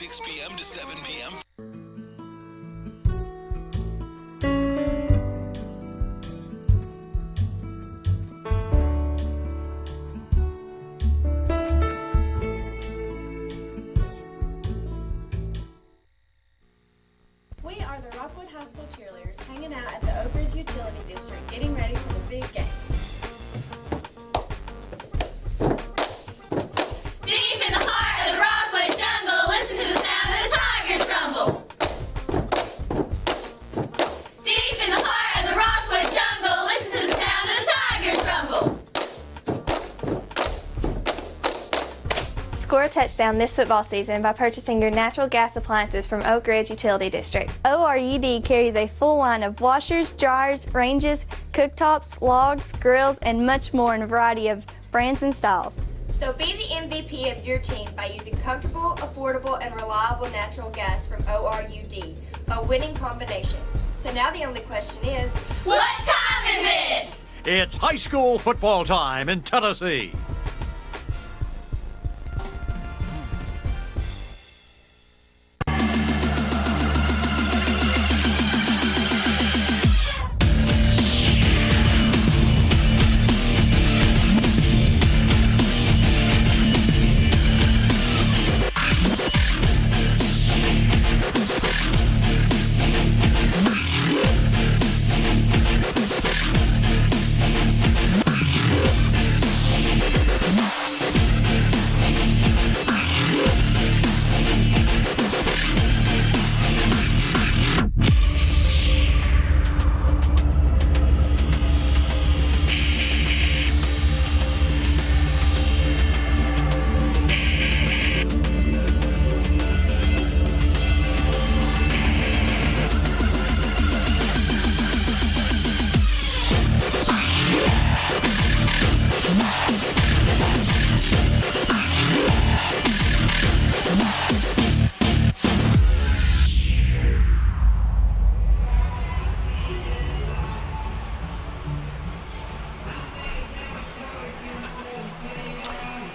6 p.m. to 7 p.m. We are the Rockwood High School cheerleaders hanging out at the Oak Ridge Utility District getting ready for the big game. Deep in the heart of the Rockwood jungle, listen to the sound of the tigers rumble. Deep in the heart of the Rockwood jungle, listen to the sound of the tigers rumble. Score a touchdown this football season by purchasing your natural gas appliances from Oak Ridge Utility District. ORUD carries a full line of washers, dryers, ranges, cooktops, logs, grills, and much more in a variety of brands and styles. So be the MVP of your team by using comfortable, affordable, and reliable natural gas from ORUD, a winning combination. So now the only question is, What time is it? It's high school football time in Tennessee.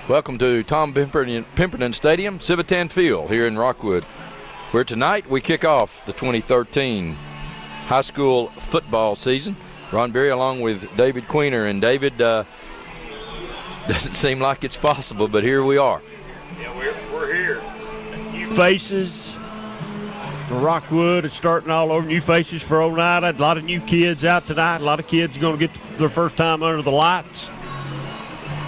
Welcome to Tom Pemberton Stadium, Civitan Field here in Rockwood, where tonight we kick off the 2013 high school football season. Ron Berry along with David Queener. And David, doesn't seem like it's possible, but here we are. Yeah, we're here. New faces for Rockwood. It's starting all over. New faces for Oneida. A lot of new kids out tonight. A lot of kids going to get their first time under the lights.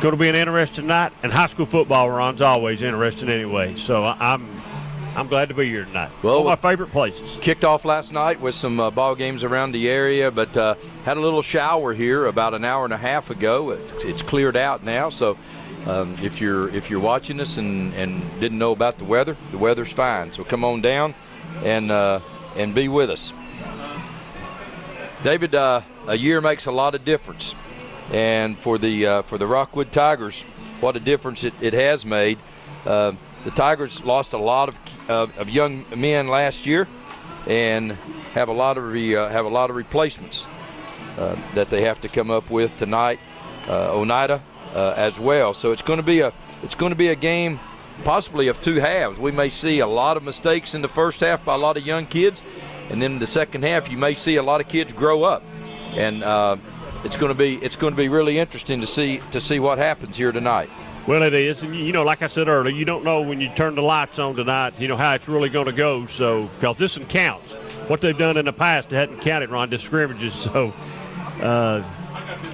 Going to be an interesting night, and high school football, Ron's always interesting anyway. So I'm glad to be here tonight. Well, one of my favorite places. Kicked off last night with some ball games around the area, but had a little shower here about an hour and a half ago. It's cleared out now, so if you're watching us and didn't know about the weather's fine. So come on down and be with us. David, a year makes a lot of difference. And for the Rockwood Tigers, what a difference it has made. The Tigers lost a lot of young men last year, and have a lot of replacements that they have to come up with tonight. Oneida as well. So it's going to be a game possibly of two halves. We may see a lot of mistakes in the first half by a lot of young kids, and then in the second half you may see a lot of kids grow up. And it's going to be really interesting to see what happens here tonight. Well, it is, and like I said earlier, you don't know when you turn the lights on tonight, how it's really going to go. So, because this one counts. What they've done in the past, it hadn't counted, Ron, the scrimmages. So,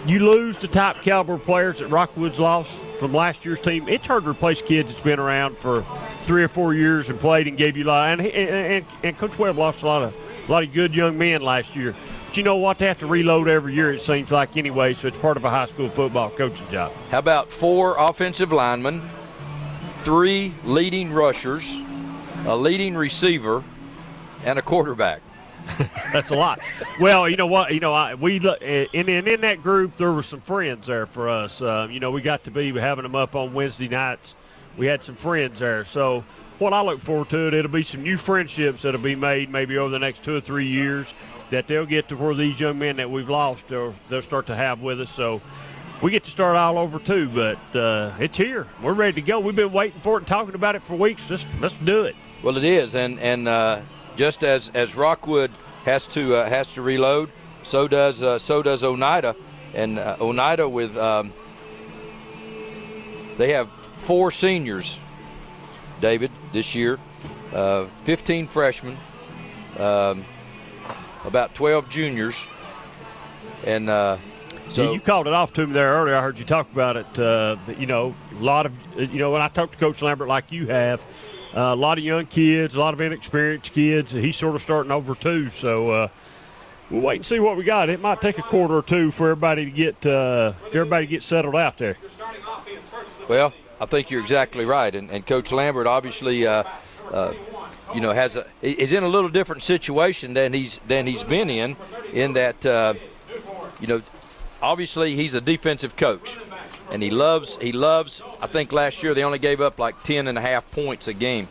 you lose the top caliber players that Rockwood's lost from last year's team. It's hard to replace kids that's been around for 3 or 4 years and played and gave you a lot. And Coach Webb lost a lot of good young men last year. But you know what? They have to reload every year, it seems like, anyway, so it's part of a high school football coaching job. How about 4 offensive linemen, 3 leading rushers, a leading receiver, and a quarterback? That's a lot. Well, you know what? In that group, there were some friends there for us. We got to be having them up on Wednesday nights. We had some friends there. So what I look forward to, it'll be some new friendships that'll be made maybe over the next 2 or 3 years, that they'll get to where these young men that we've lost, they'll start to have with us. So we get to start all over too. But it's here. We're ready to go. We've been waiting for it and talking about it for weeks. Let's do it. Well, it is, and just as Rockwood has to reload, so does Oneida, and Oneida with they have 4 seniors, David, this year, 15 freshmen, about 12 juniors, and so yeah, you called it off to me there earlier. I heard you talk about it. A lot of when I talked to Coach Lambert like you have, a lot of young kids, a lot of inexperienced kids. He's sort of starting over too. So we'll wait and see what we got. It might take a quarter or two for everybody to get settled out there. Well, I think you're exactly right, and Coach Lambert obviously is in a little different situation than he's been in that obviously he's a defensive coach, and he loves. I think last year they only gave up like 10.5 points a game.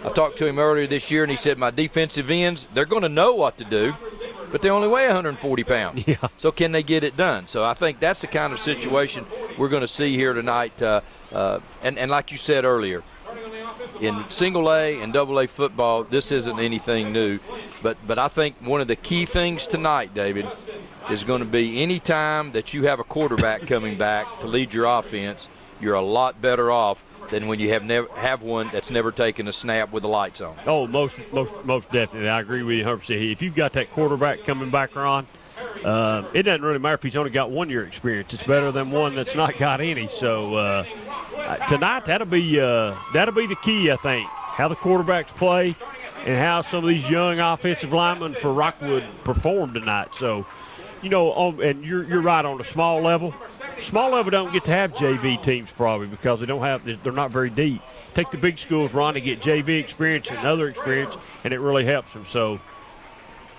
I talked to him earlier this year, and he said my defensive ends, they're going to know what to do, but they only weigh 140 pounds. Yeah. So can they get it done? So I think that's the kind of situation we're going to see here tonight. And like you said earlier, in single A and double A football, this isn't anything new. But I think one of the key things tonight, David, is going to be any time that you have a quarterback coming back to lead your offense, you're a lot better off than when you have one that's never taken a snap with the lights on. Oh, most definitely. I agree with you 100%. If you've got that quarterback coming back on, it doesn't really matter if he's only got 1 year experience. It's better than one that's not got any. So tonight that'll be the key, I think, how the quarterbacks play and how some of these young offensive linemen for Rockwood perform tonight. So, and you're right on the small level. Small level don't get to have JV teams probably because they're not very deep. Take the big schools, Ron, to get JV experience and other experience, and it really helps them. So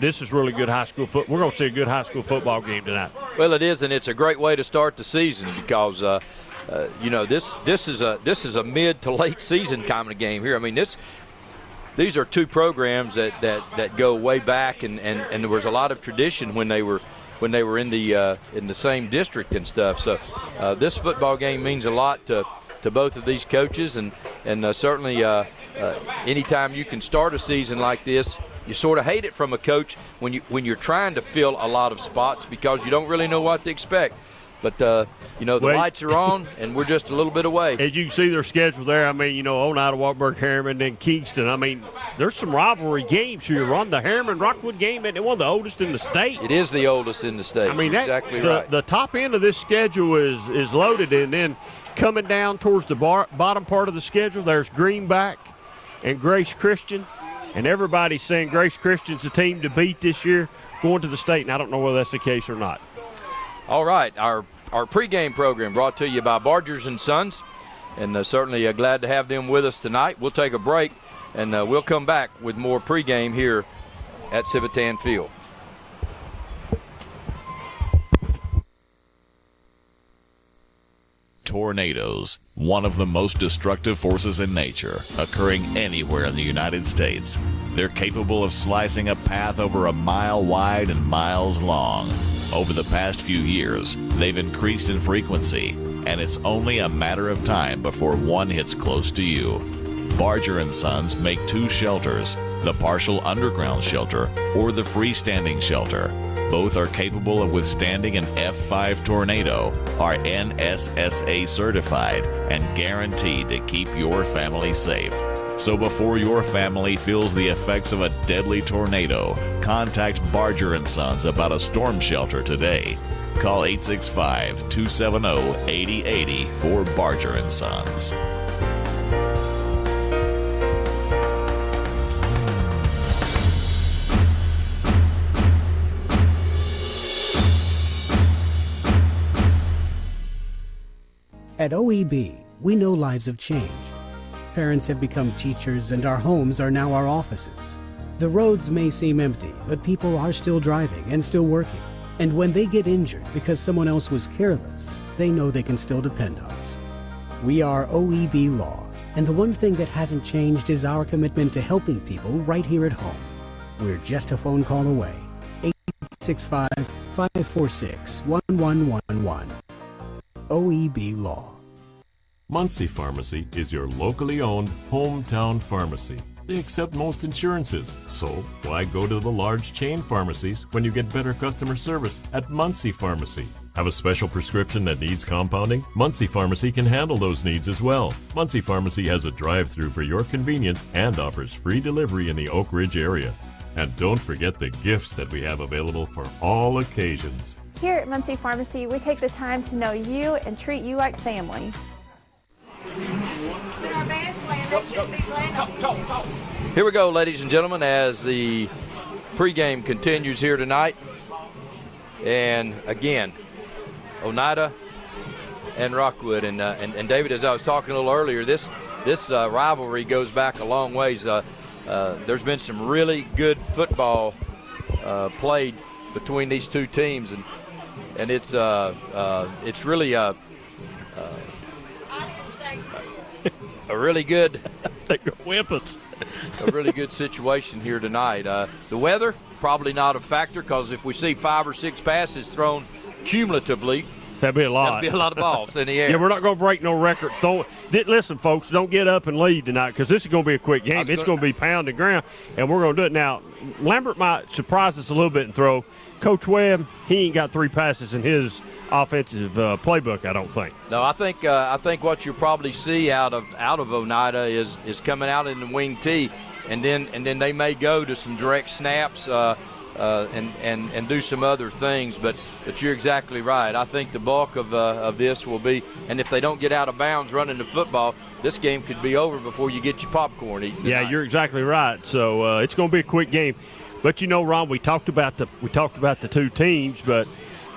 this is really good high school football. We're going to see a good high school football game tonight. Well, it is, and it's a great way to start the season because this is a mid to late season kind of game here. I mean, these are two programs that go way back, and there was a lot of tradition when they were in the same district and stuff. So this football game means a lot to both of these coaches, and certainly anytime you can start a season like this, you sort of hate it from a coach when you're trying to fill a lot of spots because you don't really know what to expect. But, the lights are on, and we're just a little bit away. As you can see their schedule there, I mean, Oneida, Wartburg, Harriman, then Kingston. I mean, there's some rivalry games here. Run the Harriman-Rockwood game, and one of the oldest in the state. It is the oldest in the state. I mean, exactly right. The top end of this schedule is loaded, and then coming down towards the bottom part of the schedule, there's Greenback and Grace Christian, and everybody's saying Grace Christian's the team to beat this year going to the state, and I don't know whether that's the case or not. All right, our pregame program brought to you by Bargers & Sons, and certainly glad to have them with us tonight. We'll take a break, and we'll come back with more pregame here at Civitan Field. Tornadoes, one of the most destructive forces in nature, occurring anywhere in the United States. They're capable of slicing a path over a mile wide and miles long. Over the past few years, they've increased in frequency, and it's only a matter of time before one hits close to you. Barger & Sons make 2 shelters, the partial underground shelter or the freestanding shelter. Both are capable of withstanding an F5 tornado, are NSSA certified, and guaranteed to keep your family safe. So before your family feels the effects of a deadly tornado, contact Barger & Sons about a storm shelter today. Call 865-270-8080 for Barger & Sons. At OEB, we know lives have changed. Parents have become teachers, and our homes are now our offices. The roads may seem empty, but people are still driving and still working. And when they get injured because someone else was careless, they know they can still depend on us. We are OEB Law, and the one thing that hasn't changed is our commitment to helping people right here at home. We're just a phone call away. 865-546-1111. OEB Law. Muncie Pharmacy is your locally owned hometown pharmacy. They accept most insurances, so why go to the large chain pharmacies when you get better customer service at Muncie Pharmacy? Have a special prescription that needs compounding? Muncie Pharmacy can handle those needs as well. Muncie Pharmacy has a drive-through for your convenience and offers free delivery in the Oak Ridge area. And don't forget the gifts that we have available for all occasions. Here at Muncie Pharmacy, we take the time to know you and treat you like family. Here we go, ladies and gentlemen, as the pregame continues here tonight. And again, Oneida and Rockwood. And David, as I was talking a little earlier, this rivalry goes back a long ways. There's been some really good football played between these two teams, and it's really a really good a really good situation here tonight. The weather probably not a factor, because if we see 5 or 6 passes thrown cumulatively, that'd be a lot. That'd be a lot of balls in the air. Yeah, we're not going to break no record. Listen, folks, don't get up and leave tonight, because this is going to be a quick game. It's going to be pound and ground, and we're going to do it. Now, Lambert might surprise us a little bit and throw. Coach Webb, he ain't got 3 passes in his offensive playbook, I don't think. No, I think what you'll probably see out of Oneida is coming out in the wing tee, and then they may go to some direct snaps and do some other things. But you're exactly right. I think the bulk of this will be, and if they don't get out of bounds running the football, this game could be over before you get your popcorn eaten tonight. Yeah, you're exactly right. So it's going to be a quick game. But Ron, we talked about the two teams, but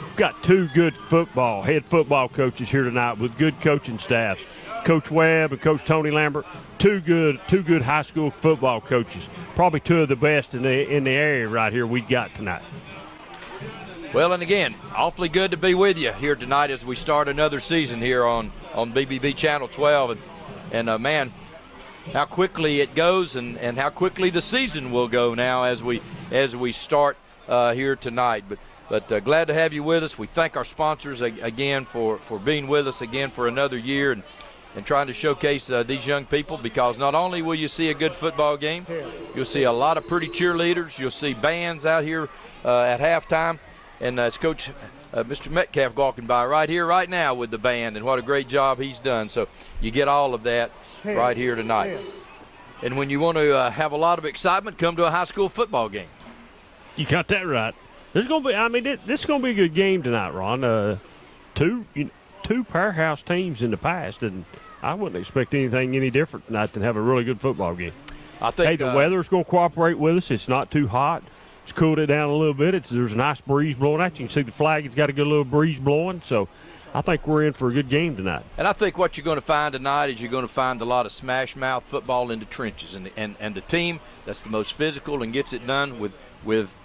we've got 2 good head football coaches here tonight with good coaching staffs. Coach Webb and Coach Tony Lambert, two good high school football coaches. Probably 2 of the best in the area right here we got tonight. Well, and again, awfully good to be with you here tonight as we start another season here on BBB Channel 12. And man, how quickly it goes, and how quickly the season will go now as we start here tonight. But glad to have you with us. We thank our sponsors again for being with us again for another year and trying to showcase these young people, because not only will you see a good football game, you'll see a lot of pretty cheerleaders. You'll see bands out here at halftime. And as Coach Mr. Metcalf walking by right here, right now with the band, and what a great job he's done. So you get all of that right here tonight. And when you want to have a lot of excitement, come to a high school football game. You got that right. There's going to be, this is going to be a good game tonight, Ron. Two powerhouse teams in the past, and I wouldn't expect anything any different tonight than have a really good football game. I think the weather's going to cooperate with us. It's not too hot. It's cooled it down a little bit. There's a nice breeze blowing at you. You can see the flag has got a good little breeze blowing, so I think we're in for a good game tonight. And I think what you're going to find tonight is you're going to find a lot of smash mouth football in the trenches, and the team that's the most physical and gets it done with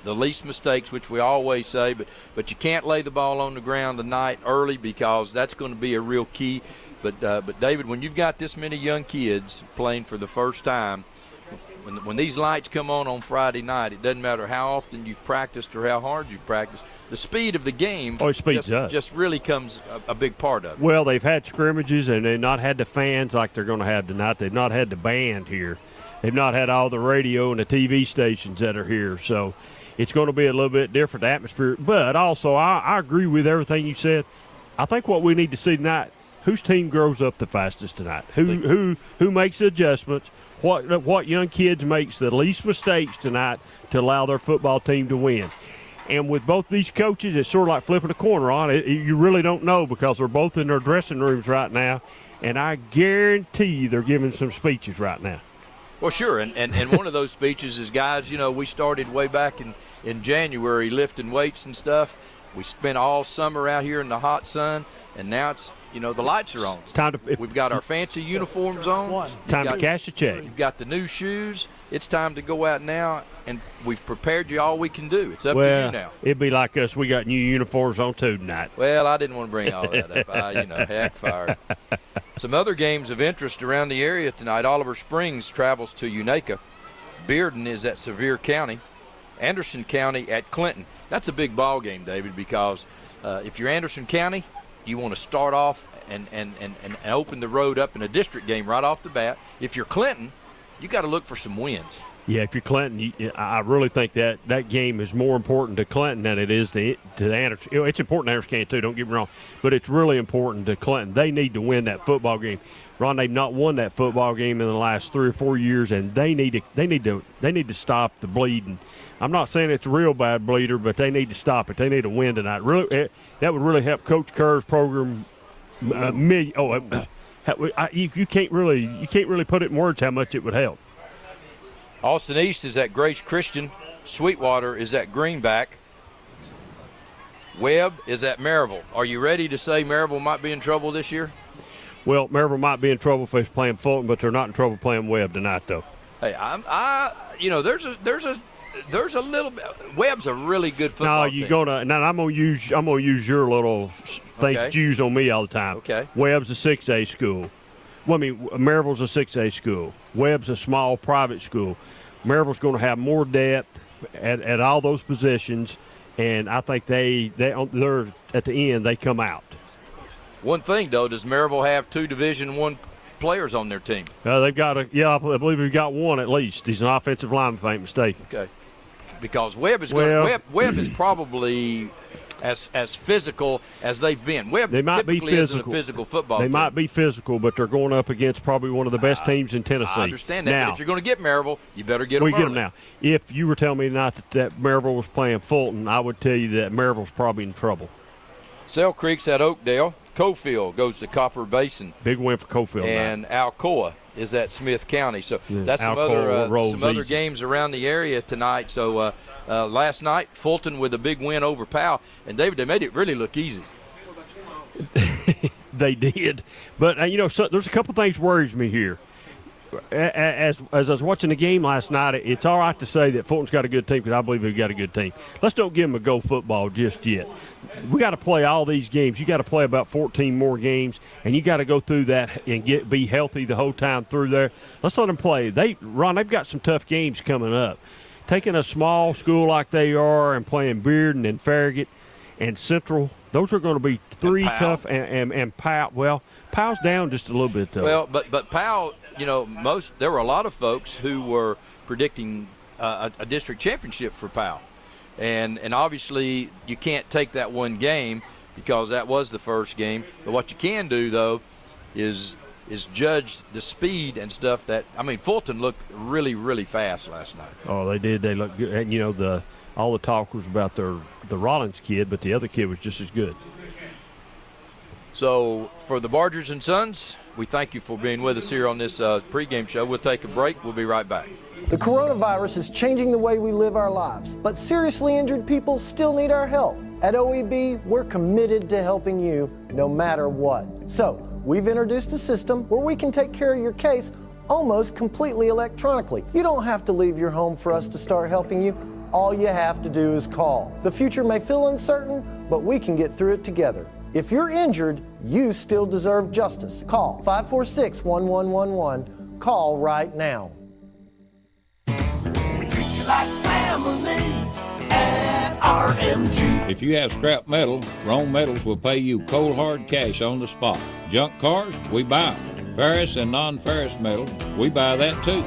the least mistakes, which we always say, but you can't lay the ball on the ground tonight early, because that's going to be a real key. But David, when you've got this many young kids playing for the first time, when these lights come on Friday night, it doesn't matter how often you've practiced or how hard you've practiced. The speed of the game just really comes a big part of it. Well, they've had scrimmages, and they've not had the fans like they're going to have tonight. They've not had the band here. They've not had all the radio and the TV stations that are here. So it's going to be a little bit different atmosphere. But also, I agree with everything you said. I think what we need to see tonight, whose team grows up the fastest tonight? Who makes the adjustments? What young kids makes the least mistakes tonight to allow their football team to win? And with both these coaches, it's sort of like flipping a coin on it. You really don't know, because they're both in their dressing rooms right now, and I guarantee you they're giving some speeches right now. Well, sure, and one of those speeches is, guys, we started way back in January lifting weights and stuff. We spent all summer out here in the hot sun, and now it's, the lights are on. It's time to, we've got our fancy uniforms on. Time to cash a check. You've got the new shoes. It's time to go out now, and we've prepared you all we can do. It's up to you now. It'd be like us. We got new uniforms on too tonight. Well, I didn't want to bring all that up. Heck fire. Some other games of interest around the area tonight. Oliver Springs travels to Unaka. Bearden is at Sevier County. Anderson County at Clinton. That's a big ball game, David, because if you're Anderson County, you want to start off and open the road up in a district game right off the bat. If you're Clinton, you got to look for some wins. Yeah, if you're Clinton, I really think that game is more important to Clinton than it is to Anderson. It's important to Anderson County too, don't get me wrong, but it's really important to Clinton. They need to win that football game. Ron, they've not won that football game in the last 3 or 4 years, and they need to stop the bleeding. I'm not saying it's a real bad bleeder, but they need to stop it. They need to win tonight. Really, that would really help Coach Kerr's program. You can't really put it in words how much it would help. Austin East is at Grace Christian. Sweetwater is at Greenback. Webb is at Maryville. Are you ready to say Maryville might be in trouble this year? Well, Maryville might be in trouble if they're playing Fulton, but they're not in trouble playing Webb tonight, though. Hey, there's a little bit. Webb's a really good football team. Now I'm gonna use your little things that you use on me all the time. Okay. Webb's a 6A school. Well, I mean, Maryville's a 6A school. Webb's a small private school. Maryville's going to have more depth at all those positions, and I think they're at the end they come out. One thing though, does Maryville have 2 Division I players on their team? They've got I believe we've got one at least. He's an offensive lineman, if I ain't mistaken. Okay. Because Webb is probably as physical as they've been. Webb typically isn't a physical football team. They might be physical, but they're going up against probably one of the best teams in Tennessee. I understand that, now, but if you're going to get Maryville, you better get them get them now. If you were telling me tonight that Maryville was playing Fulton, I would tell you that Maryville's probably in trouble. Sell Creek's at Oakdale. Cofield goes to Copper Basin. Big win for Cofield. And Alcoa is at Smith County. So that's some Alcoa other games around the area tonight. So last night, Fulton with a big win over Powell. And, David, they made it really look easy. They did. But, there's a couple things worries me here. As I was watching the game last night, it's all right to say that Fulton's got a good team because I believe they've got a good team. Let's don't give them a go football just yet. We got to play all these games. You got to play about 14 more games, and you got to go through that and be healthy the whole time through there. Let's let them play. They've got some tough games coming up. Taking a small school like they are and playing Bearden and Farragut and Central, those are going to be 3 tough. And Powell, well, Powell's down just a little bit though. Well, but Powell, there were a lot of folks who were predicting a district championship for Powell. And obviously you can't take that one game because that was the first game. But what you can do, though, is judge the speed and stuff Fulton looked really, really fast last night. Oh, they did. They looked good. And, all the talk was about the Rollins kid, but the other kid was just as good. So for the Bargers and Sons, we thank you for being with us here on this pregame show. We'll take a break. We'll be right back. The coronavirus is changing the way we live our lives, but seriously injured people still need our help. At OEB, we're committed to helping you no matter what. So we've introduced a system where we can take care of your case almost completely electronically. You don't have to leave your home for us to start helping you. All you have to do is call. The future may feel uncertain, but we can get through it together. If you're injured, you still deserve justice. Call 546-1111. Call right now. We treat you like family at RMG. If you have scrap metal, Rome Metals will pay you cold hard cash on the spot. Junk cars, we buy them. Ferrous and non-ferrous metal, we buy that too.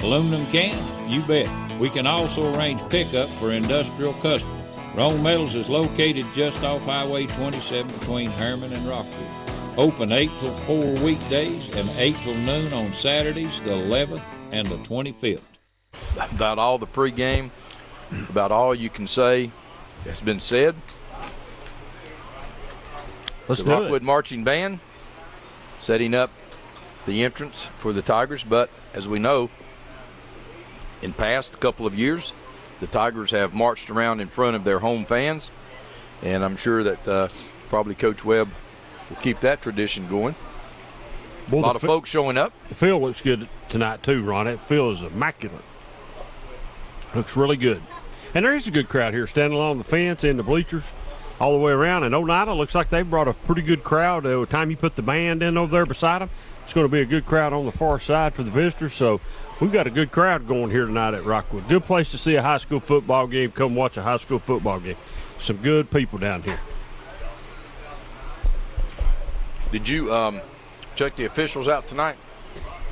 Aluminum cans, you bet. We can also arrange pickup for industrial customers. Rome Metals is located just off Highway 27 between Herman and Rockwood. Open 8 till 4 weekdays and 8 till noon on Saturdays, the 11th and the 25th. About all the pregame, about all you can say has been said. Let's the Rockwood Marching Band setting up the entrance for the Tigers, but as we know, in past couple of years, the Tigers have marched around in front of their home fans, and I'm sure that probably Coach Webb will keep that tradition going. Well, a lot of folks showing up. The field looks good tonight too, Ron. That field is immaculate. Looks really good. And there is a good crowd here standing along the fence and the bleachers all the way around. And Oneida looks like they brought a pretty good crowd. By the time you put the band in over there beside them, it's going to be a good crowd on the far side for the visitors. So we've got a good crowd going here tonight at Rockwood. Good place to see a high school football game. Come watch a high school football game. Some good people down here. Did you check the officials out tonight?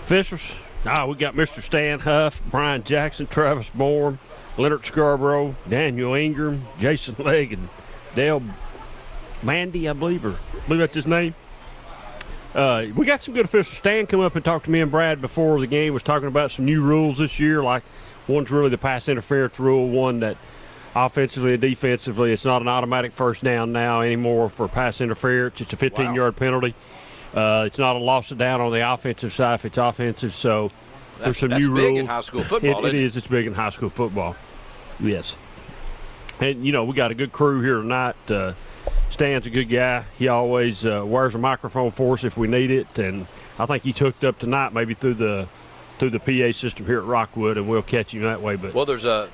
Officials? We got Mr. Stan Huff, Brian Jackson, Travis Bourne, Leonard Scarborough, Daniel Ingram, Jason Legg, and Dale Mandy, I believe that's his name. We got some good officials. Stan come up and talked to me and Brad before the game, was talking about some new rules this year, like one's really the pass interference rule, one that offensively and defensively, it's not an automatic first down now anymore for pass interference. It's a 15-yard penalty. It's not a loss of down on the offensive side if it's offensive. So there's some new rules. That's big in high school football. It is. It's big in high school football. Yes. And, we got a good crew here tonight. Stan's a good guy. He always wears a microphone for us if we need it. And I think he's hooked up tonight maybe through the PA system here at Rockwood, and we'll catch him that way. But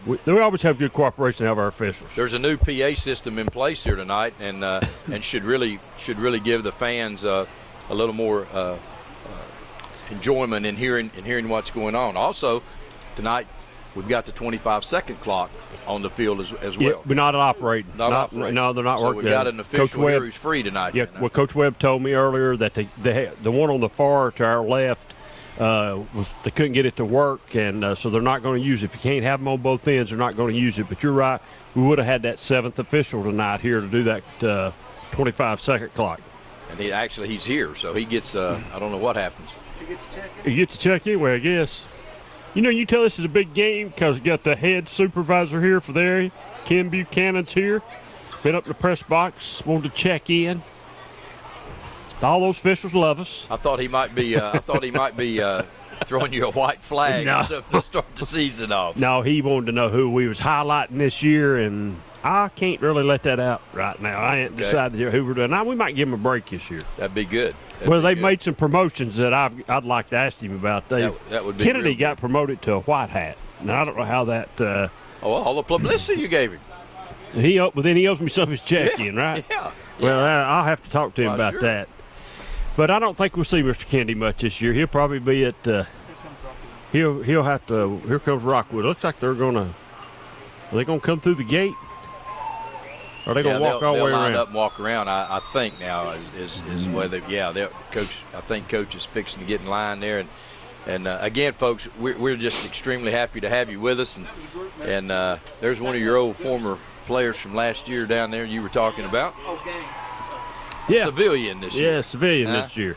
we always have good cooperation of our officials. There's a new PA system in place here tonight, and should really give the fans a little more enjoyment in hearing what's going on. Also, tonight we've got the 25-second clock on the field as well. Yeah, we're not operating. No, they're not so working. We got an official here who's free tonight. Yeah, well, Coach Webb told me earlier that the one on the far to our left they couldn't get it to work, and so they're not going to use it. If you can't have them on both ends, they're not going to use it. But you're right, we would have had that seventh official tonight here to do that 25-second clock. And he's here, so he gets I don't know what happens. He gets to check anyway, I guess. You tell this is a big game because you got the head supervisor here for the area. Ken Buchanan's here. Been up in the press box, wanted to check in. All those officials love us. I thought he might be. Throwing you a white flag or something to start the season off. No, he wanted to know who we was highlighting this year, and I can't really let that out right now. I ain't decided who we're doing. Now we might give him a break this year. That'd be good. They've made some promotions that I'd like to ask him about. That would be Kennedy got promoted to a white hat. Now I don't know how that. All the publicity you gave him. But then he owes me some of his check-in, right? Yeah. Well, I'll have to talk to him about that. But I don't think we'll see Mr. Kennedy much this year. He'll probably be at. He'll have to. Here comes Rockwood. Looks like they're gonna. Are they gonna come through the gate? Or are they gonna walk all the way around? They'll line up and walk around. I think now is whether coach. I think coach is fixing to get in line there. And again, folks, we're just extremely happy to have you with us. And there's one of your old former players from last year down there you were talking about. Yeah. Civilian this year. Yeah, civilian this year.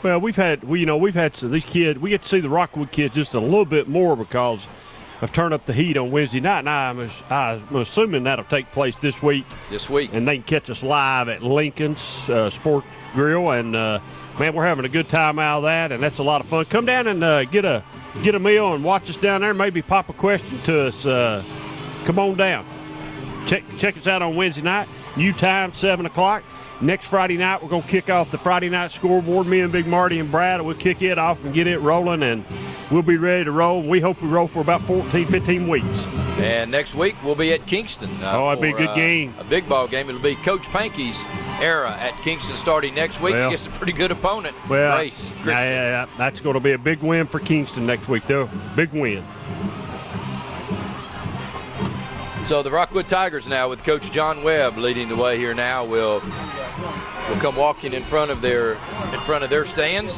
Well, we've had some these kids. We get to see the Rockwood kids just a little bit more because of Turn Up the Heat on Wednesday night. Now I'm assuming that'll take place this week. And they can catch us live at Lincoln's Sport Grill. And man, we're having a good time out of that, and that's a lot of fun. Come down and get a meal and watch us down there. Maybe pop a question to us. Come on down. Check us out on Wednesday night. New time, 7 o'clock. Next Friday night, we're going to kick off the Friday night scoreboard. Me and Big Marty and Brad will kick it off and get it rolling, and we'll be ready to roll. We hope we roll for about 14, 15 weeks. And next week, we'll be at Kingston. It'll be a good game. A big ball game. It'll be Coach Pankey's era at Kingston starting next week against a pretty good opponent, Grace Christian. Yeah, that's going to be a big win for Kingston next week, though. Big win. So the Rockwood Tigers now with Coach John Webb leading the way here now will come walking in front of their stands.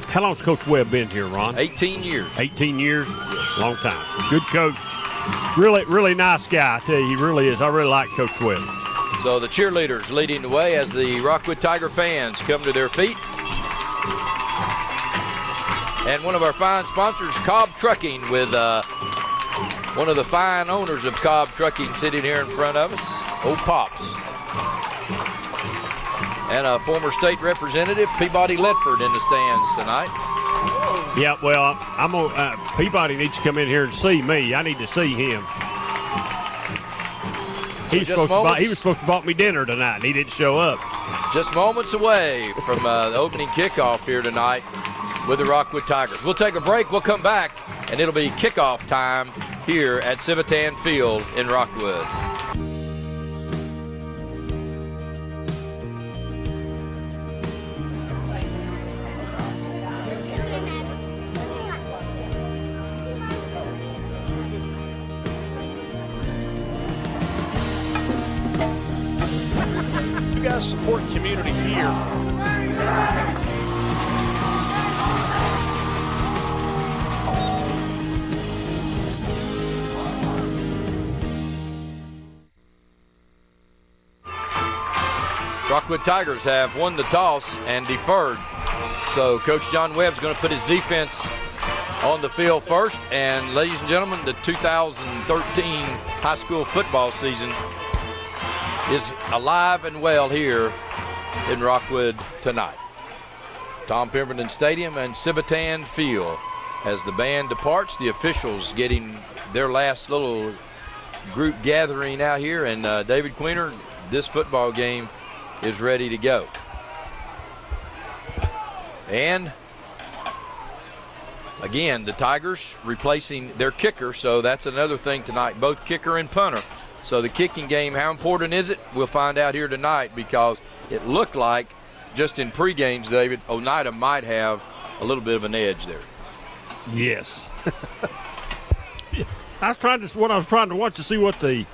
How long's Coach Webb been here, Ron? 18 years. 18 years? Yes. Long time. Good coach. Really, really nice guy, I tell you. He really is. I really like Coach Webb. So the cheerleaders leading the way as the Rockwood Tiger fans come to their feet. And one of our fine sponsors, Cobb Trucking, with one of the fine owners of Cobb Trucking sitting here in front of us, Old Pops. And a former state representative, Peabody Ledford, in the stands tonight. Yeah, well, I'm gonna, Peabody needs to come in here and see me. I need to see him. He was supposed to buy me dinner tonight, and he didn't show up. Just moments away from the opening kickoff here tonight with the Rockwood Tigers. We'll take a break. We'll come back, and it'll be kickoff time here at Civitan Field in Rockwood. You guys support community here Rockwood Tigers have won the toss and deferred. So Coach John Webb's going to put his defense on the field first. And ladies and gentlemen, the 2013 high school football season is alive and well here in Rockwood tonight. Tom Pemberton Stadium and Civitan Field. As the band departs, the officials getting their last little group gathering out here. And David Queener, this football game is ready to go. And again, the Tigers replacing their kicker, so that's another thing tonight, both kicker and punter. So the kicking game, how important is it? We'll find out here tonight, because it looked like just in pre-games, David, Oneida might have a little bit of an edge there. Yes. I was trying to watch to see what the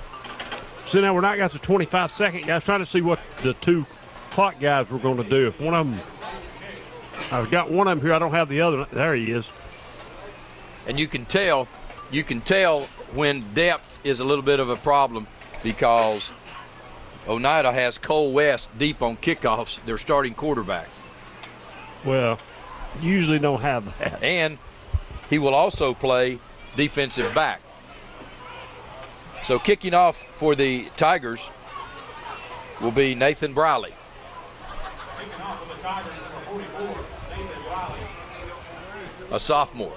see now we're not got the 25-second guys, trying to see what the two clock guys were going to do. If one of them, I've got one of them here, I don't have the other. There he is. And you can tell when depth is a little bit of a problem, because Oneida has Cole West deep on kickoffs, their starting quarterback. Well, usually don't have that. And he will also play defensive back. So kicking off for the Tigers will be Nathan Briley. A sophomore.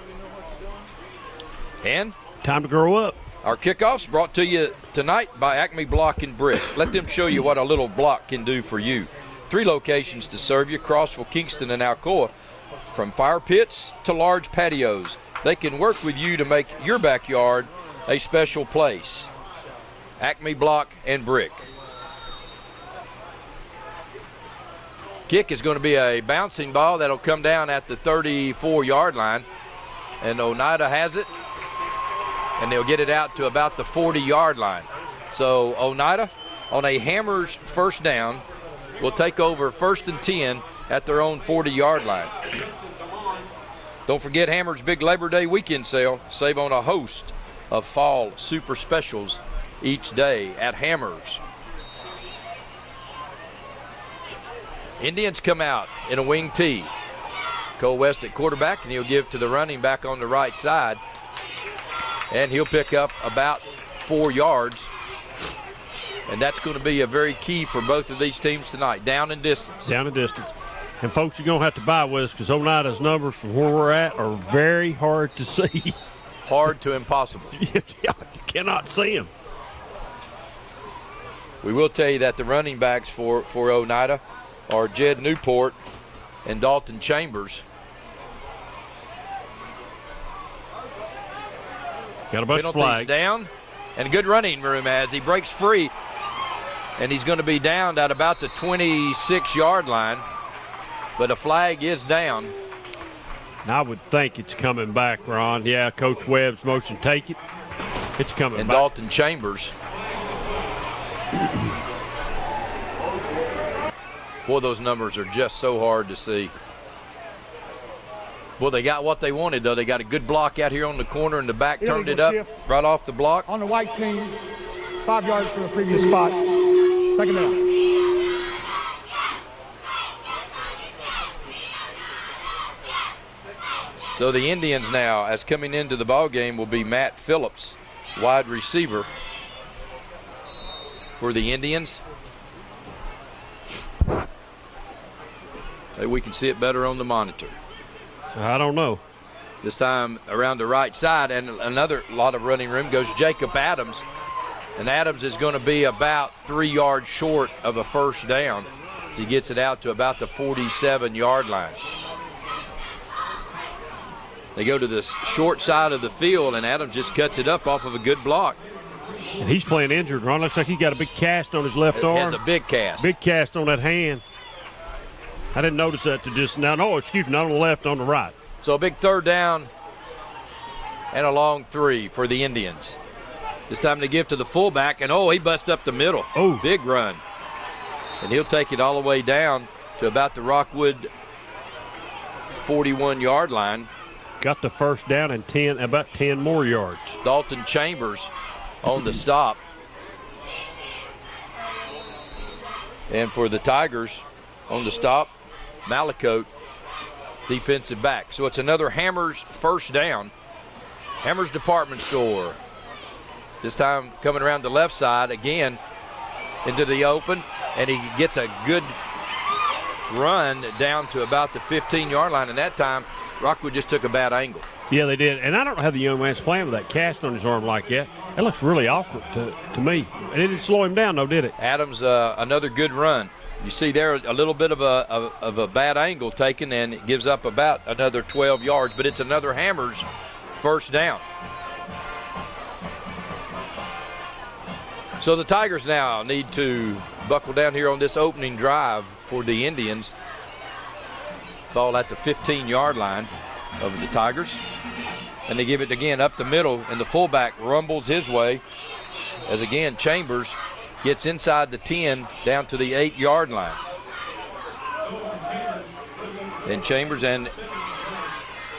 And time to grow up. Our kickoffs brought to you tonight by Acme Block and Brick. Let them show you what a little block can do for you. 3 locations to serve you: Crossville, Kingston, and Alcoa. From fire pits to large patios, they can work with you to make your backyard a special place. Acme Block and Brick. Kick is going to be a bouncing ball that'll come down at the 34-yard line, and Oneida has it, and they'll get it out to about the 40-yard line. So Oneida, on a Hammers first down, will take over 1st and 10 at their own 40-yard line. Don't forget Hammers' big Labor Day weekend sale. Save on a host of fall super specials each day at Hammers. Indians come out in a wing tee. Cole West at quarterback, and he'll give to the running back on the right side. And he'll pick up about 4 yards. And that's going to be a very key for both of these teams tonight. Down and distance. Down and distance. And folks, you're going to have to buy with us, because Oneida's numbers from where we're at are very hard to see. Hard to impossible. You cannot see them. We will tell you that the running backs for Oneida are Jed Newport and Dalton Chambers. Got a bunch of Penalties flags down, and good running room as he breaks free, and he's going to be down at about the 26-yard line, but a flag is down. I would think it's coming back, Ron. Yeah, Coach Webb's motion, take it. It's coming and back. Dalton Chambers. Boy, those numbers are just so hard to see. Well, they got what they wanted, though. They got a good block out here on the corner, and the back turned it up right off the block. On the white team, 5 yards from the previous spot. Second down. So the Indians now, as coming into the ball game, will be Matt Phillips, wide receiver for the Indians. Maybe we can see it better on the monitor. I don't know. This time around the right side, and another lot of running room goes Jacob Adams. And Adams is going to be about 3 yards short of a first down as he gets it out to about the 47-yard line. They go to the short side of the field, and Adams just cuts it up off of a good block. And he's playing injured, Ron. Looks like he got a big cast on his left arm. He has a big cast. Big cast on that hand. I didn't notice that to just now. No, excuse me, not on the left, on the right. So a big third down and a long 3 for the Indians. This time they give to the fullback, and he busts up the middle. Oh, big run. And he'll take it all the way down to about the Rockwood 41-yard line. Got the first down and about 10 more yards. Dalton Chambers on the stop. And for the Tigers on the stop, Malacote, defensive back. So it's another Hammers first down. Hammers Department Store. This time coming around the left side again into the open, and he gets a good run down to about the 15-yard line, and that time Rockwood just took a bad angle. Yeah, they did. And I don't know how the young man's playing with that cast on his arm like that. That looks really awkward to me. And it didn't slow him down, though, did it? Adams, another good run. You see there a little bit of a bad angle taken, and it gives up about another 12 yards, but it's another Hammers first down. So the Tigers now need to buckle down here on this opening drive for the Indians. Ball at the 15-yard line of the Tigers. And they give it again up the middle, and the fullback rumbles his way as again Chambers gets inside the 10 down to the 8-yard line. And Chambers, and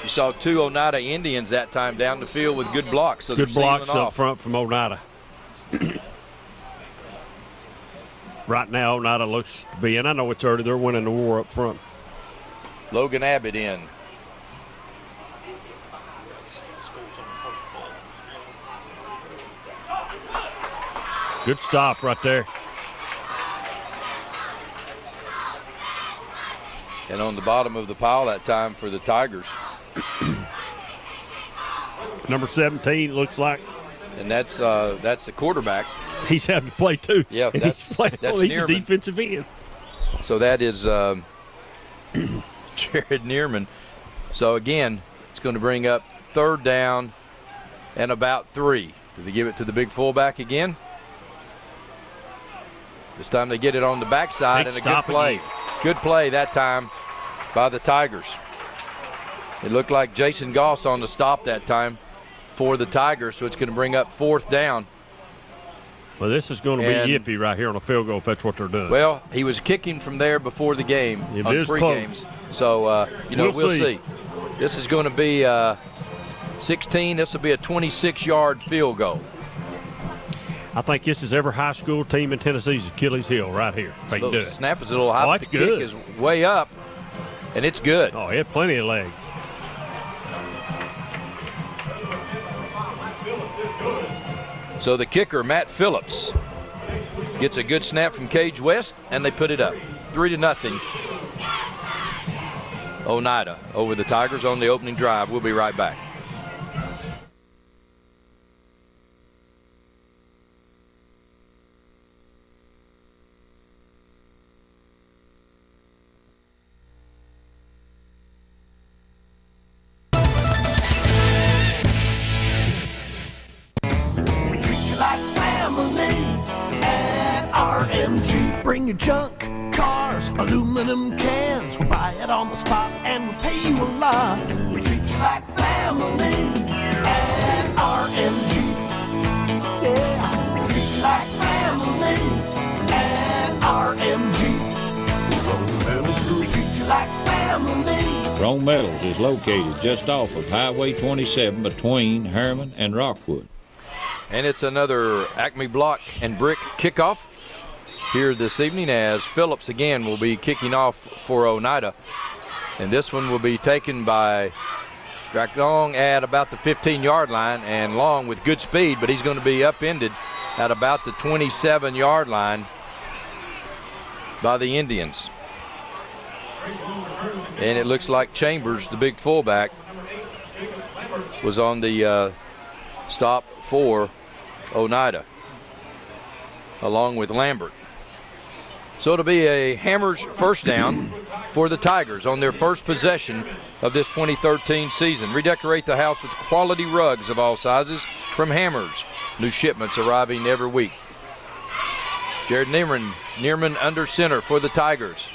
you saw two Oneida Indians that time down the field with good blocks. So good blocks up front from Oneida. Right now, Oneida looks to be, and I know it's early, they're winning the war up front. Logan Abbott in. Good stop right there. And on the bottom of the pile that time for the Tigers. Number 17 looks like. And that's the quarterback. He's having to play too. Yeah, and that's he's a defensive end. So that is Jared Neerman. So again, it's going to bring up third down and about 3. Do they give it to the big fullback again? This time they get it on the backside, and a good play. Again. Good play that time by the Tigers. It looked like Jason Goss on the stop that time for the Tigers, so it's going to bring up fourth down. Well, this is going to be iffy right here on a field goal if that's what they're doing. Well, he was kicking from there before the game it on is pre-games. So, we'll see. This is going to be 16. This will be a 26-yard field goal. I think this is every high school team in Tennessee's Achilles heel right here. They can do it. Snap is a little high, but the good. kick is way up, and it's good. Oh, he had plenty of leg. So the kicker, Matt Phillips, gets a good snap from Cage West, and they put it up 3-0. Oneida over the Tigers on the opening drive. We'll be right back. Bring your junk, cars, aluminum cans. We'll buy it on the spot and we'll pay you a lot. We treat you like family at RMG. Yeah, we treat you like family at RMG. Rome Metals, we treat you like family. Rome Metals is located just off of Highway 27 between Herman and Rockwood. And it's another Acme Block and Brick kickoff here this evening, as Phillips again will be kicking off for Oneida. And this one will be taken by Long at about the 15-yard line, and Long with good speed, but he's going to be upended at about the 27-yard line by the Indians. And it looks like Chambers, the big fullback, was on the stop for Oneida, along with Lambert. So it'll be a Hammers first down for the Tigers on their first possession of this 2013 season. Redecorate the house with quality rugs of all sizes from Hammers. New shipments arriving every week. Jared Neerman under center for the Tigers.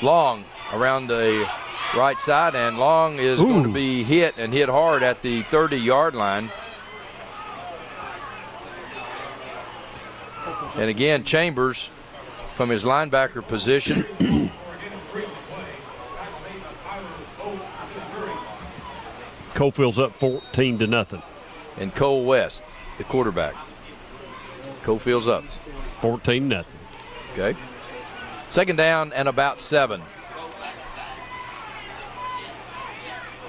Long around the right side, and Long is going to be hit hard at the 30-yard line. And again, Chambers from his linebacker position Cofield's up 14-0. And Cole West, the quarterback. Cofield's up 14-0. Okay. Second down and about 7.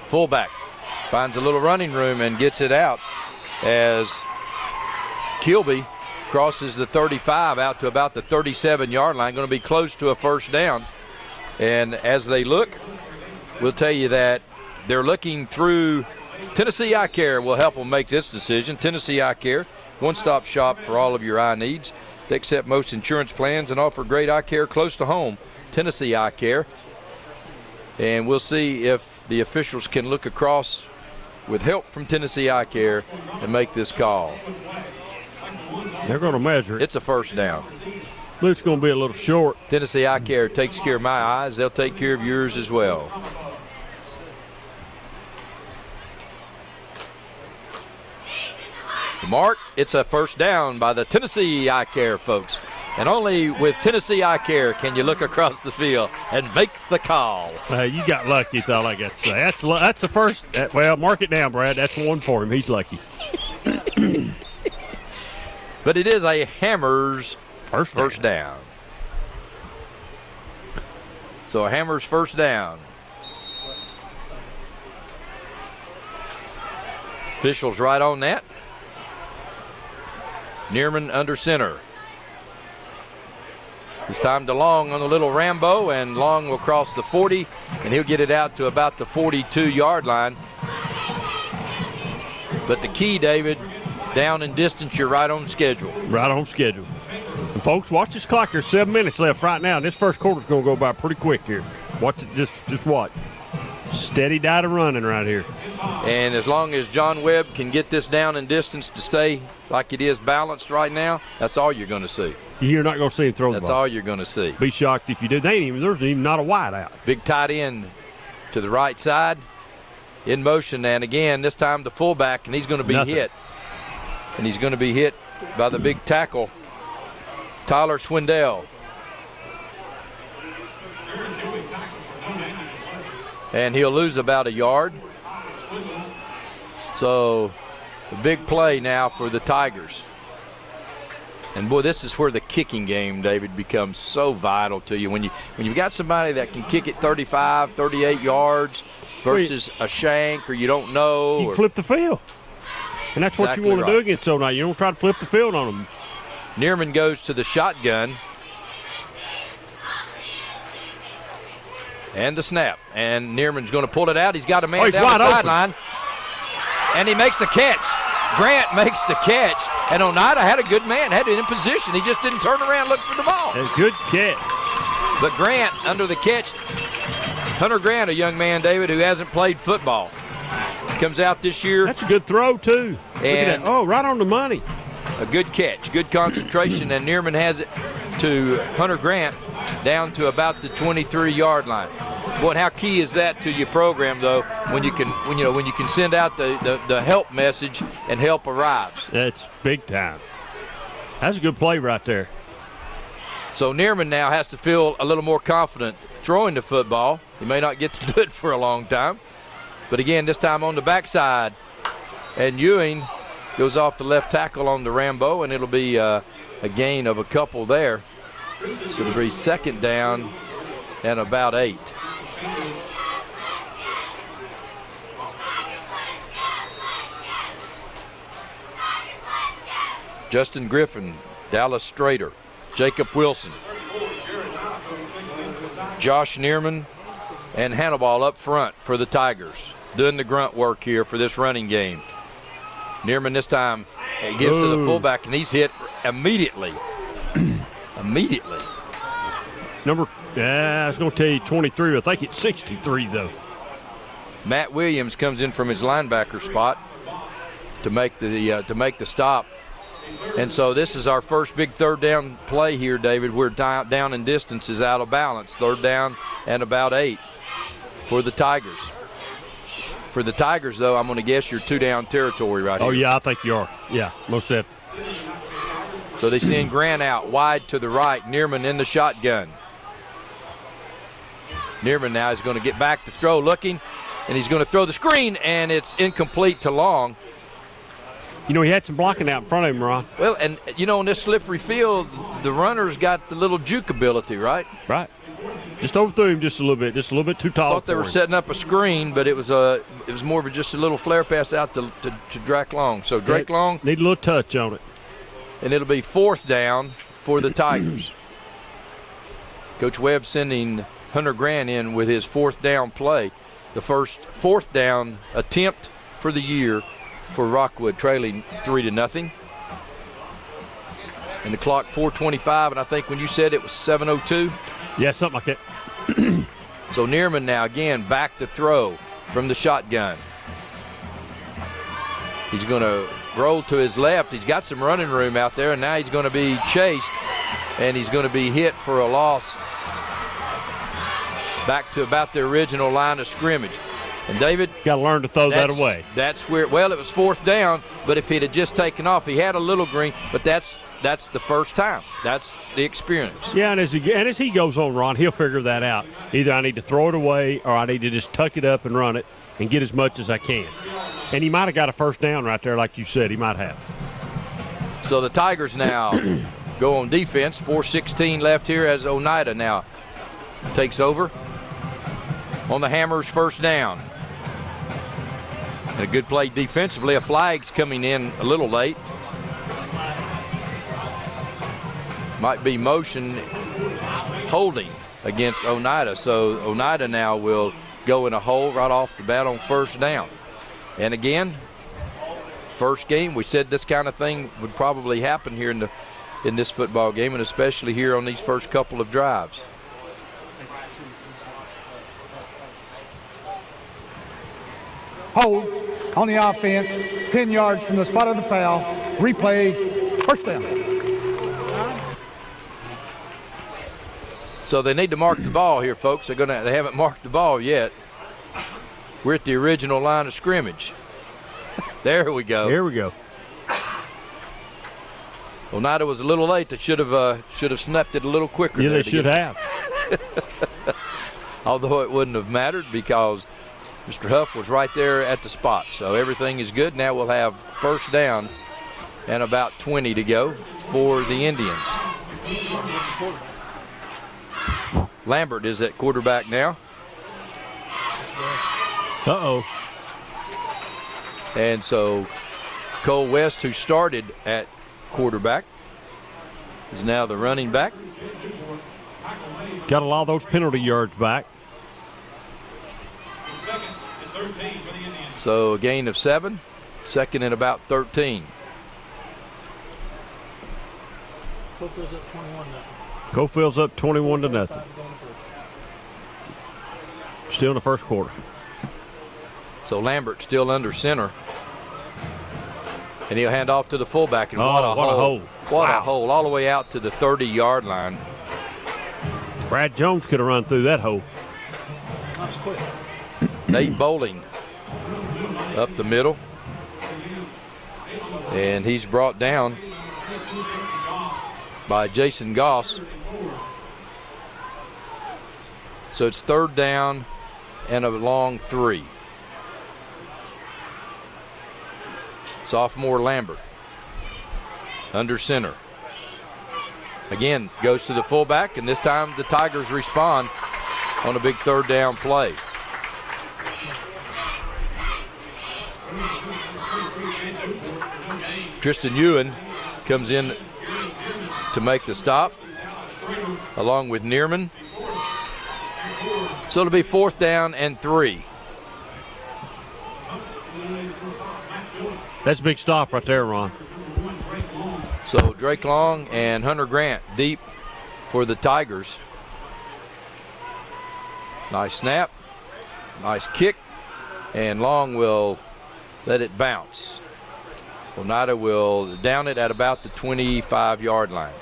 Fullback finds a little running room and gets it out as Kilby crosses the 35 out to about the 37-yard line. Going to be close to a first down. And as they look, we'll tell you that they're looking through. Tennessee Eye Care will help them make this decision. Tennessee Eye Care, one-stop shop for all of your eye needs. They accept most insurance plans and offer great eye care close to home. Tennessee Eye Care. And we'll see if the officials can look across with help from Tennessee Eye Care and make this call. They're going to measure it. It's a first down. Luke's going to be a little short. Tennessee Eye Care takes care of my eyes. They'll take care of yours as well. Mark, it's a first down by the Tennessee Eye Care folks. And only with Tennessee Eye Care can you look across the field and make the call. You got lucky, that's all I got to say. That's the first. Well, mark it down, Brad. That's one for him. He's lucky. But it is a Hammers first down. So a Hammers first down. Officials right on that. Neerman under center. It's time to Long on the little Rambo, and Long will cross the 40, and he'll get it out to about the 42-yard line. But the key, David, down in distance, you're right on schedule. Right on schedule. And folks, watch this clock. There's 7 minutes left right now. This first quarter's going to go by pretty quick here. Watch it. Just watch. Steady diet of running right here. And as long as John Webb can get this down in distance to stay like it is balanced right now, that's all you're going to see. You're not going to see him throw the ball. That's all you're going to see. Be shocked if you did. There's even not a wide out. Big tight end to the right side in motion. And again, this time the fullback, and he's going to be hit. And he's going to be hit by the big tackle, Tyler Swindell. And he'll lose about a yard. So a big play now for the Tigers. And boy, this is where the kicking game, David, becomes so vital to you. When you've got somebody that can kick it 35, 38 yards versus a shank, or you don't know. You can flip the field. And that's what you want to do against Oneida. You don't try to flip the field on them. Neerman goes to the shotgun. And the snap. And Neerman's going to pull it out. He's got a man down the sideline. And he makes the catch. Grant makes the catch. And Oneida had a good man, had it in position. He just didn't turn around and look for the ball. A good catch. But Grant under the catch. Hunter Grant, a young man, David, who hasn't played football. Comes out this year. That's a good throw, too. And oh, right on the money. A good catch, good concentration, and Neerman has it to Hunter Grant down to about the 23-yard line. Boy, how key is that to your program, though, when you can send out the help message and help arrives. That's big time. That's a good play right there. So Neerman now has to feel a little more confident throwing the football. He may not get to do it for a long time. But again, this time on the backside. And Ewing goes off the left tackle on the Rambo, and it'll be a gain of a couple there. So it'll be second down and about 8. Justin Griffin, Dallas Strader, Jacob Wilson, Josh Neerman, and Hannibal up front for the Tigers, doing the grunt work here for this running game. Neerman this time gives to the fullback, and he's hit immediately. Immediately. I was going to tell you 23, but I think it's 63, though. Matt Williams comes in from his linebacker spot to make the stop. And so this is our first big third down play here, David. We're down in distance is out of balance. Third down and about 8 for the Tigers. For the Tigers, though, I'm going to guess you're 2-down territory right here. Oh, yeah, I think you are. Yeah, most definitely. So they send Grant out wide to the right. Neerman in the shotgun. Neerman now is going to get back to throw, looking, and he's going to throw the screen, and it's incomplete to Long. You know, he had some blocking out in front of him, Ron. Well, and, you know, in this slippery field, the runner's got the little juke ability, right? Right. Just overthrew him just a little bit too tall. Thought they were setting up a screen, but it was more of just a little flare pass out to Drake Long. So Drake Long need a little touch on it, and it'll be 4th down for the Tigers. Coach Webb sending Hunter Grant in with his 4th down play, the first 4th down attempt for the year for Rockwood, trailing 3-0. And the clock 4:25, and I think when you said it was 7:02. Yeah, something like that. So Neerman now again back to throw from the shotgun. He's going to roll to his left. He's got some running room out there, and now he's going to be chased, and he's going to be hit for a loss back to about the original line of scrimmage. And David, got to learn to throw that away. That's where, well, it was 4th down, but if he'd have just taken off, he had a little green, but that's the first time. That's the experience. Yeah, and as he goes on, Ron, he'll figure that out. Either I need to throw it away or I need to just tuck it up and run it and get as much as I can. And he might have got a first down right there, like you said. He might have. So the Tigers now go on defense. 4:16 left here as Oneida now takes over on the Hammers' first down. And a good play defensively. A flag's coming in a little late. Might be motion holding against Oneida. So Oneida now will go in a hole right off the bat on 1st down. And again, first game, we said this kind of thing would probably happen here in this football game, and especially here on these first couple of drives. Hold on the offense, 10 yards from the spot of the foul. Replay, 1st down. So they need to mark the ball here, folks. They haven't marked the ball yet. We're at the original line of scrimmage. There we go. Here we go. Oneida was a little late. They should have snapped it a little quicker. Yeah, they should have. Although it wouldn't have mattered because Mr. Huff was right there at the spot. So everything is good. Now we'll have 1st down and about 20 to go for the Indians. Lambert is at quarterback now. Uh-oh. And so Cole West, who started at quarterback, is now the running back. Got a lot of those penalty yards back. So a gain of 7, 2nd and about 13. Cofield's up 21-0. Still in the first quarter. So Lambert still under center. And he'll hand off to the fullback. And what a hole. What a hole. All the way out to the 30-yard line. Brad Jones could have run through that hole. That's quick. Nate Bowling up the middle. And he's brought down by Jason Goss. So it's 3rd down and a long 3. Sophomore Lambert under center. Again, goes to the fullback, and this time the Tigers respond on a big 3rd down play. Tristan Ewan comes in to make the stop, along with Neerman. So it'll be 4th down and 3. That's a big stop right there, Ron. So Drake Long and Hunter Grant deep for the Tigers. Nice snap, nice kick, and Long will let it bounce. Oneida will down it at about the 25-yard line.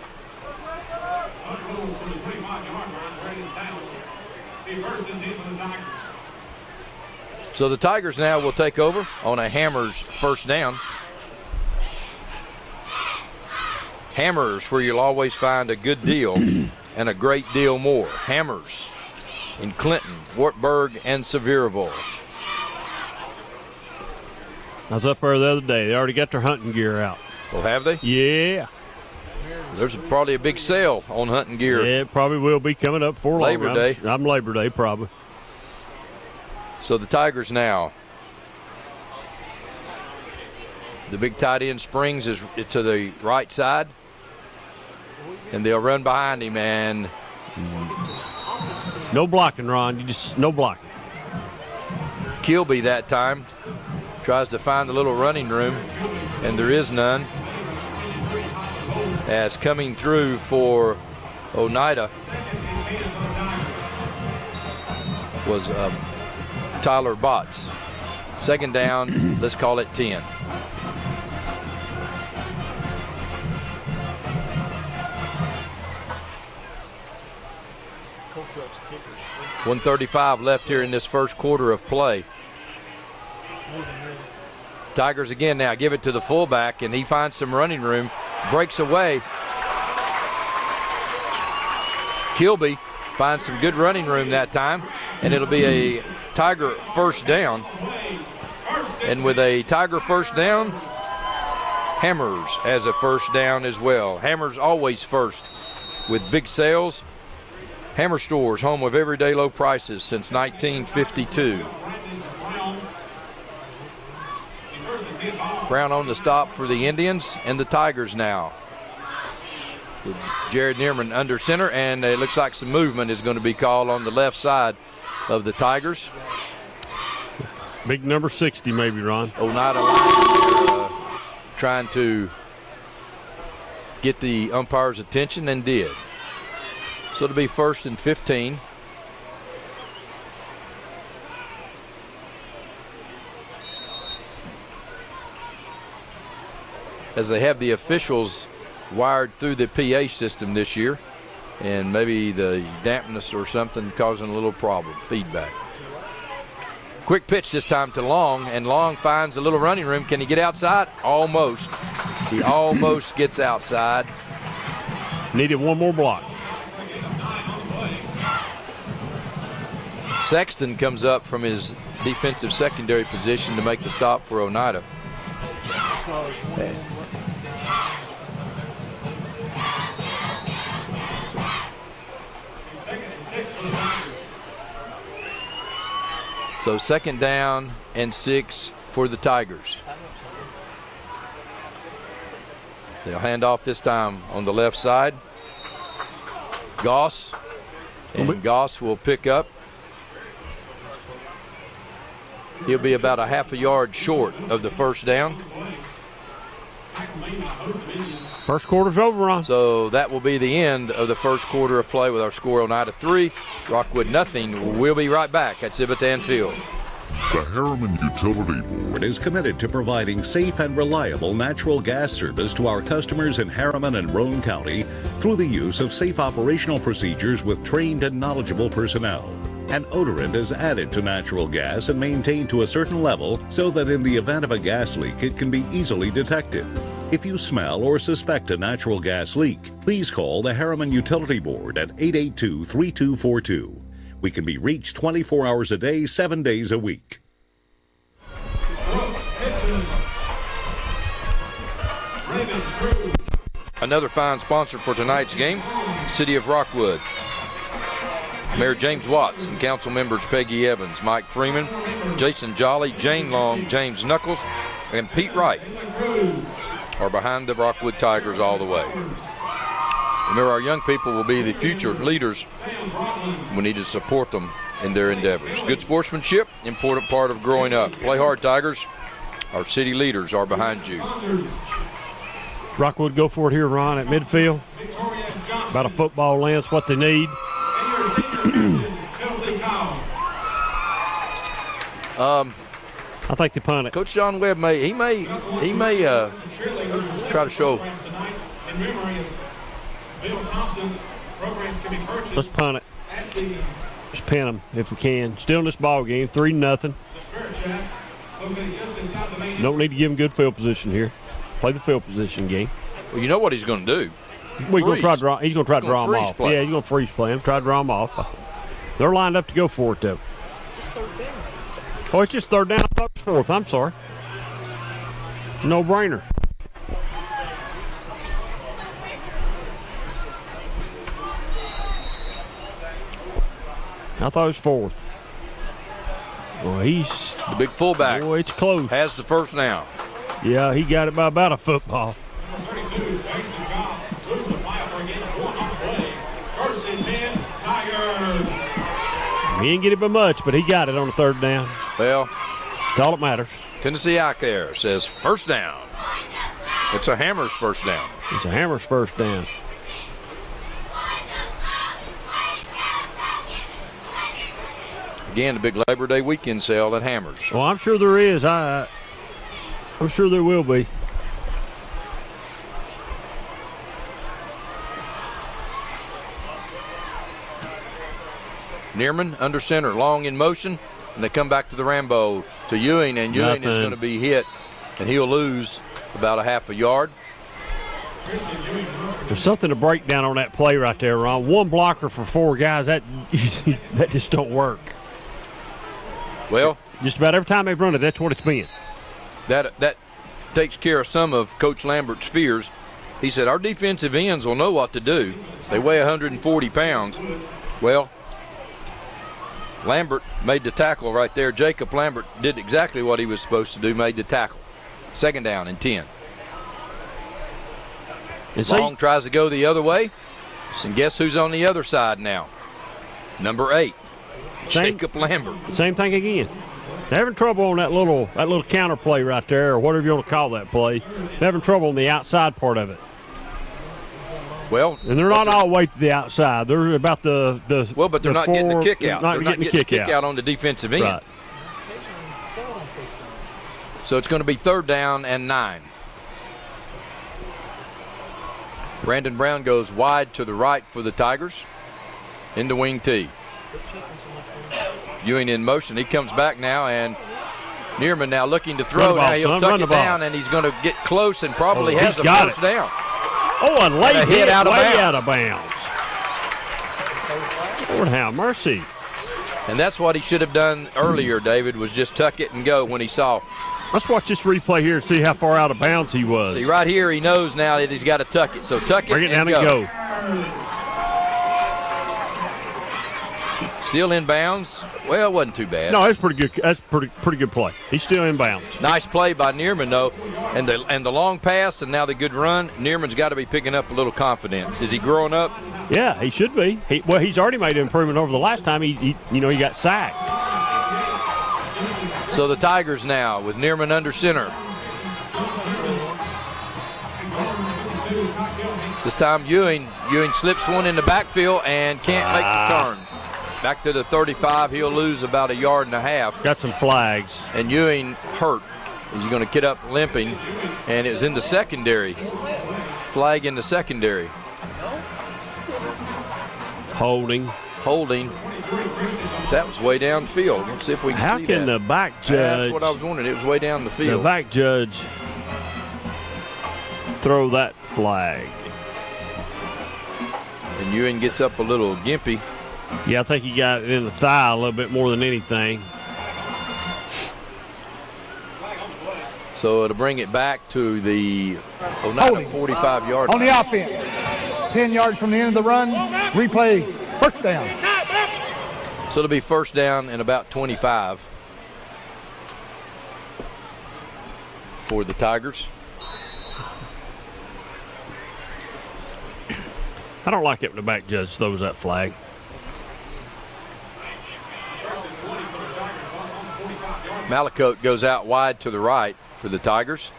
So the Tigers now will take over on a Hammers 1st down. Hammers, where you'll always find a good deal and a great deal more. Hammers in Clinton, Wartburg, and Sevierville. I was up there the other day. They already got their hunting gear out. Well, have they? Yeah. There's probably a big sale on hunting gear. Yeah, it probably will be coming up for Labor Day. I'm Labor Day, probably. So the Tigers now. The big tight end Springs is to the right side. And they'll run behind him, and no blocking, Ron. No blocking. Kilby that time tries to find a little running room, and there is none. As coming through for Oneida was Tyler Botts. Second down, let's call it 10. .135 left here in this first quarter of play. Tigers again now give it to the fullback, and he finds some running room, breaks away. Kilby finds some good running room that time, and it'll be a Tiger first down. And with a Tiger first down, Hammers has a first down as well. Hammers always first with big sales. Hammer Stores, home of everyday low prices since 1952. Brown on the stop for the Indians and the Tigers now. With Jared Neerman under center, and it looks like some movement is going to be called on the left side of the Tigers. Big number 60 maybe, Ron. Oneida trying to get the umpire's attention, and did. So it'll be 1st and 15. As they have the officials wired through the PA system this year, and maybe the dampness or something causing a little problem, feedback. Quick pitch this time to Long, and Long finds a little running room. Can he get outside? Almost. He almost gets outside. Needed one more block. Sexton comes up from his defensive secondary position to make the stop for Oneida. So 2nd down and 6 for the Tigers. They'll hand off this time on the left side. Goss, and Goss will pick up. He'll be about a half a yard short of the first down. First quarter's over, Ron. So that will be the end of the first quarter of play with our score Oneida 3, Rockwood nothing. We'll be right back at Civitan Field. The Harriman Utility Board is committed to providing safe and reliable natural gas service to our customers in Harriman and Roane County through the use of safe operational procedures with trained and knowledgeable personnel. An odorant is added to natural gas and maintained to a certain level so that in the event of a gas leak, it can be easily detected. If you smell or suspect a natural gas leak, please call the Harriman Utility Board at 882-3242. We can be reached 24 hours a day, 7 days a week. Another fine sponsor for tonight's game, City of Rockwood. Mayor James Watts and council members Peggy Evans, Mike Freeman, Jason Jolly, Jane Long, James Knuckles, and Pete Wright are behind the Rockwood Tigers all the way. Remember, our young people will be the future leaders. We need to support them in their endeavors. Good sportsmanship, important part of growing up. Play hard, Tigers. Our city leaders are behind you. Rockwood go for it here, Ron, at midfield. About a football length, what they need. I think they punt it. Coach John Webb may try to show. Let's punt it. Just pin them if we can. Still in this ball game, 3-0. Don't need to give him good field position here. Play the field position game. Well, you know what he's going to do. He's going to try to draw them off. Play. Yeah, he's going to freeze play him. Try to draw them off. They're lined up to go for it, though. Oh, it's just 3rd down. I thought it was 4th. I'm sorry. No-brainer. I thought it was fourth. Well, he's the big fullback. Boy, it's close. Has the first down. Yeah, he got it by about a football. He didn't get it by much, but he got it on the third down. Well, that's all that matters. Tennessee out there says first down. It's a Hammer's first down. It's a Hammer's first down. Again, the big Labor Day weekend sale at Hammers. Well, I'm sure there is. I'm sure there will be. Neerman under center, long in motion, and they come back to the Rambo to Ewing, and Ewing is going to be hit, and he'll lose about a half a yard. There's something to break down on that play right there, Ron. One blocker for four guys, that just don't work. Well, just about every time they've run it, that's what it's been. That takes care of some of Coach Lambert's fears. He said, our defensive ends will know what to do. They weigh 140 pounds. Well, Lambert made the tackle right there. Jacob Lambert did exactly what he was supposed to do, made the tackle. Second down and 10. Long tries to go the other way. And guess who's on the other side now? Number 8, Jacob Lambert. Same thing again. They're having trouble on that little counter play right there, or whatever you want to call that play. They're having trouble on the outside part of it. Well, and they're not all the way to the outside. They're about the well, but they're not getting the kick out. They're not getting the kick out on the defensive end. Right. So it's going to be third down and 9. Brandon Brown goes wide to the right for the Tigers. Into wing T. Ewing in motion. He comes back now, and Neerman now looking to throw. Now he'll tuck it down, and he's going to get close and probably has a first down. Oh, and late hit out of bounds. Out of bounds. Lord have mercy. And that's what he should have done earlier, David, was just tuck it and go when he saw. Let's watch this replay here and see how far out of bounds he was. See, right here, he knows now that he's got to tuck it. So tuck it, bring it down and go. Still in bounds. Well, it wasn't too bad. No, it's pretty good. That's pretty good play. He's still in bounds. Nice play by Neerman, though, and the long pass and now the good run. Neerman's got to be picking up a little confidence. Is he growing up? Yeah, he should be. He's already made an improvement over the last time he got sacked. So the Tigers now with Neerman under center. This time Ewing slips one in the backfield and can't make the turn. Back to the 35, he'll lose about a yard and a half. Got some flags. And Ewing hurt. He's going to get up limping, and it was in the secondary. Flag in the secondary. Holding. That was way downfield. Let's see if we can see that. How can the back judge? That's what I was wondering. It was way down the field. The back judge throw that flag. And Ewing gets up a little gimpy. Yeah, I think he got it in the thigh a little bit more than anything. So it'll bring it back to the Oneida 45-yard line. On the offense. 10 yards from the end of the run. Replay, first down. So it'll be first down and about 25 for the Tigers. I don't like it when the back judge throws that flag. Malacote goes out wide to the right for the Tigers.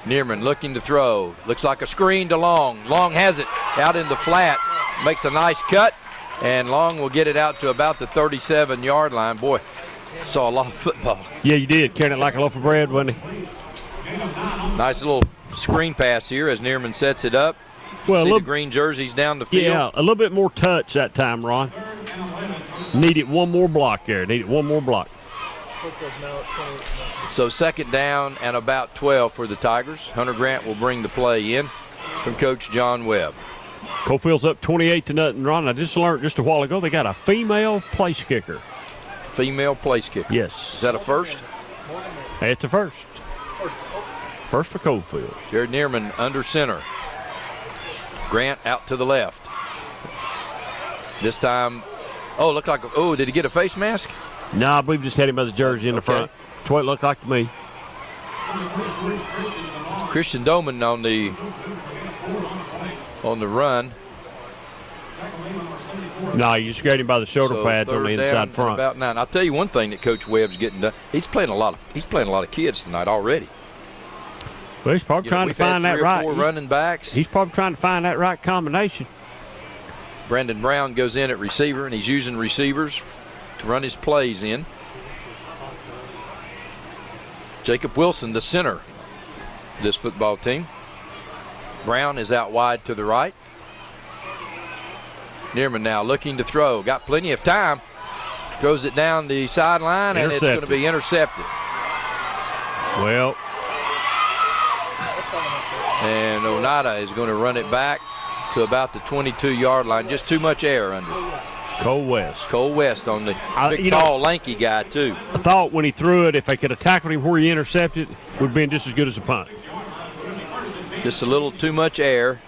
Neerman looking to throw. Looks like a screen to Long. Long has it out in the flat. Makes a nice cut. And Long will get it out to about the 37-yard line. Boy, saw a lot of football. Yeah, you did. Carrying it like a loaf of bread, wasn't he? Nice little screen pass here as Neerman sets it up. Well, see the green jerseys down the field. Yeah, a little bit more touch that time, Ron. Needed one more block there. So second down and about 12 for the Tigers. Hunter Grant will bring the play in from Coach John Webb. Cofield's up 28-0, Ron. I just learned just a while ago they got a female place kicker. Female place kicker. Yes. Is that a first? It's a first. First for Coalfield. Jared Neerman under center. Grant out to the left. This time, looked like, did he get a face mask? No, I believe just had him by the jersey in the front. That's what it looked like to me. Christian Doman on the run. No, you just got him by the shoulder pads on the inside front. About 9. I'll tell you one thing that Coach Webb's getting done. He's playing a lot of kids tonight already. Well, he's probably trying to find that right. 4 running backs. He's probably trying to find that right combination. Brandon Brown goes in at receiver, and he's using receivers to run his plays in. Jacob Wilson, the center of this football team. Brown is out wide to the right. Neerman now looking to throw. Got plenty of time. Throws it down the sideline, and it's going to be intercepted. Well. And Oneida is going to run it back to about the 22-yard line. Just too much air under it. Cole West. Cole West on the big, tall, lanky guy, too. I thought when he threw it, if they could have tackled him where he intercepted, it would have been just as good as a punt. Just a little too much air.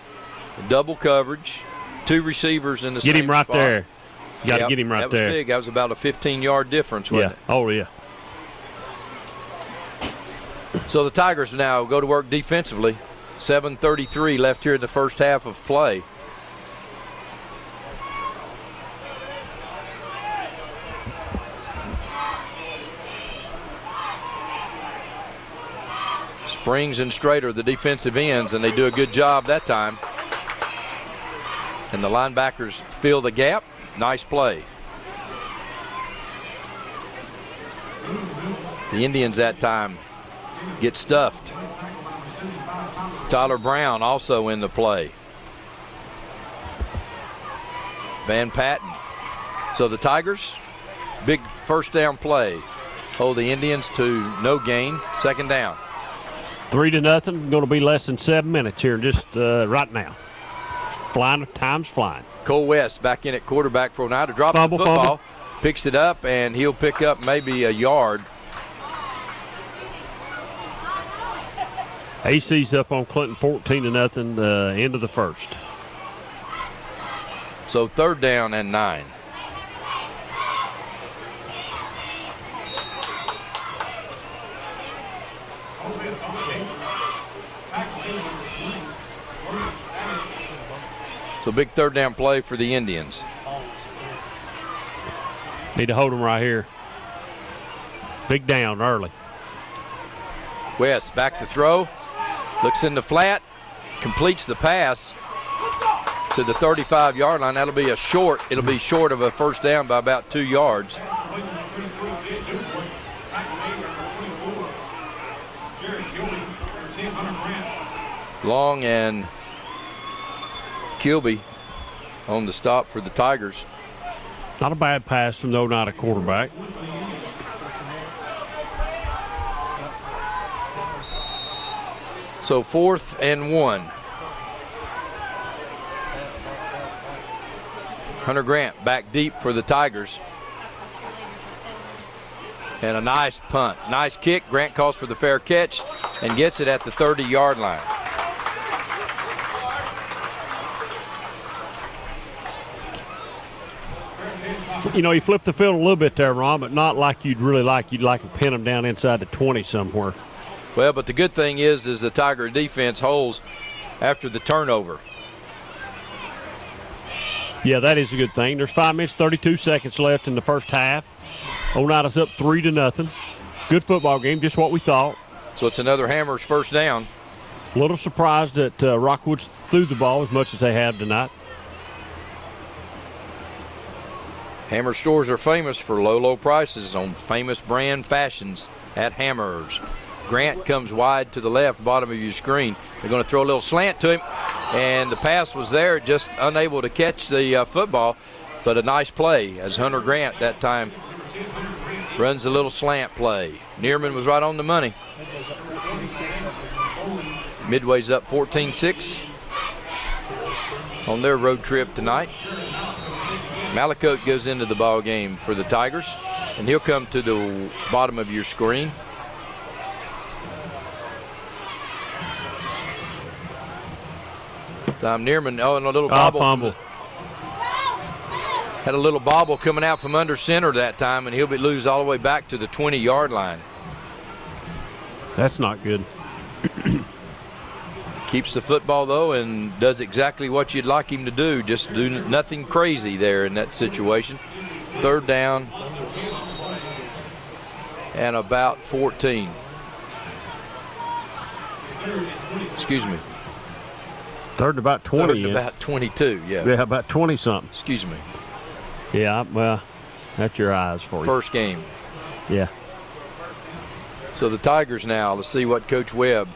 Double coverage. 2 receivers in the same Get him right spot. there. You got to get him right there. That was big. That was about a 15-yard difference, wasn't it? Oh, yeah. So the Tigers now go to work defensively. 7:33 left here in the first half of play. Springs and Strader, the defensive ends, and they do a good job that time. And the linebackers fill the gap. Nice play. The Indians that time get stuffed. Tyler Brown also in the play. Van Patten. So the Tigers, big first down play. Hold the Indians to no gain. Second down. 3-0. Going to be less than 7 minutes here just right now. Time's flying. Cole West back in at quarterback for Oneida. Drops the football. Picks it up, and he'll pick up maybe a yard. AC's up on Clinton 14-0, end of the first. So 3rd down and 9. So big 3rd down play for the Indians. Need to hold them right here. Big down early. West back to throw. Looks in the flat. Completes the pass to the 35-yard line. That'll be a short. It'll be short of a first down by about 2 yards. Long and Kilby on the stop for the Tigers. Not a bad pass from the Oneida quarterback. So 4th and 1. Hunter Grant back deep for the Tigers. And a nice punt. Nice kick. Grant calls for the fair catch and gets it at the 30-yard line. You know, he flipped the field a little bit there, Ron, but not like you'd really like. You'd like to pin him down inside the 20 somewhere. Well, but the good thing is the Tiger defense holds after the turnover. Yeah, that is a good thing. There's 5 minutes, 32 seconds left in the first half. Oneida's up 3-0. Good football game, just what we thought. So it's another Hammers first down. A little surprised that Rockwood threw the ball as much as they have tonight. Hammer stores are famous for low prices on famous brand fashions at Hammers. Grant comes wide to the left, bottom of your screen. They're going to throw a little slant to him, and the pass was there, just unable to catch the football, but a nice play as Hunter Grant that time runs a little slant play. Neerman was right on the money. Midway's up 14-6 on their road trip tonight. Malacote goes into the ball game for the Tigers, and he'll come to the bottom of your screen. Tom Neerman, and a little bobble. Fumble. Had a little bobble coming out from under center that time, and he'll be lose all the way back to the 20-yard line. That's not good. Keeps the football, though, and does exactly what you'd like him to do. Just do nothing crazy there in that situation. 3rd down and about 14. Excuse me. 3rd and about 20. 3rd and about 22, yeah. Yeah, about 20-something. Excuse me. Yeah, well, that's your eyes for you. First game. Yeah. So the Tigers now, let's see what Coach Webb,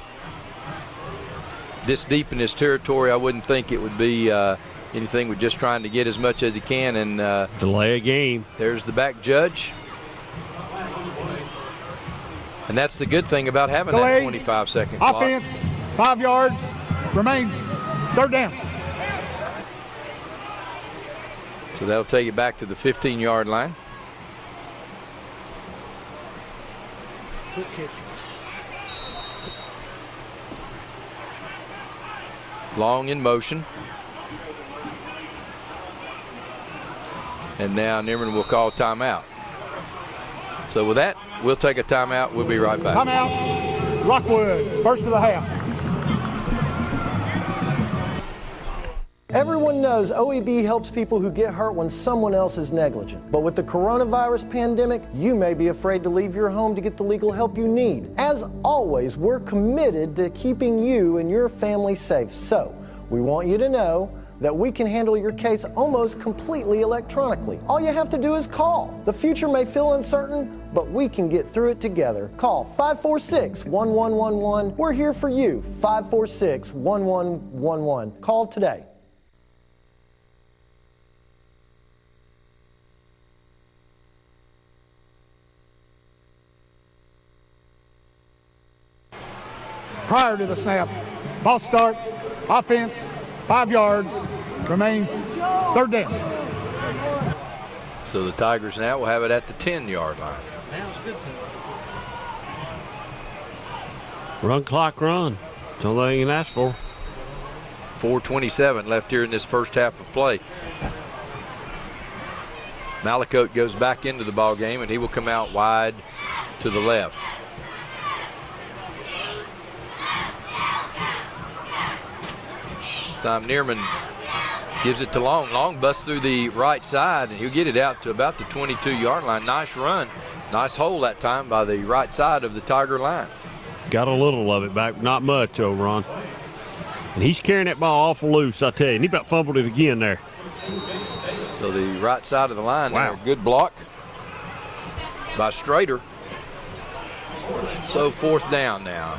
this deep in his territory, I wouldn't think it would be anything with just trying to get as much as he can and delay a game. There's the back judge. And that's the good thing about having delay. That 25-second clock. Offense, 5 yards, remains 3rd down. So that'll take it back to the 15-yard line. Good kick. Long in motion. And now Neerman will call timeout. So with that, we'll take a timeout. We'll be right back. Timeout. Rockwood, first of the half. Everyone knows OEB helps people who get hurt when someone else is negligent. But with the coronavirus pandemic, you may be afraid to leave your home to get the legal help you need. As always, we're committed to keeping you and your family safe. So we want you to know that we can handle your case almost completely electronically. All you have to do is call. The future may feel uncertain, but we can get through it together. Call 546-1111. We're here for you. 546-1111. Call today. Prior to the snap, false start, offense, 5 yards, remains 3rd down. So the Tigers now will have it at the 10-yard line. Sounds good to me. Run clock run. That's all they can ask for. 4:27 left here in this first half of play. Malacote goes back into the ball game, and he will come out wide to the left. Tom Neerman gives it to Long. Long busts through the right side, and he'll get it out to about the 22-yard line. Nice run. Nice hole that time by the right side of the Tiger line. Got a little of it back, not much, Ron. And he's carrying that ball awful loose, I tell you. And he about fumbled it again there. So the right side of the line, wow. There, good block by Strader. So 4th down now.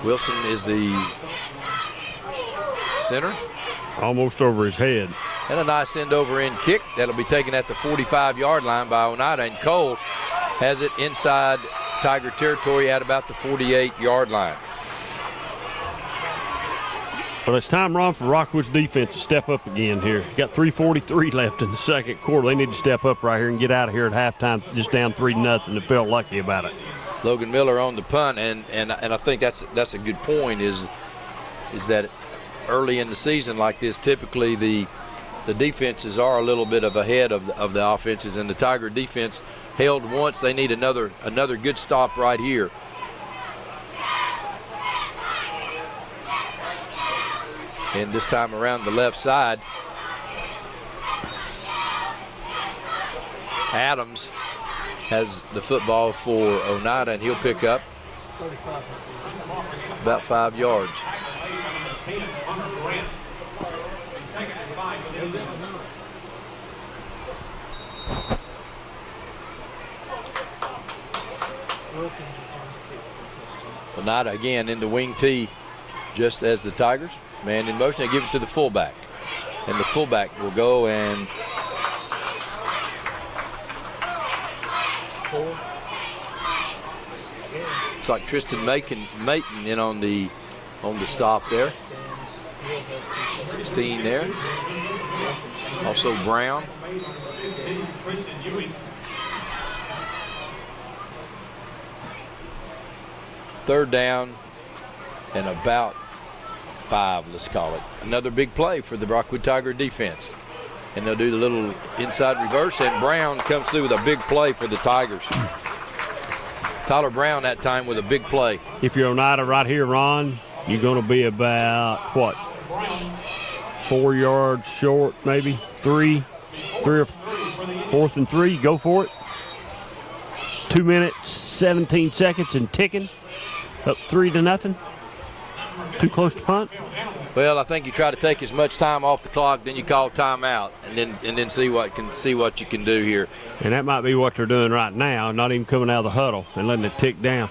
Wilson is the center. Almost over his head. And a nice end over end kick. That'll be taken at the 45-yard line by Oneida. And Cole has it inside Tiger territory at about the 48-yard line. Well, it's time, Ron, for Rockwood's defense to step up again here. Got 3:43 left in the second quarter. They need to step up right here and get out of here at halftime just down 3-0 and feel lucky about it. Logan Miller on the punt, and I think that's a good point, is that early in the season like this, typically the defenses are a little bit of ahead of the offenses, and the Tiger defense held once. They need another good stop right here. And this time around the left side, Adams has the football for Oneida, and he'll pick up about 5 yards. Oneida again in the wing tee, just as the Tigers. Man in motion, they give it to the fullback. And the fullback will go and looks like Tristan Mayton in on the stop there. 16 there. Also Brown. Third down and about 5, let's call it. Another big play for the Rockwood Tiger defense. And they'll do the little inside reverse, and Brown comes through with a big play for the Tigers. Tyler Brown that time with a big play. If you're Oneida right here, Ron, you're going to be about, 4 yards short, maybe? 3 or 4th and 3. Go for it. 2 minutes, 17 seconds and ticking. Up 3-0. Too close to punt. Well, I think you try to take as much time off the clock, then you call timeout, and then see what you can do here. And that might be what they're doing right now, not even coming out of the huddle and letting it tick down.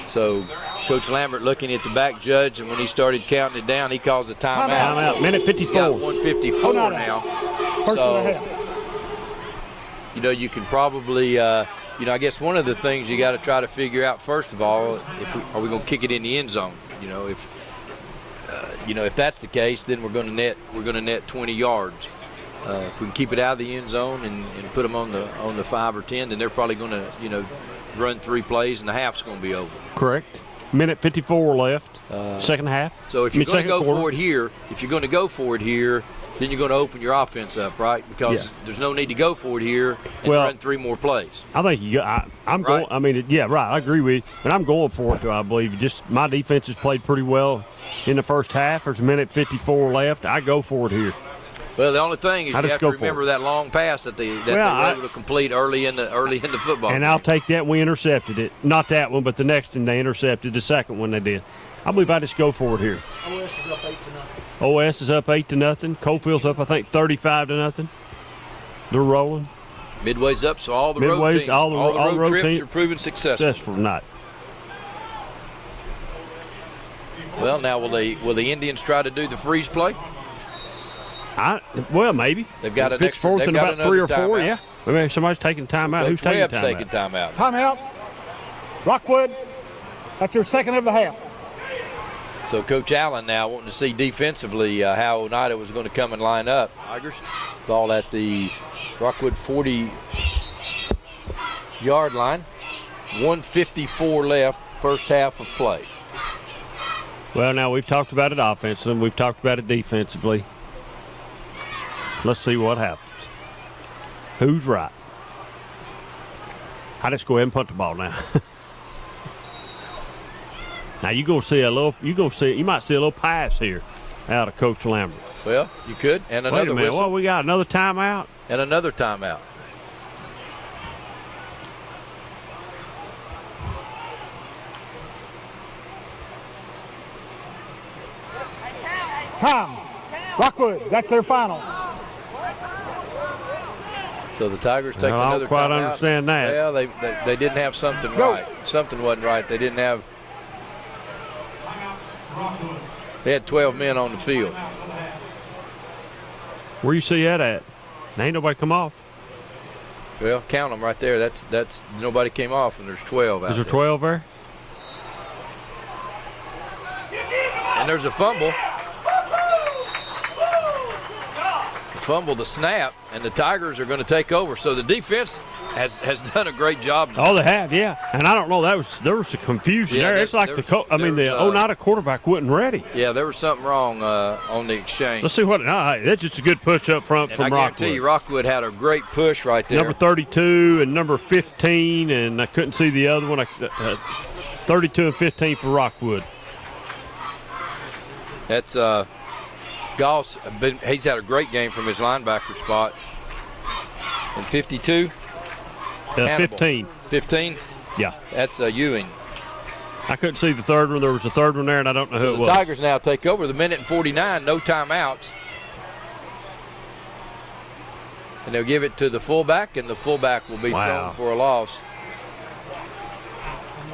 So Coach Lambert looking at the back judge, and when he started counting it down, he calls a timeout. Timeout, minute 54. He's got 1:54 now. So, you can probably, I guess one of the things you got to try to figure out first of all, are we going to kick it in the end zone? If that's the case, then we're going to net 20 yards. If we can keep it out of the end zone and put them on the 5 or 10, then they're probably going to run 3 plays and the half's going to be over. Correct. Minute 54 left. Second half. So if you're going to go for it here, then you're going to open your offense up, right? Because there's no need to go for it here and run 3 more plays. I think I'm going. I mean, right. I agree with you, and I'm going for it too. I believe my defense has played pretty well in the first half. There's a minute 54 left. I go for it here. Well, the only thing is you have to remember that long pass that they were able to complete early in the football game. And I'll take that. We intercepted it. Not that one, but the next one they intercepted. The second one they did. I believe I just go for it here. OS is up 8-0. OS is up 8-0. Coalfield's up, I think, 35-0. They're rolling. Midway's up, so all the road teams, all the road trips are proving successful. Not. Well, now will the Indians try to do the freeze play? Maybe. They've got an extra. Fourth and about 3 or 4. Yeah. Maybe somebody's taking time out. Who's taking time out? Taking time out. Timeout. Rockwood. That's your second of the half. So Coach Allen now wanting to see defensively how Oneida was going to come and line up. Tigers ball at the Rockwood 40-yard line. 1:54 left, first half of play. Well, now we've talked about it offensively, and we've talked about it defensively. Let's see what happens. Who's right? I just go ahead and punt the ball now. Now you might see a little pass here out of Coach Lambert. Well, you could, and another whistle. Well, we got another timeout. And another timeout. Time. Rockwood, that's their final. So the Tigers take another timeout. I don't quite understand that. Well, they didn't have something right. Something wasn't right. They didn't have. They had 12 men on the field. Where you see that at? Ain't nobody come off. Well, count them right there. That's nobody came off, and there's 12 out there. Is there 12 there? And there's a fumble. The snap, and the Tigers are going to take over. So the defense has done a great job. Oh, they have, yeah. And I don't know, there was some confusion there. It's like the Oneida quarterback wasn't ready. Yeah, there was something wrong on the exchange. Let's see what. That's just a good push up front from Rockwood. I guarantee you, Rockwood had a great push right there. Number 32 and number 15, and I couldn't see the other one. 32 and 15 for Rockwood. That's Goss, he's had a great game from his linebacker spot. And 52? 15. 15? Yeah. That's Ewing. I couldn't see the third one. There was a third one there, and I don't know who it was. The Tigers now take over the minute and 49, no timeouts. And they'll give it to the fullback, and the fullback will be thrown for a loss.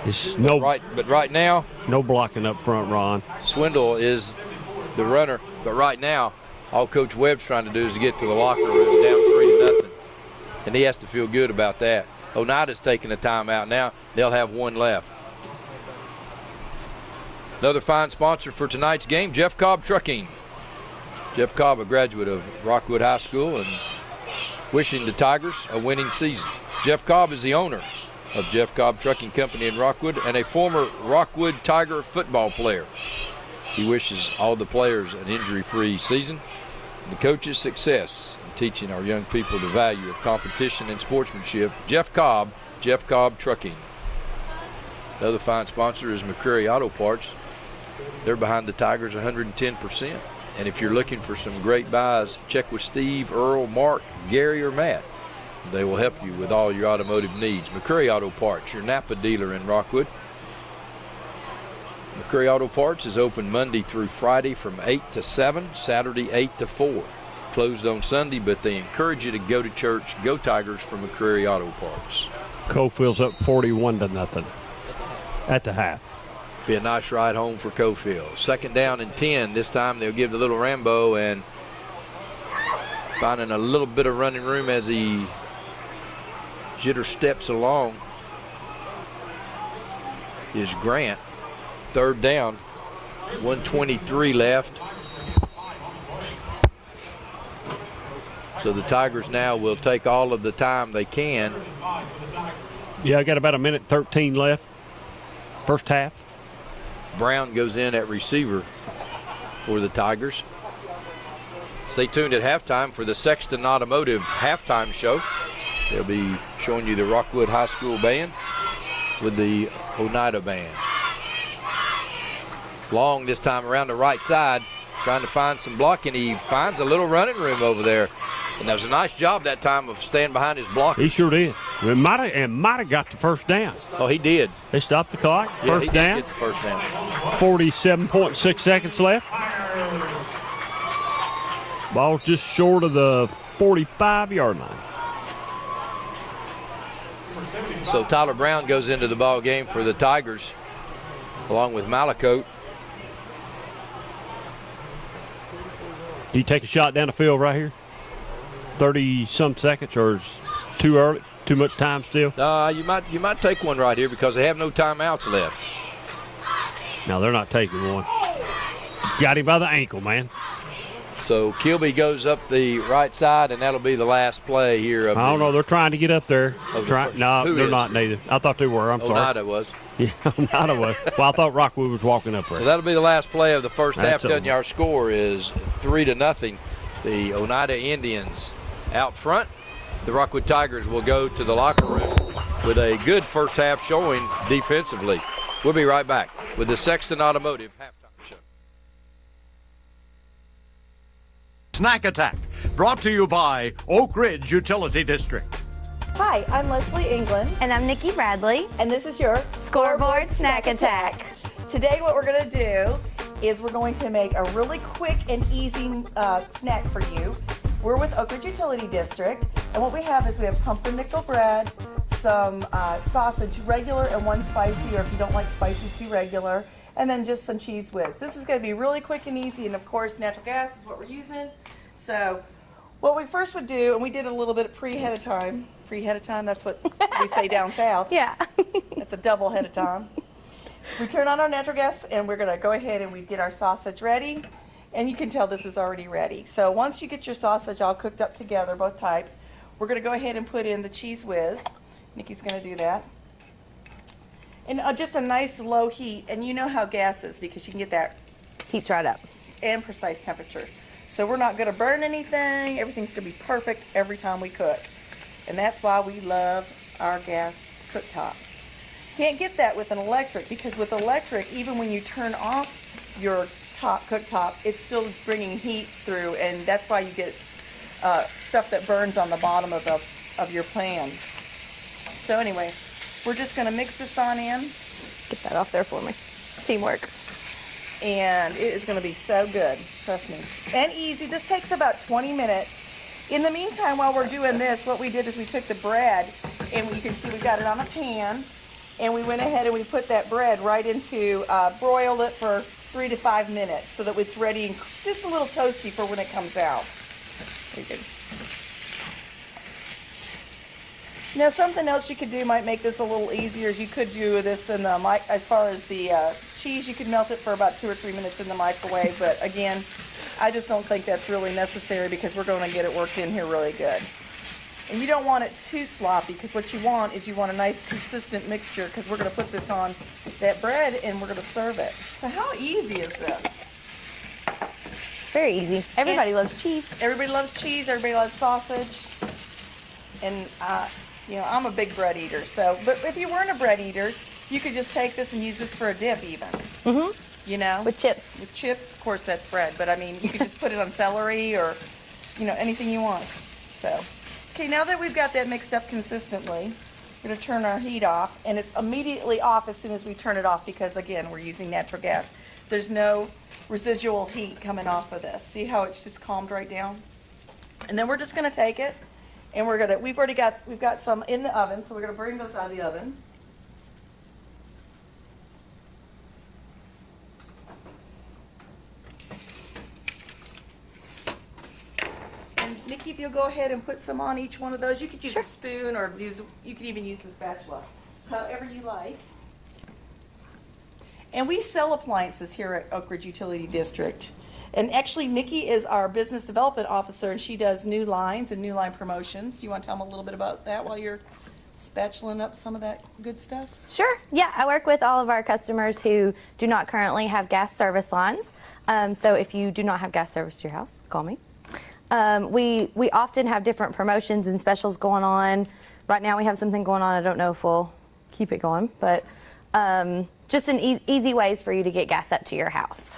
But right now, no blocking up front, Ron. Swindle is the runner, but right now, all Coach Webb's trying to do is get to the locker room down 3-0, and he has to feel good about that. Oneida's taking a timeout now. They'll have one left. Another fine sponsor for tonight's game, Jeff Cobb Trucking. Jeff Cobb, a graduate of Rockwood High School, and wishing the Tigers a winning season. Jeff Cobb is the owner of Jeff Cobb Trucking Company in Rockwood and a former Rockwood Tiger football player. He wishes all the players an injury-free season and the coaches success in teaching our young people the value of competition and sportsmanship. Jeff Cobb Trucking. Another fine sponsor is McCreary Auto Parts. They're behind the Tigers 110%. And if you're looking for some great buys, check with Steve, Earl, Mark, Gary, or Matt. They will help you with all your automotive needs. McCreary Auto Parts, your Napa dealer in Rockwood. McCreary Auto Parts is open Monday through Friday from 8 to 7, Saturday 8 to 4. Closed on Sunday, but they encourage you to go to church. Go Tigers for McCreary Auto Parts. Cofield's up 41-0 at the half. Be a nice ride home for Cofield. 2nd down and 10. This time they'll give the little Rambo, and finding a little bit of running room as he jitter steps along is Grant. 3rd down, 1:23 left. So the Tigers now will take all of the time they can. Yeah, I got about 1:13 left. First half. Brown goes in at receiver for the Tigers. Stay tuned at halftime for the Sexton Automotive halftime show. They'll be showing you the Rockwood High School band with the Oneida band. Long this time around the right side, trying to find some blocking. He finds a little running room over there. And that was a nice job that time of staying behind his blocker. He sure did. It might have got the first down. Oh, he did. They stopped the clock. Yeah, first he did down. get the first down. 47.6 seconds left. Ball's just short of the 45-yard line. So Tyler Brown goes into the ball game for the Tigers, along with Malacote. Do you take a shot down the field right here? 30-some seconds, or is too early? Too much time still? You might take one right here because they have no timeouts left. No, they're not taking one. Got him by the ankle, man. So Kilby goes up the right side, and that'll be the last play here. I don't know. They're trying to get up there. No, they're not neither. I thought they were. I'm sorry. Oneida was. Yeah, Oneida was. Well, I thought Rockwood was walking up there. So that'll be the last play of the first half. That's Telling you our score is 3-0. The Oneida Indians out front. The Rockwood Tigers will go to the locker room with a good first half showing defensively. We'll be right back with the Sexton Automotive halftime show. Snack Attack, brought to you by Oak Ridge Utility District. Hi, I'm Leslie England. And I'm Nikki Bradley. And this is your Scoreboard Snack Attack. Today what we're going to do is we're going to make a really quick and easy snack for you. We're with Oak Ridge Utility District, and what we have is we have pumpernickel bread, some sausage, regular and one spicy, or if you don't like spicy, 2 regular, and then just some Cheese Whiz. This is going to be really quick and easy, and of course natural gas is what we're using. So what we first would do, and we did a little bit of pre-head of time, that's what we say down south. Yeah. That's a double head of time. We turn on our natural gas, and we're going to go ahead and we get our sausage ready. And you can tell this is already ready. So once you get your sausage all cooked up together, both types, we're going to go ahead and put in the Cheese Whiz. Nikki's going to do that. And just a nice low heat. And you know how gas is because you can get that. Heats right up. And precise temperature. So we're not going to burn anything. Everything's going to be perfect every time we cook. And that's why we love our gas cooktop. Can't get that with an electric because with electric, even when you turn off your cooktop, it's still bringing heat through, and that's why you get stuff that burns on the bottom of your pan. So anyway, we're just going to mix this on in. Get that off there for me. Teamwork. And it is going to be so good, trust me. And easy. This takes about 20 minutes. In the meantime, while we're doing this, what we did is we took the bread, and you can see we got it on a pan, and we went ahead and we put that bread right into, broiled it for 3 to 5 minutes so that it's ready and just a little toasty for when it comes out. Very good. Now something else you could do might make this a little easier is you could do this in the as far as the cheese, you could melt it for about 2 or 3 minutes in the microwave, but again, I just don't think that's really necessary because we're going to get it worked in here really good. And you don't want it too sloppy, because what you want is you want a nice consistent mixture, because we're going to put this on that bread and we're going to serve it. So how easy is this? Very easy. Everybody loves cheese. Everybody loves cheese. Everybody loves sausage. And you know, I'm a big bread eater. So, but if you weren't a bread eater, you could just take this and use this for a dip, even. Mhm. You know, With chips. with chips, of course, that's bread. But I mean, you could just put it on celery or, you know, anything you want. So, okay, now that we've got that mixed up consistently, we're going to turn our heat off, and it's immediately off as soon as we turn it off, because again, we're using natural gas. There's no residual heat coming off of this. See how it's just calmed right down? And then we're just going to take it, and we've got some in the oven, so we're going to bring those out of the oven. And Nikki, if you'll go ahead and put some on each one of those, you could use a spoon, or you could even use the spatula, however you like. And we sell appliances here at Oak Ridge Utility District. And actually, Nikki is our business development officer, and she does new lines and new line promotions. Do you want to tell them a little bit about that while you're spatulaing up some of that good stuff? Sure. Yeah, I work with all of our customers who do not currently have gas service lines. So if you do not have gas service to your house, call me. We often have different promotions and specials going on. Right now we have something going on. I don't know if we'll keep it going, but just easy ways for you to get gas up to your house.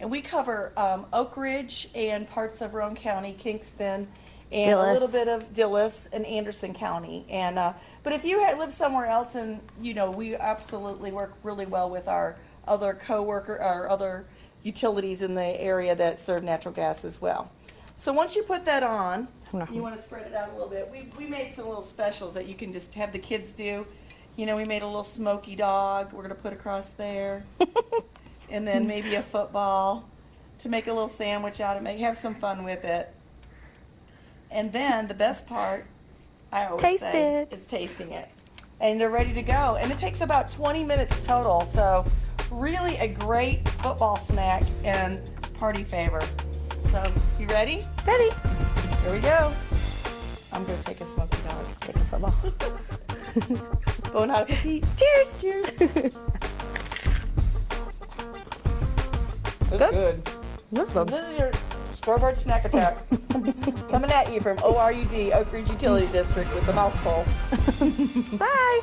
And we cover Oak Ridge and parts of Roane County, Kingston, and Dillis. a little bit of Dillis and Anderson County. And but if you live somewhere else, and you know, we absolutely work really well with our other our other utilities in the area that serve natural gas as well. So once you put that on, you want to spread it out a little bit. We made some little specials that you can just have the kids do. You know, we made a little smoky dog we're going to put across there. And then maybe a football to make a little sandwich out of it. Have some fun with it. And then the best part, I always say, is tasting it. And they're ready to go. And it takes about 20 minutes total. So really a great football snack and party favor. So, you ready? Ready. Here we go. I'm going to take a smoky dog. Take a football. Bon appetit. Cheers. Cheers. That's good. This is your scoreboard snack attack. Coming at you from ORUD, Oak Ridge Utility District, with a mouthful. Bye.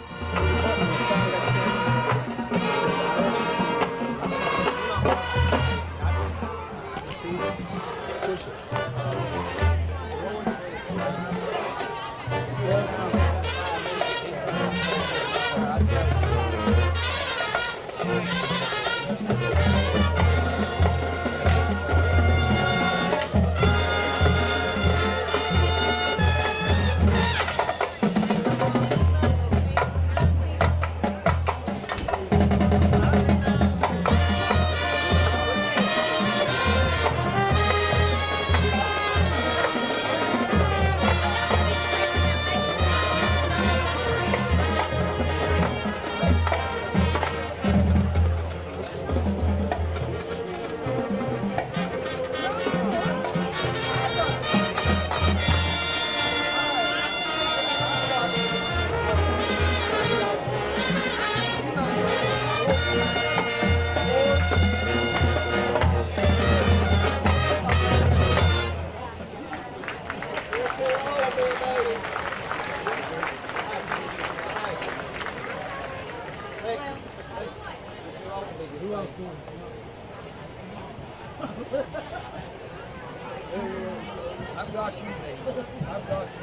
I've got you, baby. I've got you,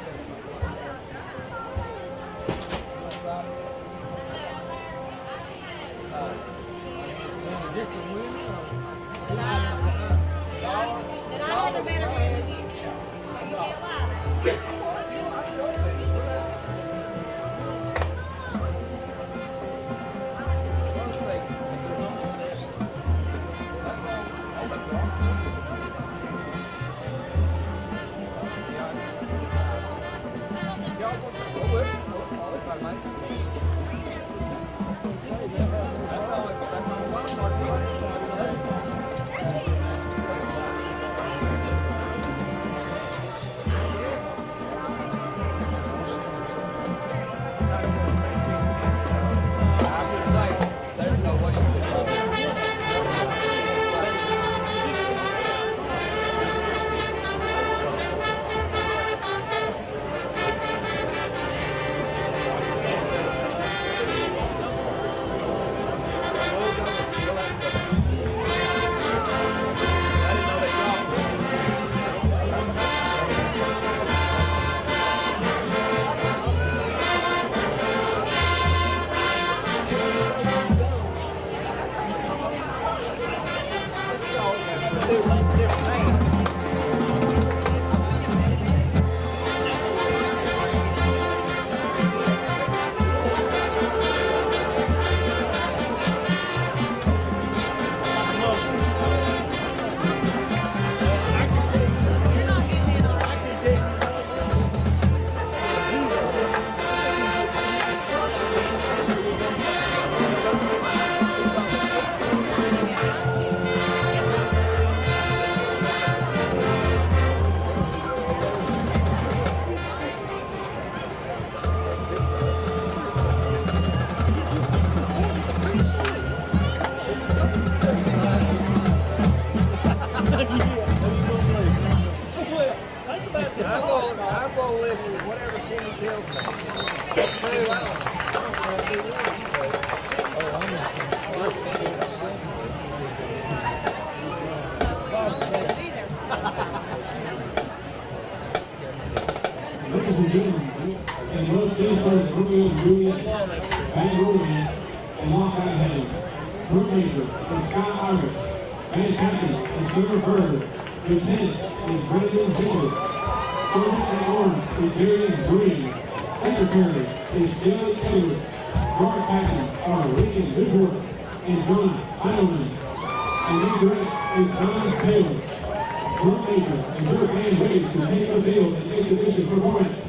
is this a win? And I had a better hand than you. You can't lie. I'm going to listen to whatever Cindy tells me. Ladies and gentlemen, in both Stanford, Romeo and Juliet, Bad Romance, and Lockout Heading, Troubadour is Scott Irish, Bad Captain is Sarah Bird, Lieutenant is Brendan Higgins, Sergeant at Arms is Darius Green, Secretary is Shelley Edwards, Guard Captains are Lincoln Newport and John Heidelman, and Majorette is Don Taylor. Drum Major and your band ready to take the field in exhibition performance.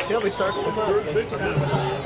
He'll be circling up.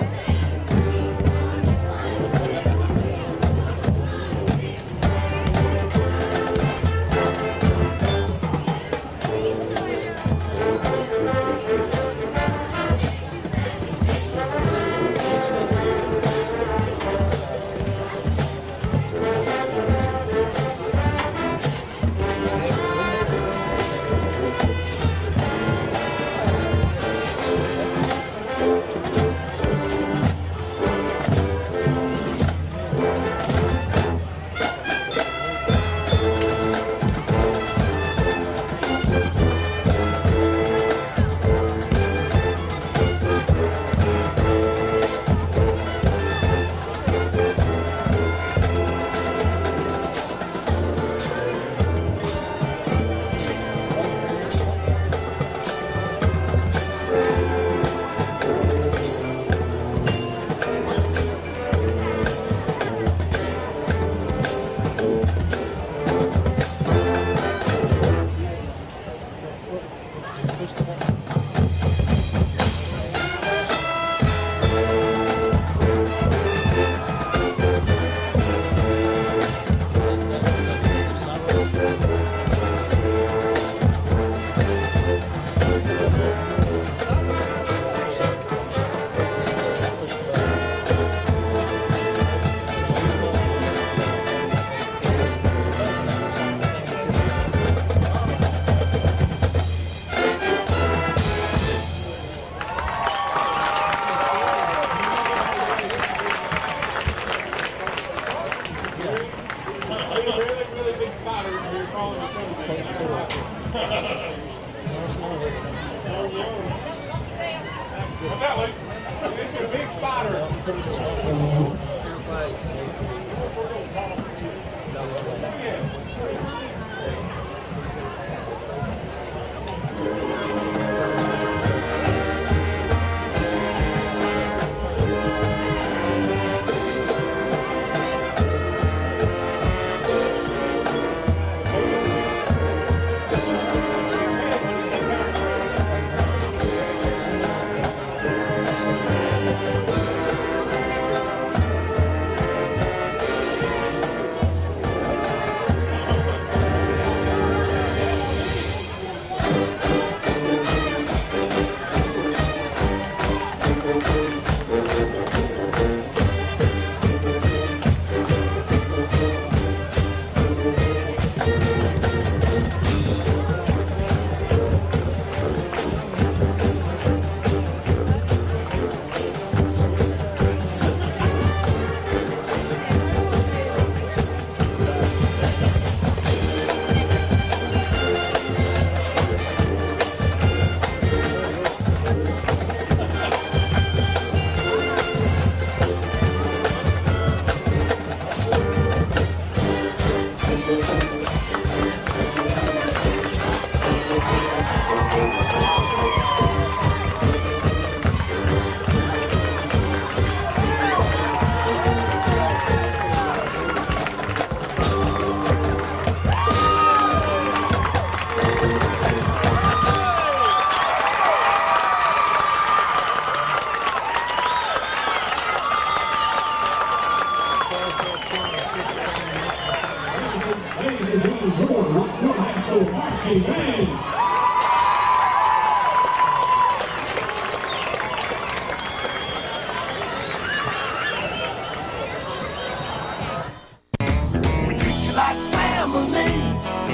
We treat you like family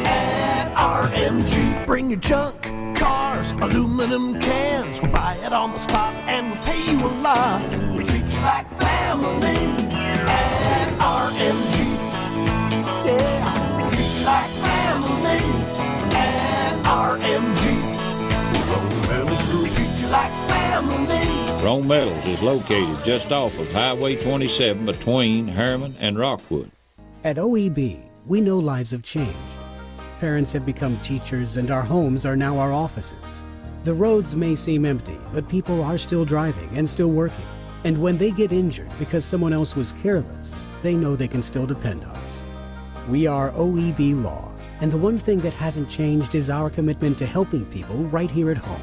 at RMG. Bring your junk, cars, aluminum cans. We buy it on the spot and we pay you a lot. We treat you like family at RMG. Yeah, we treat you like family at RMG. We treat you like family. Rome Metals is located just off of Highway 27 between Harriman and Rockwood. At OEB, we know lives have changed. Parents have become teachers and our homes are now our offices. The roads may seem empty, but people are still driving and still working. And when they get injured because someone else was careless, they know they can still depend on us. We are OEB Law, and the one thing that hasn't changed is our commitment to helping people right here at home.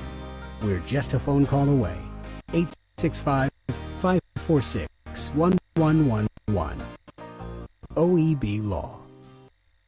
We're just a phone call away. 865-546-1111. OEB Law.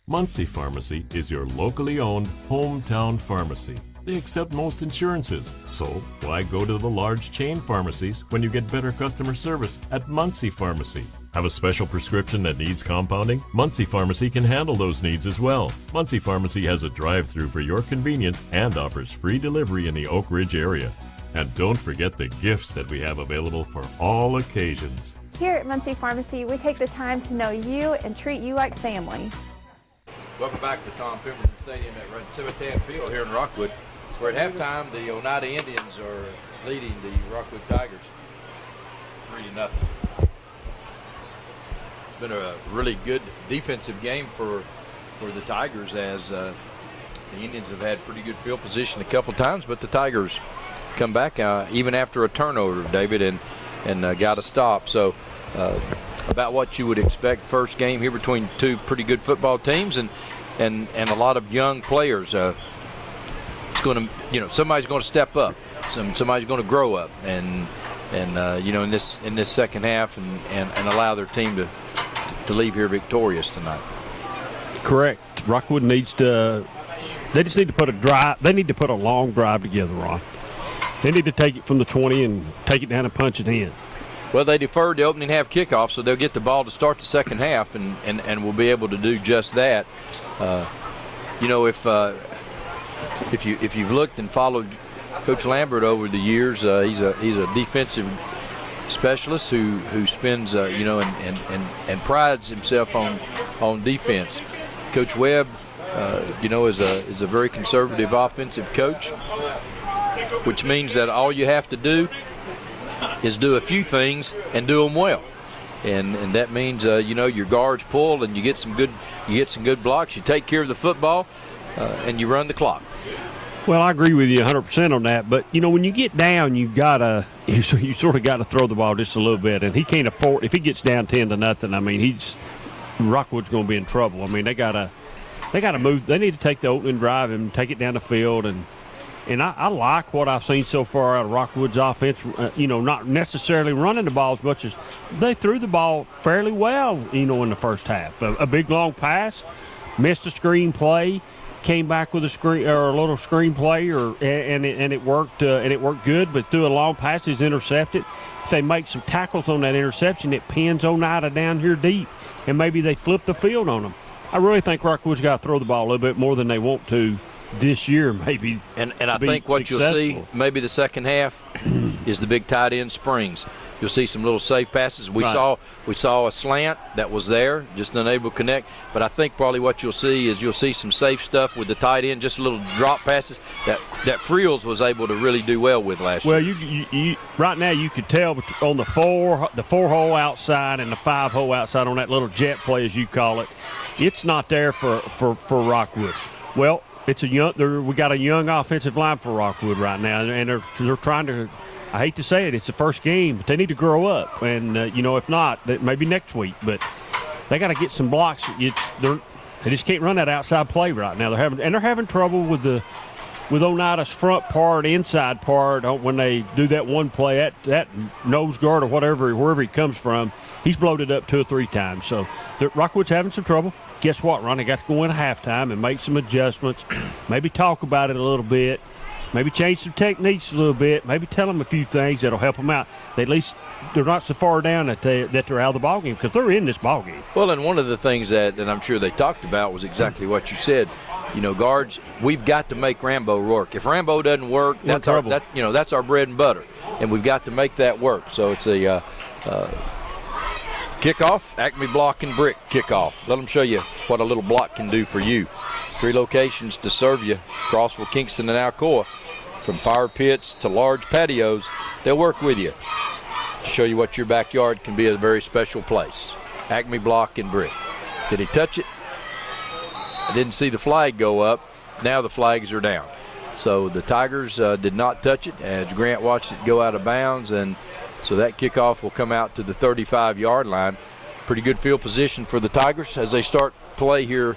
Muncie Pharmacy is your locally owned hometown pharmacy. They accept most insurances, so why go to the large chain pharmacies when you get better customer service at Muncie Pharmacy? Have a special prescription that needs compounding? Muncie Pharmacy can handle those needs as well. Muncie Pharmacy has a drive-through for your convenience and offers free delivery in the Oak Ridge area. And don't forget the gifts that we have available for all occasions. Here at Muncie Pharmacy, we take the time to know you and treat you like family. Welcome back to Tom Pemberton Stadium at Civitan Field here in Rockwood. Where at halftime, the Oneida Indians are leading the Rockwood Tigers 3-0. It's been a really good defensive game for the Tigers, as the Indians have had pretty good field position a couple times, but the Tigers come back even after a turnover, David, and got a stop. So about what you would expect, first game here between two pretty good football teams and a lot of young players. It's going to, somebody's going to step up. Somebody's going to grow up, and in this second half, and allow their team to leave here victorious tonight. Correct. Rockwood needs to. They just need to put a drive. They need to put a long drive together, Ron. They need to take it from the 20 and take it down and punch it in. Well, they deferred the opening half kickoff, so they'll get the ball to start the second half, and will be able to do just that. If you've looked and followed Coach Lambert over the years, he's a defensive specialist who spends and prides himself on defense. Coach Webb, is a very conservative offensive coach, which means that all you have to do is do a few things and do them well. And that means your guards pull and you get some good blocks. You take care of the football and you run the clock. Well, I agree with you 100% on that. But when you get down, you sort of got to throw the ball just a little bit. And he can't afford, if he gets down 10-0. I mean, Rockwood's going to be in trouble. I mean, they got to move. They need to take the opening drive and take it down the field. And I like what I've seen so far out of Rockwood's offense. Not necessarily running the ball as much as they threw the ball fairly well. In the first half, a big long pass, missed a screen play, came back with a little screen play, and it worked good. But threw a long pass, is intercepted. If they make some tackles on that interception, it pins Oneida down here deep, and maybe they flip the field on them. I really think Rockwood's got to throw the ball a little bit more than they want to this year, maybe. And I think what you'll see maybe the second half is the big tight end springs. You'll see some little safe passes. We saw a slant that was there, just unable to connect. But I think probably what you'll see some safe stuff with the tight end, just little drop passes that Friels was able to really do well with last year. Well, you right now you could tell on the four hole outside and the 5 hole outside on that little jet play, as you call it, it's not there for Rockwood. Well, we got a young offensive line for Rockwood right now, and they're trying to. I hate to say it, it's the first game, but they need to grow up. And if not, maybe next week. But they got to get some blocks. They just can't run that outside play right now. They're having trouble with Oneida's front part, inside part when they do that one play. That nose guard or wherever he comes from, he's bloated up 2 or 3 times. So Rockwood's having some trouble. Guess what, Ron? They got to go in at halftime and make some adjustments, maybe talk about it a little bit, maybe change some techniques a little bit, maybe tell them a few things that'll help them out. At least they're not so far down that they're out of the ballgame, because they're in this ballgame. Well, and one of the things that I'm sure they talked about was exactly what you said. Guards, we've got to make Rambo work. If Rambo doesn't work, that's our bread and butter, and we've got to make that work. So it's a kickoff, Acme Block and Brick kickoff. Let them show you what a little block can do for you. 3 locations to serve you: Crossville, Kingston, and Alcoa. From fire pits to large patios, they'll work with you to show you what your backyard can be a very special place. Acme Block and Brick. Did he touch it? I didn't see the flag go up. Now the flags are down. So the Tigers did not touch it as Grant watched it go out of bounds, and so that kickoff will come out to the 35-yard line. Pretty good field position for the Tigers as they start play here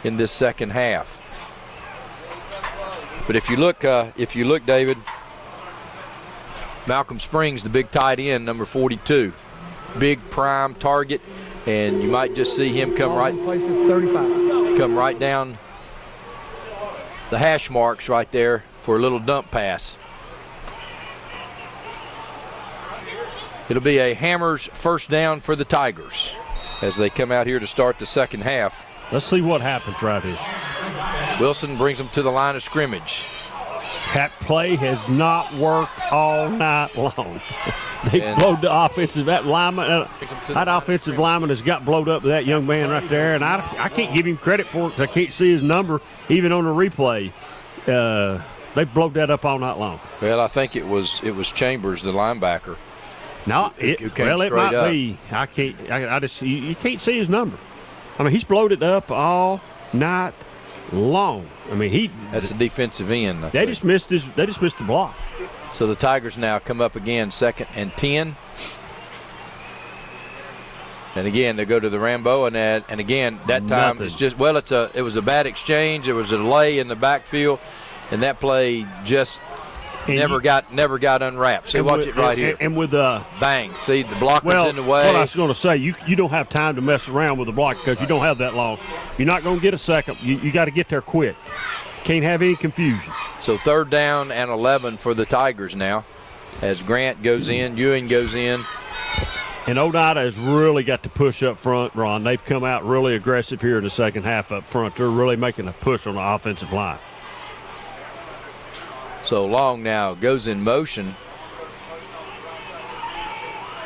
in this second half. But if you look, David, Malcolm Springs, the big tight end, number 42, big prime target, and you might just see him come right down the hash marks right there for a little dump pass. It'll be a Hammers first down for the Tigers as they come out here to start the second half. Let's see what happens right here. Wilson brings them to the line of scrimmage. That play has not worked all night long. They blowed the offensive lineman. That offensive lineman has got blowed up with that young man right there, and I can't give him credit for it because I can't see his number even on the replay. They blowed that up all night long. Well, I think it was Chambers, the linebacker. No, it might up. be. I can't. You can't see his number. I mean, he's blowed it up all night long. I mean, that's a defensive end. They just missed the block. So the Tigers now come up again, 2nd and 10. And again, they go to the Rambo, and again that time it's just it was a bad exchange. It was a delay in the backfield, and that play just never got unwrapped. See, watch it right here. And with bang, see the block was in the way. What I was going to say, you don't have time to mess around with the block because you don't have that long. You're not going to get a second. You got to get there quick. Can't have any confusion. So 3rd down and 11 for the Tigers now, as Grant goes in, Ewing goes in. And Oneida has really got to push up front, Ron. They've come out really aggressive here in the second half up front. They're really making a push on the offensive line. So Long now goes in motion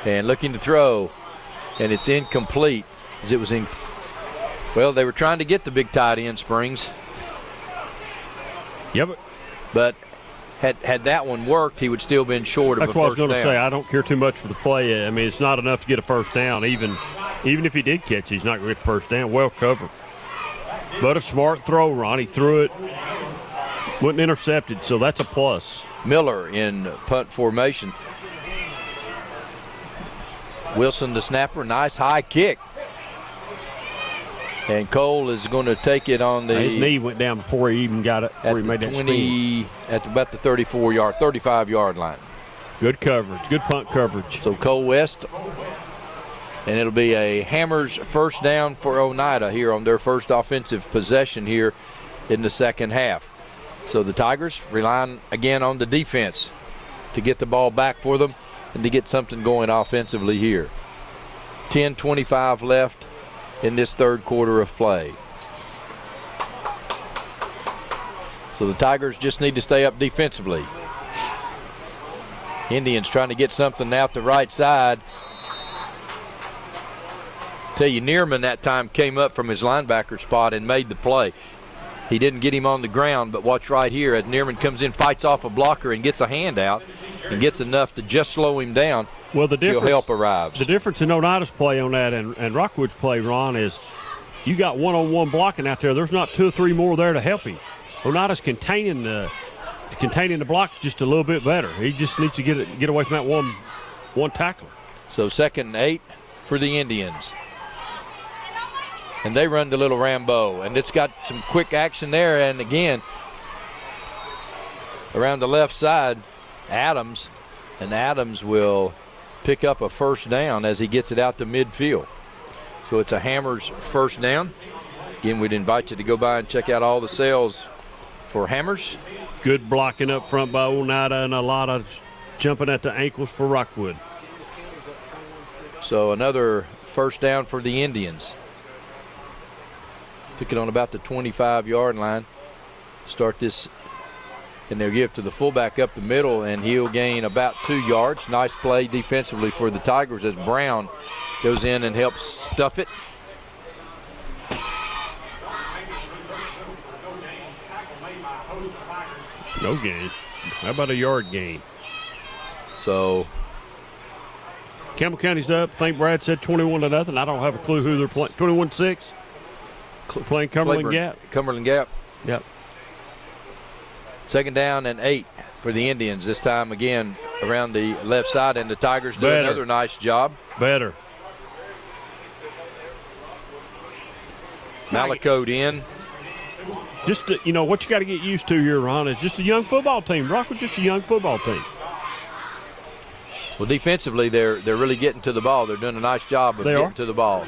and looking to throw, and it's incomplete. They were trying to get the big tight end, Springs. Yeah, but had that one worked, he would still been short of a That's what I was first going to down. say. I don't care too much for the play. I mean, it's not enough to get a first down. Even if he did catch it, he's not going to get the first down. Well covered. But a smart throw, Ron. He threw it, wasn't intercepted, so that's a plus. Miller in punt formation. Wilson, the snapper, nice high kick. And Cole is going to take it on the. His knee went down before he even got it. Before he made that spin. At about the 35-yard line. Good coverage. Good punt coverage. So Cole West, and it'll be a Hammers first down for Oneida here on their first offensive possession here in the second half. So the Tigers relying again on the defense to get the ball back for them and to get something going offensively here. 10:25 left in this third quarter of play. So the Tigers just need to stay up defensively. Indians trying to get something out the right side. Tell you, Neerman that time came up from his linebacker spot and made the play. He didn't get him on the ground, but watch right here as Neerman comes in, fights off a blocker and gets a hand out and gets enough to just slow him down. Well, the difference, help arrives. The difference in Oneida's play on that and Rockwood's play, Ron, is you got one-on-one blocking out there. There's not 2 or 3 more there to help him. Oneida's containing the block just a little bit better. He just needs to get away from that one tackler. So 2nd and 8 for the Indians. And they run the little Rambo, and it's got some quick action there. And again, around the left side, Adams will pick up a first down as he gets it out to midfield. So it's a Hammers first down. Again, we'd invite you to go by and check out all the sales for Hammers. Good blocking up front by Oneida and a lot of jumping at the ankles for Rockwood. So another first down for the Indians. Took it on about the 25-yard line. Start this, and they'll give to the fullback up the middle, and he'll gain about 2 yards. Nice play defensively for the Tigers as Brown goes in and helps stuff it. No gain. How about a yard gain? So Campbell County's up. I think Brad said 21-0. I don't have a clue who they're playing. 21-6. Playing Cumberland Gap. Cumberland Gap. Yep. 2nd down and 8 for the Indians. This time again around the left side, and the Tigers do another nice job. Better. Malacote in. Just what you got to get used to here, Ron, is just a young football team. Rockwood's just a young football team. Well, defensively, they're really getting to the ball. They're doing a nice job of getting to the ball.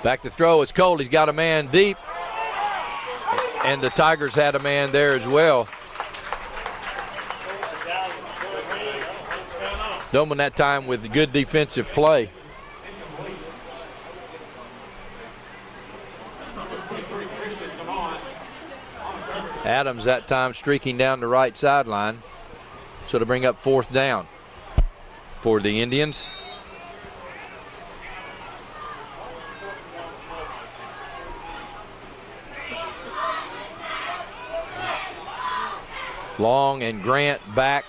Back to throw. It's Cole. He's got a man deep. And the Tigers had a man there as well. Doman that time with good defensive play. Adams that time streaking down the right sideline. So to bring up 4th down for the Indians. Long and Grant back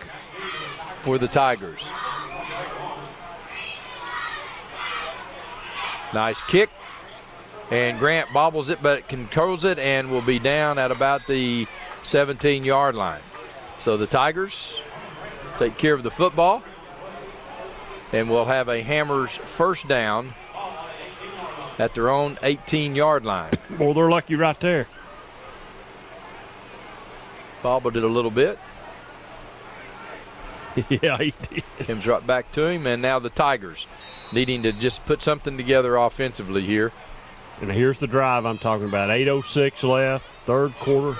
for the Tigers. Nice kick. And Grant bobbles it, but controls it and will be down at about the 17-yard line. So the Tigers take care of the football. And we'll have a Hammers first down at their own 18-yard line. Well, they're lucky right there. Bobbled it a little bit. Yeah, he did. Comes right back to him, and now the Tigers needing to just put something together offensively here. And here's the drive I'm talking about. 8:06 left, third quarter.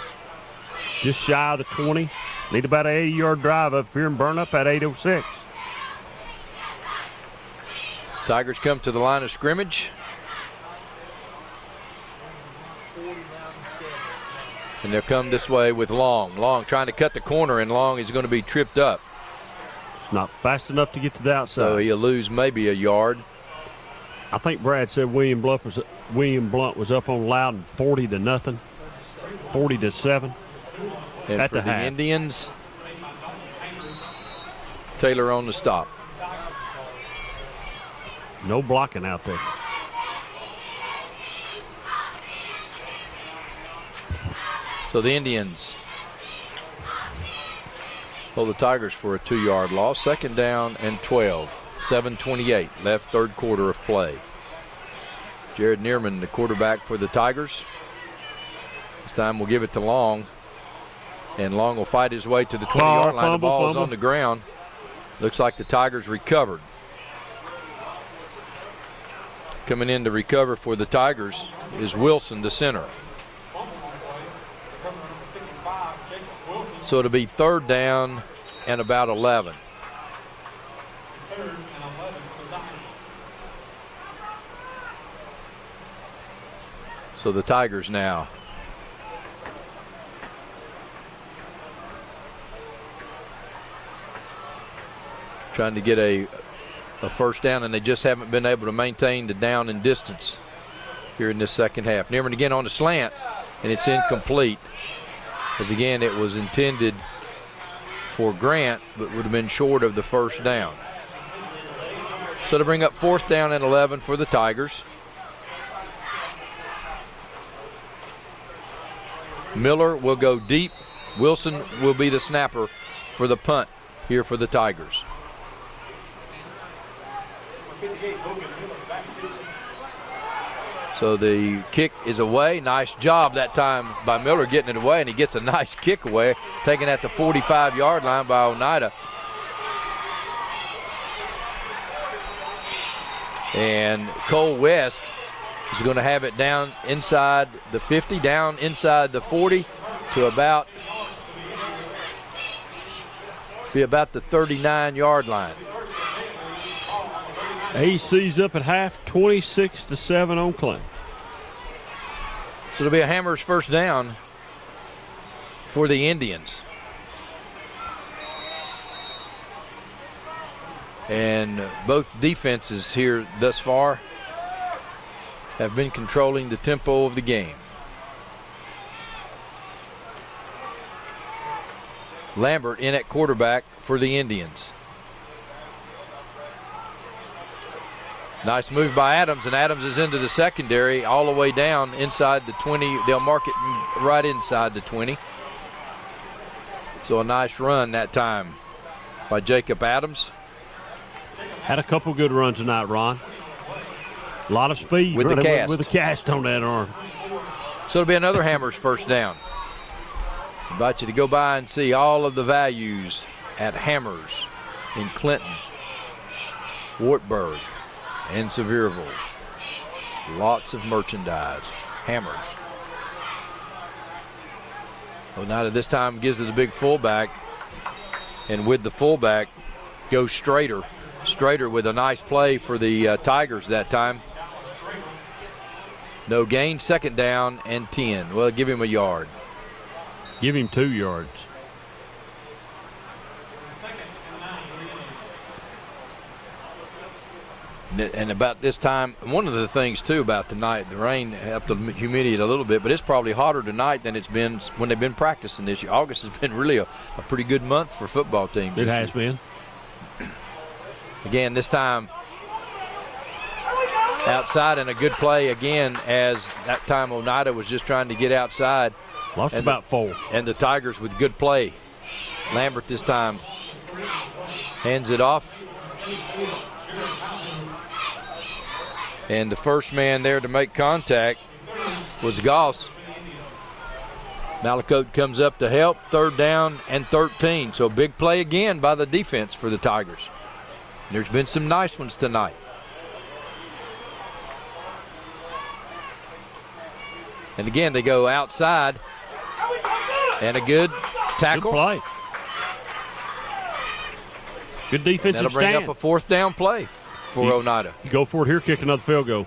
Just shy of the 20. Need about an 80-yard drive up here and burn up at 8:06. Tigers come to the line of scrimmage. And they'll come this way with Long. Long trying to cut the corner, and Long is going to be tripped up. It's not fast enough to get to the outside. So he'll lose maybe a yard. I think Brad said William Blunt was up on Loudon 40-0, 40-7. And at for the half. Indians, Taylor on the stop. No blocking out there. So the Indians hold the Tigers for a 2-yard loss. 2nd down and 12. 7:28 left, 3rd quarter of play. Jared Neerman, the quarterback for the Tigers. This time we'll give it to Long. And Long will fight his way to the 20-yard line. The ball is on the ground. Looks like the Tigers recovered. Coming in to recover for the Tigers is Wilson, the center. So it'll be 3rd down and about 11. So the Tigers now trying to get a first down, and they just haven't been able to maintain the down and distance here in this second half. Neerman again on the slant, and it's incomplete. As again, it was intended for Grant, but would have been short of the first down. So to bring up 4th down and 11 for the Tigers. Miller will go deep. Wilson will be the snapper for the punt here for the Tigers. So the kick is away. Nice job that time by Miller getting it away, and he gets a nice kick away, taken at the 45-yard line by Oneida. And Cole West is going to have it down inside the 50, down inside the 40 to about the 39-yard line. AC's up at half, 26-7 on Clinton. So it'll be a Hammers first down for the Indians. And both defenses here thus far have been controlling the tempo of the game. Lambert in at quarterback for the Indians. Nice move by Adams, and Adams is into the secondary all the way down inside the 20. They'll mark it right inside the 20. So a nice run that time by Jacob Adams. Had a couple good runs tonight, Ron. A lot of speed with the cast. With the cast on that arm. So it'll be another Hammers first down. I invite you to go by and see all of the values at Hammers in Clinton, Wartburg, and Sevierville. Lots of merchandise. Hammers. Oneida this time gives it the big fullback, and with the fullback goes Strader. Strader with a nice play for the Tigers that time. No gain, 2nd down and 10. Well, give him a yard. Give him 2 yards. And about this time, one of the things too about tonight, the rain helped the humidity a little bit, but it's probably hotter tonight than it's been when they've been practicing this year. August has been really a pretty good month for football teams. It has been. Again, this time outside, and a good play again, as that time Oneida was just trying to get outside. Lost about 4. And the Tigers with good play. Lambert this time hands it off. And the first man there to make contact was Goss. Malacote comes up to help. 3rd down and 13. So big play again by the defense for the Tigers. There's been some nice ones tonight. And again, they go outside. And a good tackle. Good play. Good defensive That'll bring stand. up a 4th down play for Oneida. You go for it here, kick another field goal.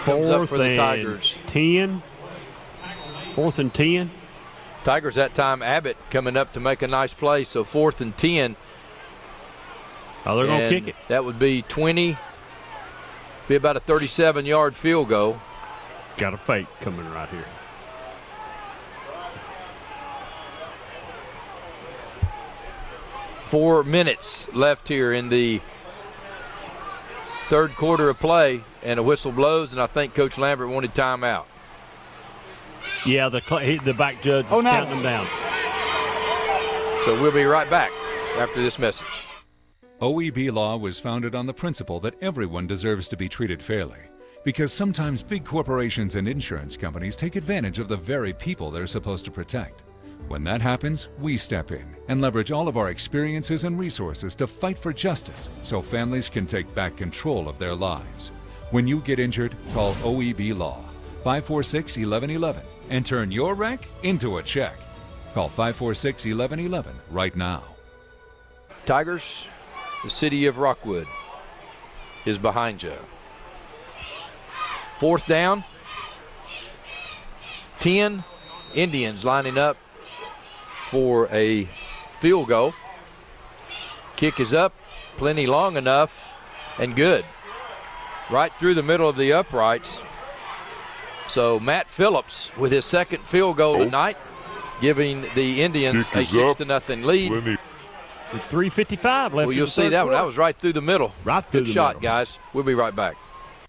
Comes up for the 4th and Tigers. 10. 4th and 10. Tigers that time, Abbott coming up to make a nice play, so 4th and 10. Oh, they're going to kick it. That would be 20, be about a 37-yard field goal. Got a fake coming right here. Four minutes left here in the third quarter of play, and a whistle blows, and I think Coach Lambert wanted timeout. Yeah, the back judge is counting them down. So we'll be right back after this message. OEB Law was founded on the principle that everyone deserves to be treated fairly, because sometimes big corporations and insurance companies take advantage of the very people they're supposed to protect. When that happens, we step in and leverage all of our experiences and resources to fight for justice so families can take back control of their lives. When you get injured, call OEB Law, 546-1111, and turn your wreck into a check. Call 546-1111 right now. Tigers, the city of Rockwood is behind you. 4th down, 10, Indians lining up for a field goal. Kick is up, plenty long enough, and good. Right through the middle of the uprights. So Matt Phillips with his second field goal tonight, giving the Indians a 6-0 lead. With 3:55 left. Well, you'll see that one. That was right through the middle. Right through Good the shot, middle. guys. We'll be right back.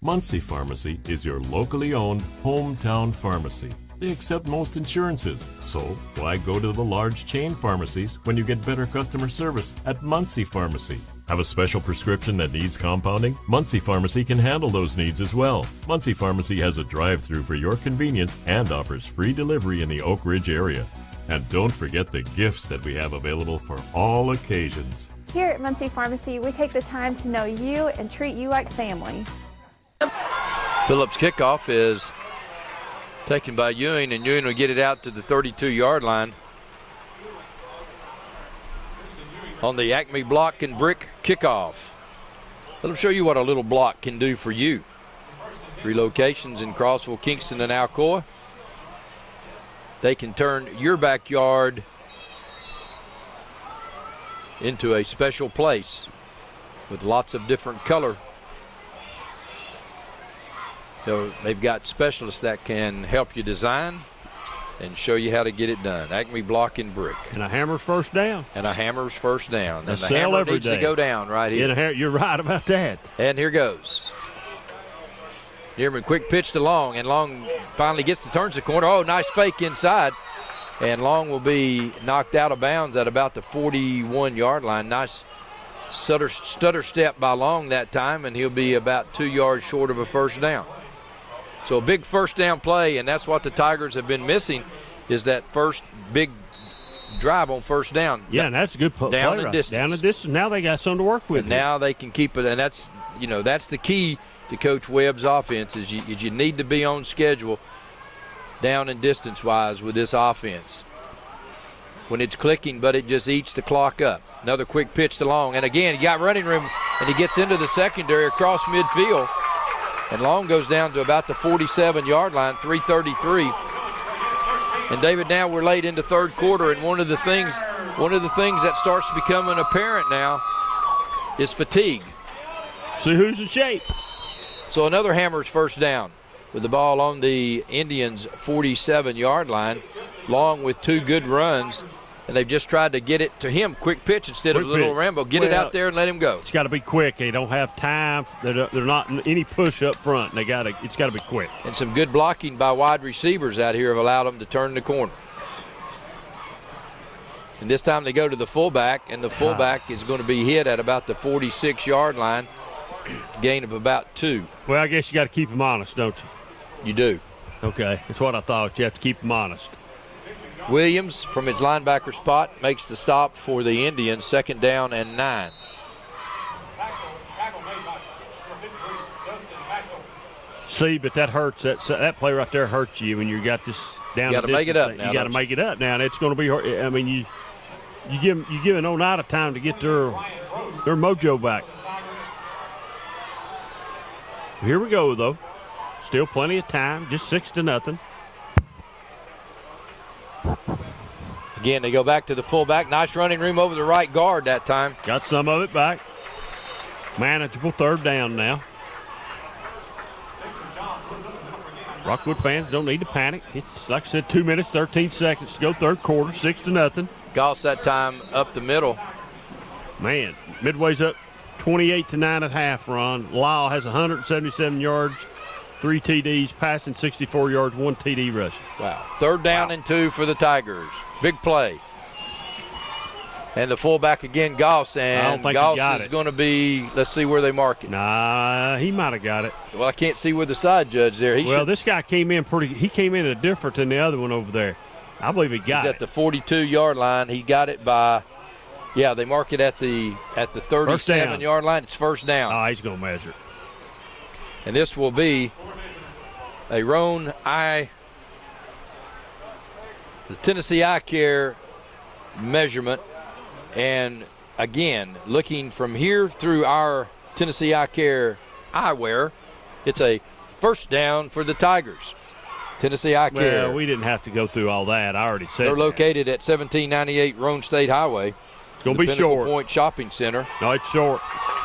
Muncie Pharmacy is your locally owned hometown pharmacy. They accept most insurances, so why go to the large chain pharmacies when you get better customer service at Muncie Pharmacy? Have a special prescription that needs compounding? Muncie Pharmacy can handle those needs as well. Muncie Pharmacy has a drive-through for your convenience and offers free delivery in the Oak Ridge area. And don't forget the gifts that we have available for all occasions. Here at Muncie Pharmacy, we take the time to know you and treat you like family. Phillips' kickoff is taken by Ewing, and Ewing will get it out to the 32-yard line on the Acme block and brick kickoff. Let them show you what a little block can do for you. 3 locations in Crossville, Kingston, and Alcoa. They can turn your backyard into a special place with lots of different color. So they've got specialists that can help you design and show you how to get it done. Acme block and brick. And a hammer's first down. And a hammer's first down. And the sell hammer every needs day. to go down right here. You're right about that. And here goes. Dearman, quick pitch to Long, and Long finally turns the corner. Oh, nice fake inside. And Long will be knocked out of bounds at about the 41-yard line. Nice stutter step by Long that time, and he'll be about 2 yards short of a first down. So a big first down play, and that's what the Tigers have been missing, is that first big drive on first down. Yeah, and that's a good play. Down and right. distance. Down and distance. Now they got something to work with. And now they can keep it, and that's the key to Coach Webb's offense is you need to be on schedule down and distance-wise with this offense. When it's clicking, but it just eats the clock up. Another quick pitch to Long, and again, he got running room, and he gets into the secondary across midfield. And Long goes down to about the 47-yard line, 3:33. And David, now we're late into third quarter, and one of the things that starts to become apparent now is fatigue. See who's in shape. So another Hammers first down with the ball on the Indians' 47-yard line. Long with 2 good runs, and they've just tried to get it to him. Quick pitch instead of a little Rambo. Get it out there and let him go. It's got to be quick. They don't have time. They're not any push up front. It's got to be quick. And some good blocking by wide receivers out here have allowed them to turn the corner. And this time they go to the fullback, and the fullback is going to be hit at about the 46-yard line, gain of about 2. Well, I guess you got to keep them honest, don't you? You do. Okay, that's what I thought. You have to keep them honest. Williams, from his linebacker spot, makes the stop for the Indians, 2nd down and 9. See, but that hurts. That play right there hurts you when you got this down. You got to make it up now. You got to make it up now, and it's going to be hard. I mean, you give an Oneida time to get their mojo back. Here we go, though. Still plenty of time. Just 6-0. Again, they go back to the fullback. Nice running room over the right guard that time. Got some of it back. Manageable 3rd down now. Rockwood fans don't need to panic. It's, like I said, 2 minutes, 13 seconds to go, 3rd quarter, 6-0. Goss that time up the middle. Man, Midway's up 28-9 at half, Ron. Lyle has 177 yards, 3 TDs, passing 64 yards, 1 TD rushing. Wow. 3rd down and 2 for the Tigers. Big play. And the fullback again, Goss, and I don't think Goss he got is it. going to be, let's see where they mark it. Nah, he might have got it. Well, I can't see where the side judge there. This guy came in he came in different than the other one over there. I believe he got He's at the 42-yard line. He got it by, they mark it at the 37-yard line. It's 1st down. Oh, he's going to measure it. And this will be a the Tennessee Eye Care measurement. And again, looking from here through our Tennessee Eye Care eyewear, it's a 1st down for the Tigers. Tennessee Eye Care. Well, we didn't have to go through all that. I already said They're that. located at 1798 Roan State Highway. It's going to be short. Point Shopping Center. No, it's short.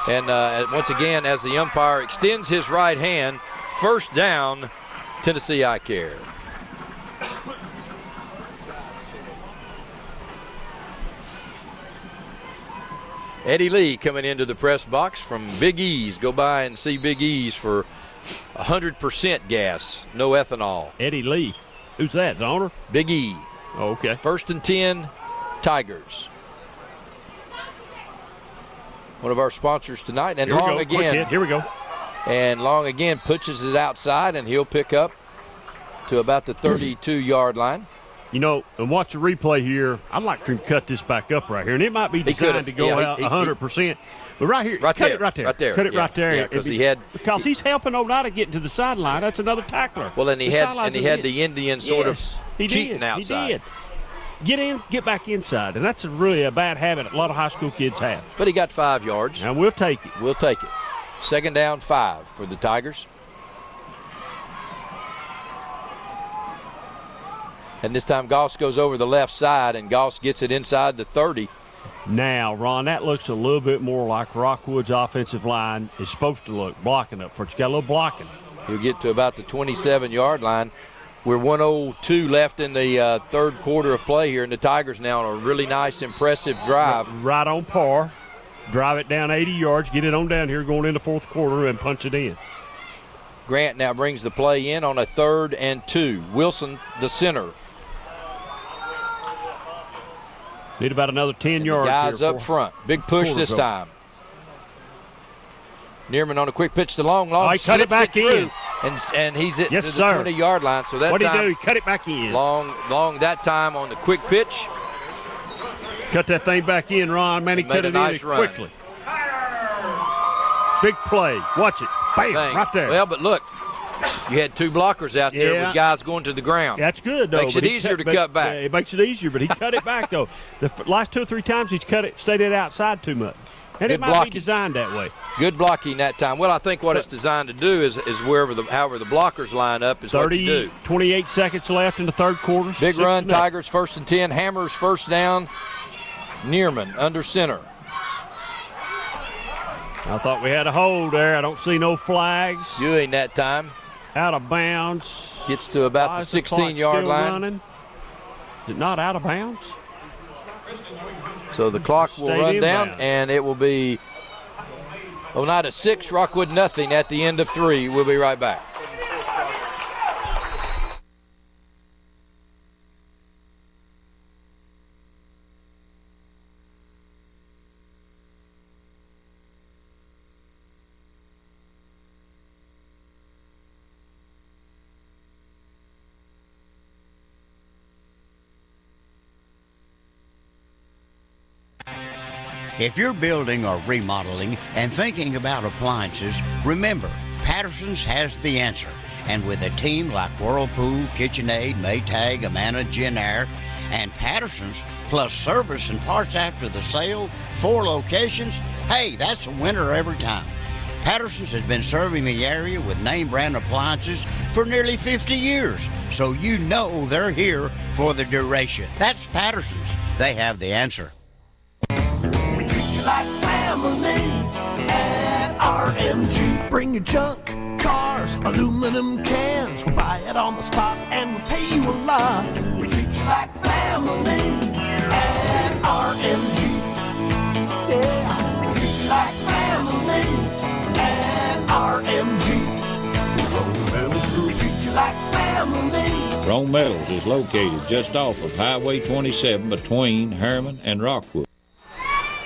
And once again, as the umpire extends his right hand, 1st down, Tennessee Eye Care. Eddie Lee coming into the press box from Big E's. Go by and see Big E's for 100% gas, no ethanol. Eddie Lee. Who's that, the owner? Big E. Oh, okay. 1st and 10, Tigers. One of our sponsors tonight. And Long again. Here we go. And Long again pushes it outside, and he'll pick up to about the 32-yard line. You know, and watch the replay here. I'd like to cut this back up right here. And it might be designed to go out 100%. But right here, cut it right there. Right there. Cut it right there. Yeah, because he's helping Oneida get to the sideline. That's another tackler. Well, and he had the Indian sort of cheating outside. He did. Get in, get back inside. And that's really a bad habit a lot of high school kids have. But he got 5 yards. And we'll take it. We'll take it. 2nd down, 5 for the Tigers. And this time Goss goes over the left side, and Goss gets it inside the 30. Now, Ron, that looks a little bit more like Rockwood's offensive line is supposed to look, blocking up first. You got a little blocking. He'll get to about the 27-yard line. We're 1:02 left in the 3rd quarter of play here, and the Tigers now on a really nice, impressive drive. Right on par. Drive it down 80 yards, get it on down here going into 4th quarter and punch it in. Grant now brings the play in on a 3rd and 2. Wilson, the center. Need about another 10 yards. Guys up front. Big push this time. Nearman on a quick pitch to Long. He cut it back in. And he's at the 20-yard line. So that what time, did he do? He cut it back in. Long that time on the quick pitch. Cut that thing back in, Ron. Man, he cut it in quickly. Big play. Watch it. Bam, right there. Well, but look, you had 2 blockers out there with guys going to the ground. That's good, though. Makes it easier to cut back. It makes it easier, but he cut it back, though. The last 2 or 3 times he's stayed it outside too much. And it might be designed that way. Good blocking that time. Well, I think what it's designed to do is however the blockers line up is what you do. 28 seconds left in the 3rd quarter. Big run, Tigers 1st and 10. Hammers 1st down. Nearman under center. I thought we had a hold there. I don't see no flags. Ewing that time. Out of bounds. Gets to about the 16-yard line. Running? Is it not out of bounds? So the clock will run down, and it will be Oneida 6, Rockwood nothing at the end of 3. We'll be right back. If you're building or remodeling and thinking about appliances, remember, Patterson's has the answer. And with a team like Whirlpool, KitchenAid, Maytag, Amana, Genair, and Patterson's, plus service and parts after the sale, 4 locations, hey, that's a winner every time. Patterson's has been serving the area with name brand appliances for nearly 50 years, so you know they're here for the duration. That's Patterson's. They have the answer. We treat you like family at RMG. Bring your junk, cars, aluminum cans. We'll buy it on the spot and we'll pay you a lot. We treat you like family at RMG. Yeah, we treat you like family at RMG. We treat you like family. Rome Metals is located just off of Highway 27 between Harriman and Rockwood.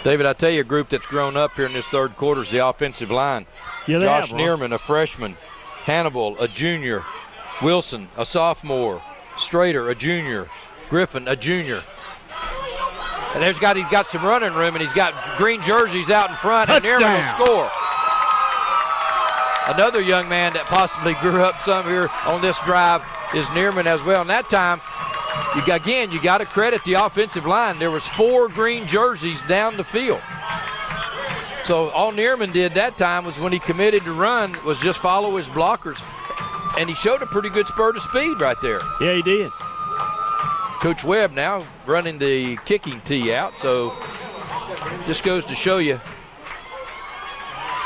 David, I tell you, a group that's grown up here in this third quarter is the offensive line. Yeah, they Josh have, Neerman, a freshman. Hannibal, a junior. Wilson, a sophomore. Strader, a junior. Griffin, a junior. And he's got some running room, and he's got green jerseys out in front, and Neerman will score. Another young man that possibly grew up some here on this drive is Neerman as well. And that time, you got to credit the offensive line. There was 4 green jerseys down the field. So all Neerman did that time was when he committed to run was just follow his blockers. And he showed a pretty good spurt of speed right there. Yeah, he did. Coach Webb now running the kicking tee out. So just goes to show you,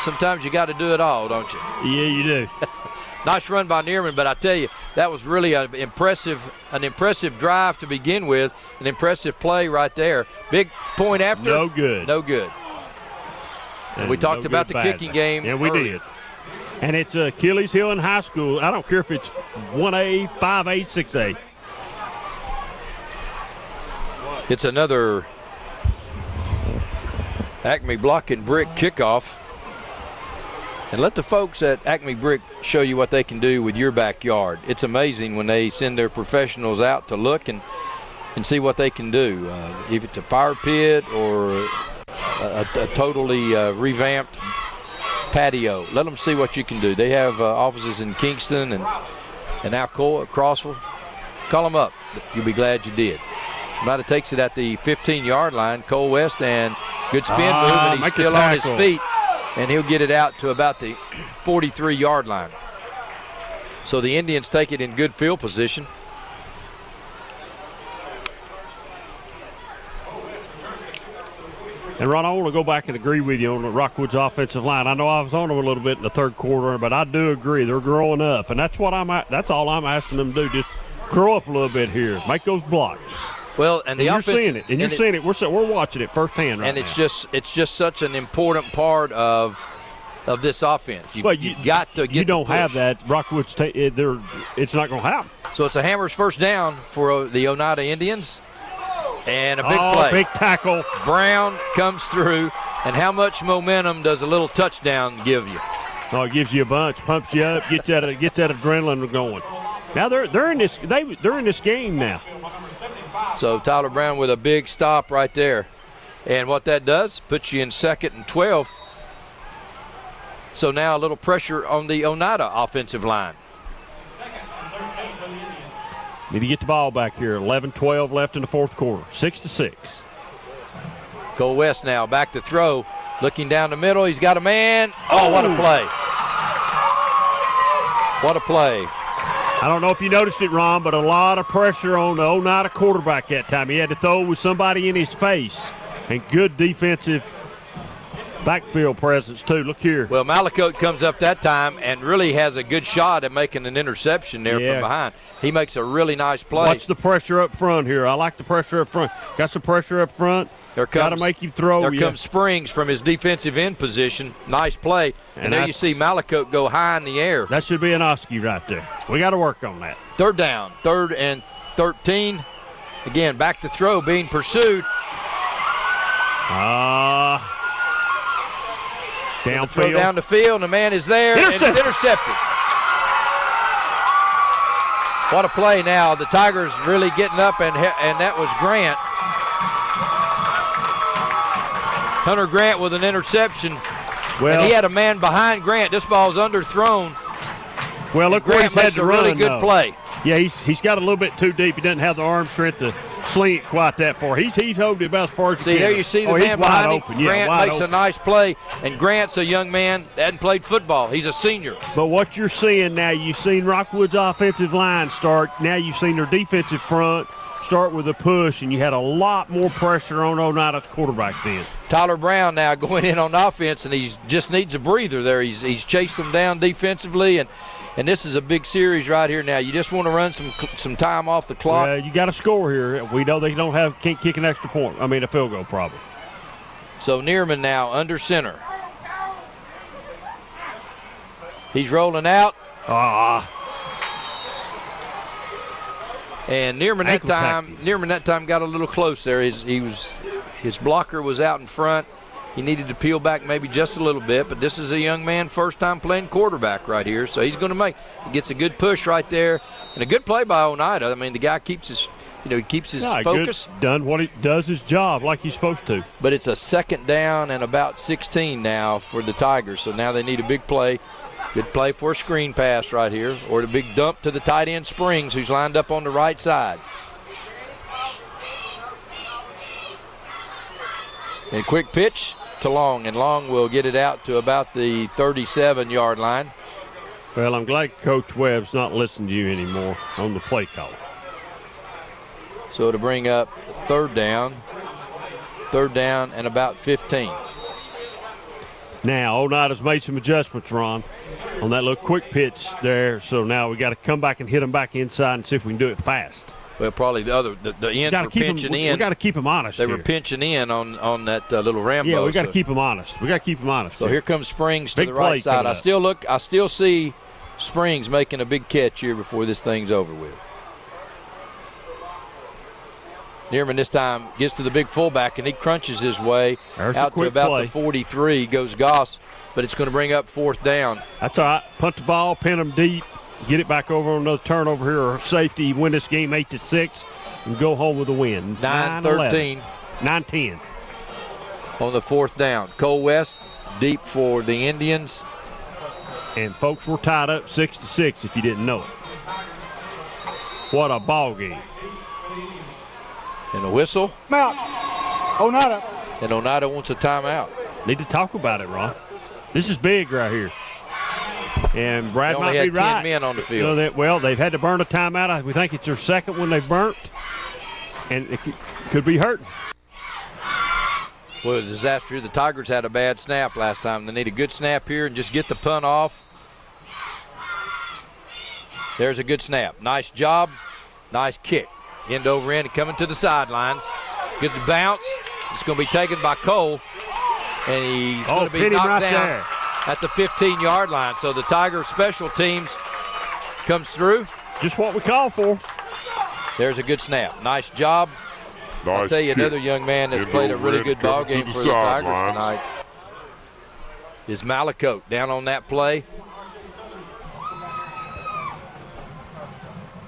sometimes you got to do it all, don't you? Yeah, you do. Nice run by Neerman, but I tell you, that was really an impressive drive to begin with, an impressive play right there. Big point after. No good. No good. And we talked about the kicking game. Yeah, we did. And it's Achilles Hill in high school. I don't care if it's 1A, 5A, 6A. It's another Acme Block and Brick kickoff. And let the folks at Acme Brick show you what they can do with your backyard. It's amazing when they send their professionals out to look and see what they can do. If it's a fire pit or a totally revamped patio, let them see what you can do. They have offices in Kingston and Alcoa, Crossville. Call them up. You'll be glad you did. Might have takes it at the 15-yard line. Cole West, and good spin move, and he's still on his feet. And he'll get it out to about the 43-yard line. So the Indians take it in good field position. And Ron, I want to go back and agree with you on the Rockwood's offensive line. I know I was on them a little bit in the third quarter, but I do agree they're growing up, and that's all I'm asking them to do. Just grow up a little bit here, make those blocks. Well, and you're seeing it, and you're seeing it. We're watching it firsthand right now. And it's just such an important part of this offense. You got to get. You don't have that. Rockwood's it's not going to happen. So it's a Hammers first down for the Oneida Indians, and a big play. Big tackle. Brown comes through, and how much momentum does a little touchdown give you? Oh, it gives you a bunch, pumps you up, gets that adrenaline going. Now they're in this game now. So Tyler Brown with a big stop right there. And what that does, puts you in 2nd and 12. So now a little pressure on the Oneida offensive line. Need to get the ball back here. 11-12 left in the fourth quarter. 6-6. Cole West now back to throw. Looking down the middle. He's got a man. Oh, what a play. What a play. I don't know if you noticed it, Ron, but a lot of pressure on the Oneida quarterback that time. He had to throw with somebody in his face. And good defensive backfield presence, too. Look here. Well, Malakote comes up that time and really has a good shot at making an interception there from behind. He makes a really nice play. Watch the pressure up front here. I like the pressure up front. Got some pressure up front. Got to make him throw. There comes Springs from his defensive end position. Nice play. And there you see Malakote go high in the air. That should be an Oski right there. We got to work on that. Third down. 3rd and 13. Again, back to throw, being pursued. Downfield. Throw down the field, and the man is there, and it's intercepted. What a play now. The Tigers really getting up, and that was Grant. Hunter Grant with an interception. Well, and he had a man behind Grant. This ball's underthrown. Well, look where he's had to run. Really good play. Yeah, he's got a little bit too deep. He doesn't have the arm strength to sling it quite that far. He's hoved it about as far as he See, can. there you see the he's man wide behind him. open. Yeah, Grant wide makes open. a nice play, and Grant's a young man that hadn't played football. He's a senior. But what you're seeing now, you've seen Rockwood's offensive line start. Now you've seen their defensive front start with a push, and you had a lot more pressure on Oneida's quarterback then. Tyler Brown now going in on offense, and he just needs a breather there. He's chased them down defensively, and this is a big series right here now. You just want to run some time off the clock. You got to score here. We know they can't kick an extra point. I mean, a field goal probably. So Neerman now under center. He's rolling out. And Neerman that time got a little close there. His blocker was out in front. He needed to peel back maybe just a little bit, but this is a young man first time playing quarterback right here, so he's going to he gets a good push right there and a good play by Oneida. I mean, the guy keeps his focus. Does his job like he's supposed to. But it's a second down and about 16 now for the Tigers, so now they need a big play. Good play for a screen pass right here, or the big dump to the tight end Springs, who's lined up on the right side. And quick pitch to Long, and Long will get it out to about the 37-yard line. Well, I'm glad Coach Webb's not listening to you anymore on the play call. So to bring up third down and about 15. Now, Oneida's made some adjustments, Ron, on that little quick pitch there. So now we got to come back and hit them back inside and see if we can do it fast. Well, probably the ends were pinching in. We got to keep them honest. They were pinching in on that little Rambo. Yeah, we got to keep them honest. So here comes Springs to the right side. I still see Springs making a big catch here before this thing's over with. Neerman this time gets to the big fullback, and he crunches his way out to about the 43. Goes Goss, but it's going to bring up fourth down. That's all right. Punt the ball, pin them deep, get it back over on another turnover here or safety, win this game 8-6, and go home with a win. 9-13. 9-10. On the fourth down. Cole West deep for the Indians. And folks, we're tied up 6-6 if you didn't know it. What a ball game. And a whistle. Out. Oneida. And Oneida wants a timeout. Need to talk about it, Ron. This is big right here. And Brad might be right. They only had 10 men on the field. They've had to burn a timeout. We think it's their second one they've burnt. And it could be hurting. Well, a disaster. The Tigers had a bad snap last time. They need a good snap here and just get the punt off. There's a good snap. Nice job. Nice kick. End over end and coming to the sidelines. Good bounce. It's going to be taken by Cole. And he's going to be knocked down at the 15-yard line. So the Tiger special teams comes through. Just what we call for. There's a good snap. Nice job. Nice I'll tell you, kick. another young man that's played a really good ball game for the Tigers tonight is Malacote down on that play.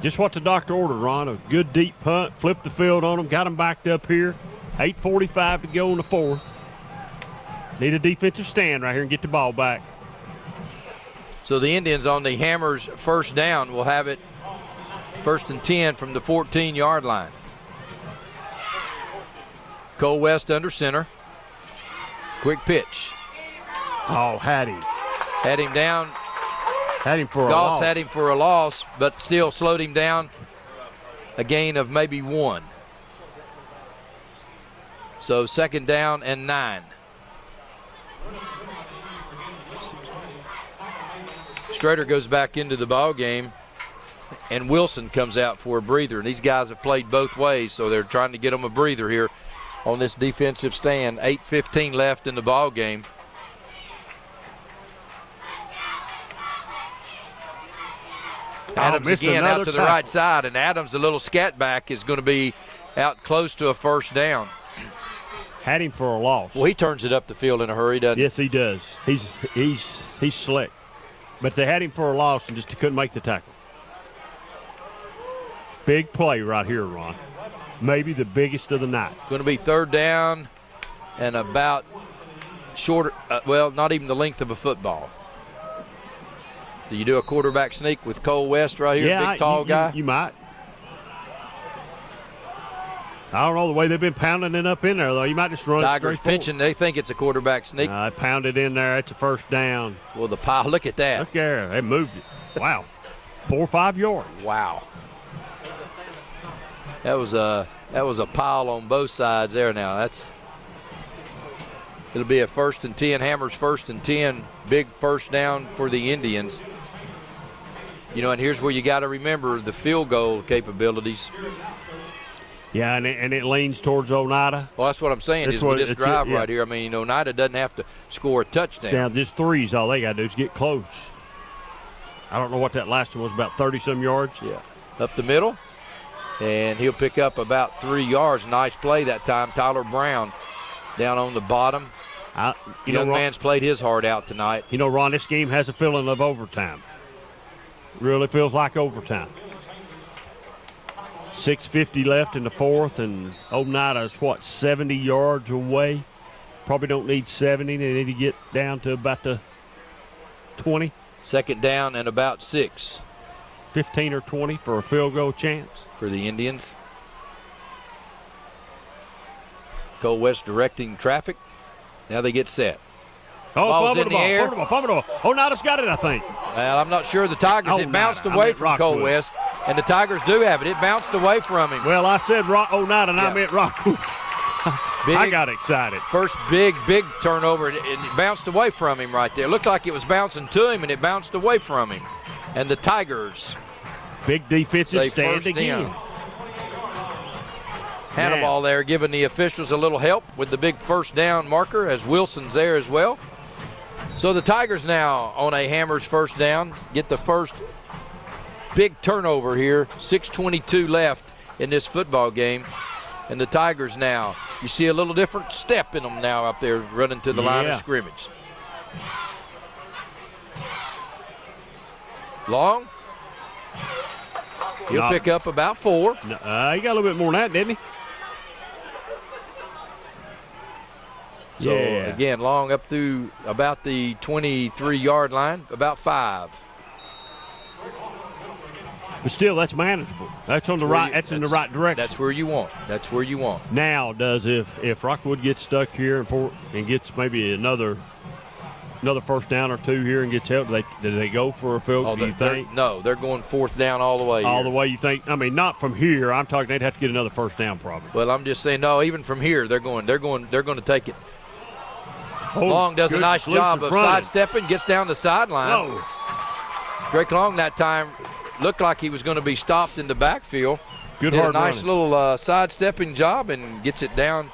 Just what the doctor ordered, Ron. A good deep punt, flipped the field on them, got them backed up here. 8:45 to go in the fourth. Need a defensive stand right here and get the ball back. So the Indians on the Hammers first down will have it 1st and 10 from the 14-yard line. Cole West under center. Quick pitch. Oh, had him. Had him down. Had him for a Goss loss. had him for a loss, but still slowed him down a gain of maybe 1. So 2nd down and 9. Strader goes back into the ball game, and Wilson comes out for a breather. And these guys have played both ways, so they're trying to get them a breather here on this defensive stand. 8:15 left in the ball game. Adams again out to the right side, and Adams, a little scat back, is going to be out close to a first down. Had him for a loss. Well, he turns it up the field in a hurry, doesn't he? Yes, he does. He's slick. But they had him for a loss and just couldn't make the tackle. Big play right here, Ron. Maybe the biggest of the night. Going to be 3rd down and about shorter, not even the length of a football. Do you do a quarterback sneak with Cole West right here, big tall guy? You might. I don't know the way they've been pounding it up in there, though. You might just run Tigers it straight pinching. They think it's a quarterback sneak. I pounded in there. That's a first down. Well, the pile. Look at that. Look there. They moved it. Wow. 4 or 5 yards. Wow. That was a pile on both sides there. Now it'll be a 1st and 10. Hammers 1st and 10. Big first down for the Indians. You know, and here's where you got to remember the field goal capabilities. Yeah, and it leans towards Oneida. Well, that's what I'm saying. Is with this drive right here, I mean, Oneida doesn't have to score a touchdown. Yeah, just threes. All they got to do is get close. I don't know what that last one was, about 30-some yards. Yeah, up the middle, and he'll pick up about 3 yards. Nice play that time. Tyler Brown down on the bottom. Young man's played his heart out tonight. You know, Ron, this game has a feeling of overtime. Really feels like overtime. 6:50 left in the fourth, and Oneida is, 70 yards away. Probably don't need 70. They need to get down to about the 20. Second down and about 6. 15 or 20 for a field goal chance. For the Indians. Cole West directing traffic. Now they get set. Ball's in the air. Fumble. Oneida's got it, I think. Well, I'm not sure. The Tigers, it bounced away from Cole West, and the Tigers do have it. It bounced away from him. Well, I said Oneida, and I meant Rockwood. I got excited. First big turnover, and it bounced away from him right there. It looked like it was bouncing to him, and it bounced away from him. And the Tigers. Big defensive stand again. Hannibal there giving the officials a little help with the big first down marker, as Wilson's there as well. So the Tigers now on a Hammers first down get the first big turnover here. 6:22 left in this football game. And the Tigers now, you see a little different step in them now up there running to the line of scrimmage. Long. He'll pick up about 4. He got a little bit more than that, didn't he? So, again, Long up through about the 23-yard line, about 5. But still, that's manageable. That's on the right. That's in the right direction. That's where you want. That's where you want. Now, if Rockwood gets stuck here and gets maybe another first down or 2 here and gets help, do they go for a field goal? Do you think? No, they're going 4th down all the way. All the way, you think? I mean, not from here. I'm talking they'd have to get another first down probably. Well, I'm just saying, no. Even from here, they're going to take it. Long does a nice job of sidestepping, gets down the sideline. Whoa. Drake Long that time looked like he was going to be stopped in the backfield. Good Did hard a nice running. little sidestepping job and gets it down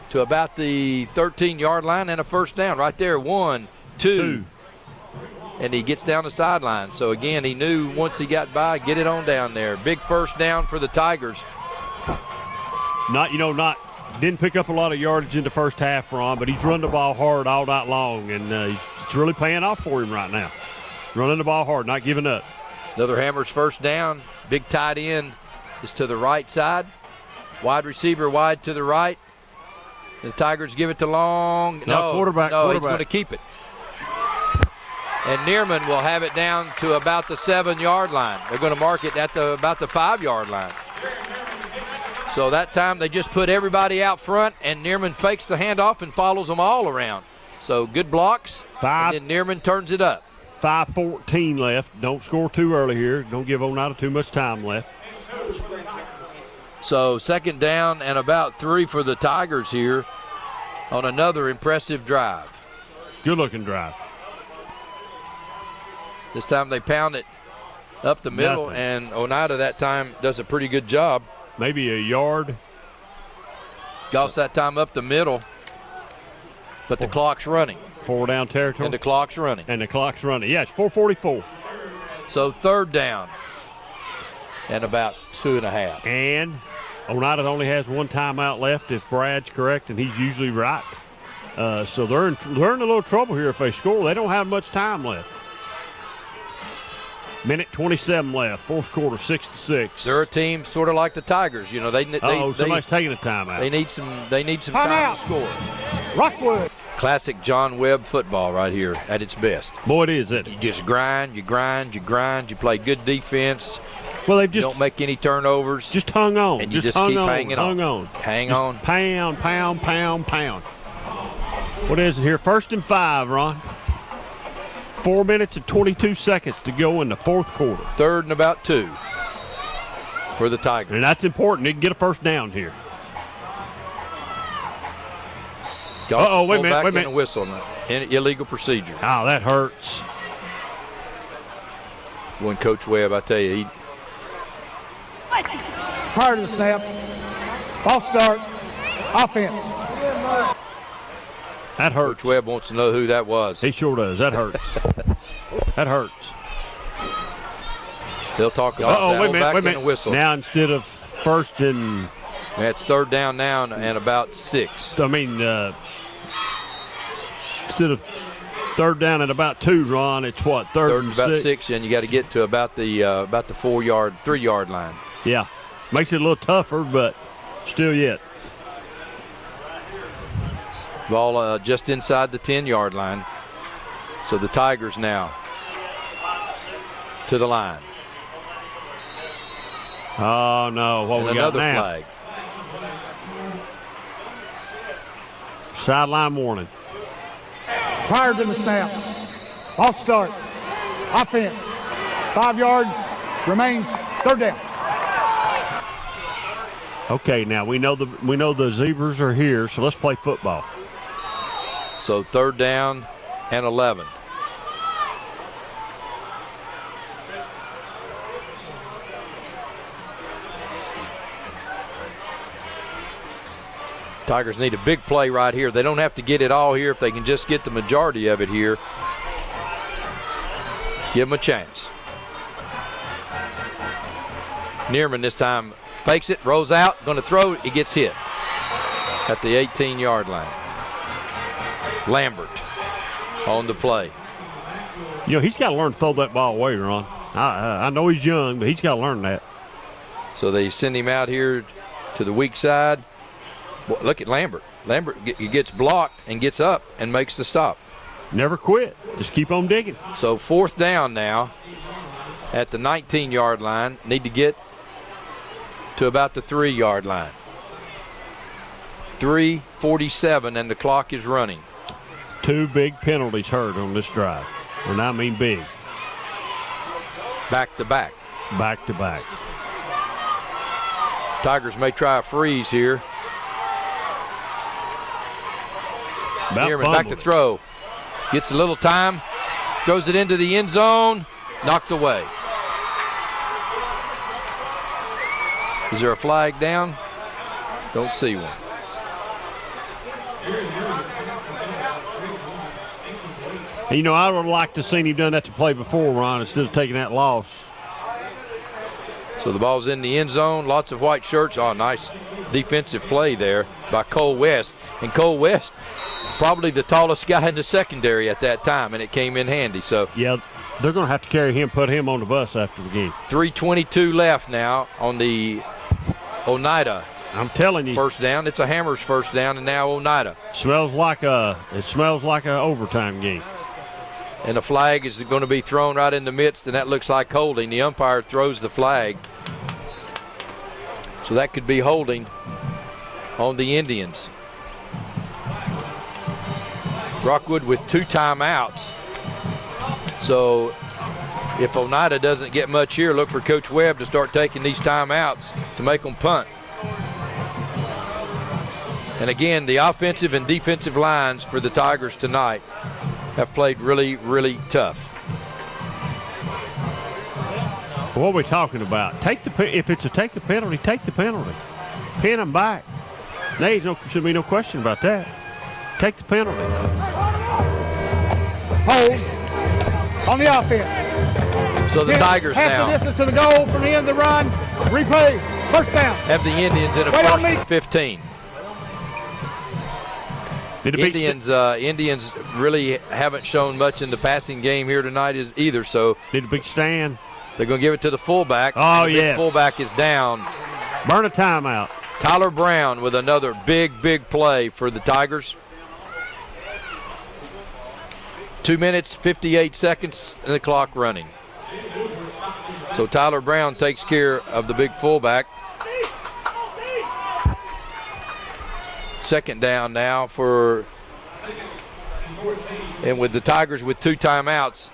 to about the 13-yard line and a first down right there. 1, 2. And he gets down the sideline. So, again, he knew once he got by, get it on down there. Big first down for the Tigers. Didn't pick up a lot of yardage in the first half, Ron, but he's run the ball hard all night long, and it's really paying off for him right now. Running the ball hard, not giving up. Another Hammers first down. Big tight end is to the right side. Wide receiver wide to the right. The Tigers give it to Long. No, quarterback. He's going to keep it. And Neerman will have it down to about the 7-yard line. They're going to mark it at about the 5-yard line. So that time they just put everybody out front, and Neerman fakes the handoff and follows them all around. So good blocks, and then Neerman turns it up. 5:14 left. Don't score too early here. Don't give Oneida too much time left. So second down and about 3 for the Tigers here on another impressive drive. Good-looking drive. This time they pound it up the middle, and Oneida that time does a pretty good job. Maybe a yard. Goss that time up the middle, but the clock's running. 4 down territory. And the clock's running. Yeah, it's 4:44. So third down and about 2.5. And Oneida only has 1 timeout left if Brad's correct, and he's usually right. So they're in a little trouble here if they score. They don't have much time left. Minute 27 left, fourth quarter, 6-6. They're a team sort of like the Tigers. You know, somebody's taking a timeout. They need some time to score. Rockwood. Classic John Webb football right here at its best. Boy, it is, isn't it? You just grind, you play good defense, Well, they've You don't make any turnovers. just hung on. And you just hung keep on, hanging hung on. on. Hang Just on. Pound, pound, pound, pound. What is it here? 1st and 5, Ron. 4 minutes and 22 seconds to go in the fourth quarter. 3rd and about 2 for the Tigers. And that's important. They can get a first down here. Uh-oh, wait a minute, wait a And minute. a whistle. Illegal procedure. Oh, that hurts. When Coach Webb, I tell you, Prior to the snap, false start, offense. That hurts. Coach Webb wants to know who that was. He sure does. That hurts. That hurts. They'll talk about that. Wait a minute, And a whistle. Now instead of 1st and... That's 3rd down now and about 6. I mean, instead of 3rd down at about 2, Ron, it's what, 3rd and about 6? 6, and you got to get to about the 3-yard line. Yeah. Makes it a little tougher, but still yet. Ball just inside the 10-yard line. So the Tigers now to the line. Oh, no. What And we got another now? flag. Sideline warning. Prior to the snap, false start, offense. 5 yards, remains 3rd down. Okay, now we know the Zebras are here, so let's play football. So 3rd down and 11. Tigers need a big play right here. They don't have to get it all here if they can just get the majority of it here. Give them a chance. Neerman this time fakes it, rolls out, going to throw. He gets hit at the 18-yard line. Lambert on the play. You know, he's got to learn to throw that ball away, Ron. I know he's young, but he's got to learn that. So they send him out here to the weak side. Boy, look at Lambert. Lambert gets blocked and gets up and makes the stop. Never quit. Just keep on digging. So 4th down now at the 19-yard line. Need to get to about the 3-yard line. 3:47 and the clock is running. 2 big penalties heard on this drive. And I mean big. Back to back. Back to back. Tigers may try a freeze here. Neerman back to throw. Gets a little time. Throws it into the end zone. Knocked away. Is there a flag down? Don't see one. And, you know, I would like to have seen him done that to play before, Ron, instead of taking that loss. So the ball's in the end zone. Lots of white shirts. Oh, nice defensive play there by Cole West. And Cole West, probably the tallest guy in the secondary at that time, and it came in handy. So yeah, they're going to have to carry him, put him on the bus after the game. 3:22 left now on the Oneida. I'm telling you, first down. It's a Hammers first down, and now Oneida. It smells like a overtime game. And the flag is going to be thrown right in the midst, and that looks like holding. The umpire throws the flag. So that could be holding on the Indians. Rockwood with 2 timeouts. So if Oneida doesn't get much here, look for Coach Webb to start taking these timeouts to make them punt. And again, the offensive and defensive lines for the Tigers tonight have played really, really tough. What are we talking about? If it's a take the penalty, take the penalty. Pin them back. There should be no question about that. Take the penalty. Hold on the offense. So the Tigers half now the distance to the goal from the end of the run. Replay. First down. have the Indians in a first and 15. Indians really haven't shown much in the passing game here tonight either. So need a big stand. They're going to give it to the fullback. Oh, the yes. Fullback is down. Burn a timeout. Tyler Brown with another big play for the Tigers. 2 minutes, 58 seconds, and the clock running. So Tyler Brown takes care of the big fullback. Second down now and with the Tigers with 2 timeouts,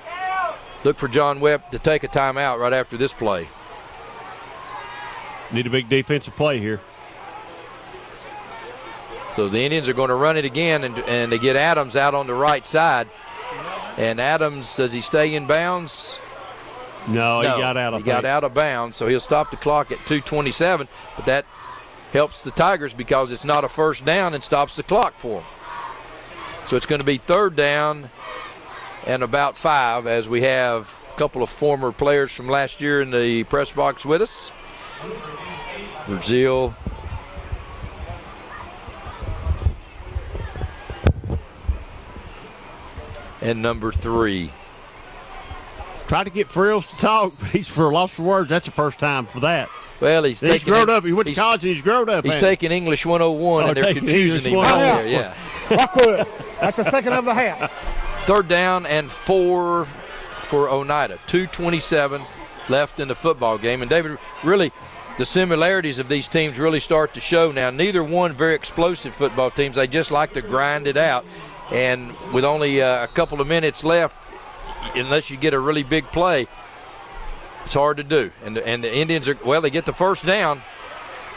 look for John Webb to take a timeout right after this play. Need a big defensive play here. So the Indians are going to run it again, and they get Adams out on the right side. And Adams, does he stay in bounds? No, he got out. He got out of bounds, so he'll stop the clock at 2:27. But that helps the Tigers because it's not a first down and stops the clock for them. So it's going to be 3rd down and about 5 as we have a couple of former players from last year in the press box with us. Brazil. And number 3. Tried to get Frills to talk, but he's for lost for words. That's the first time for that. Well, he's grown up. He went to college and he's grown up. He's taking English 101, and they're confusing him right there. Yeah. Rockwood. That's the second of the half. 3rd down and 4 for Oneida. 2:27 left in the football game. And David, really, the similarities of these teams really start to show now. Neither one very explosive football teams. They just like to grind it out. And with only a couple of minutes left, unless you get a really big play, it's hard to do. And the Indians they get the first down.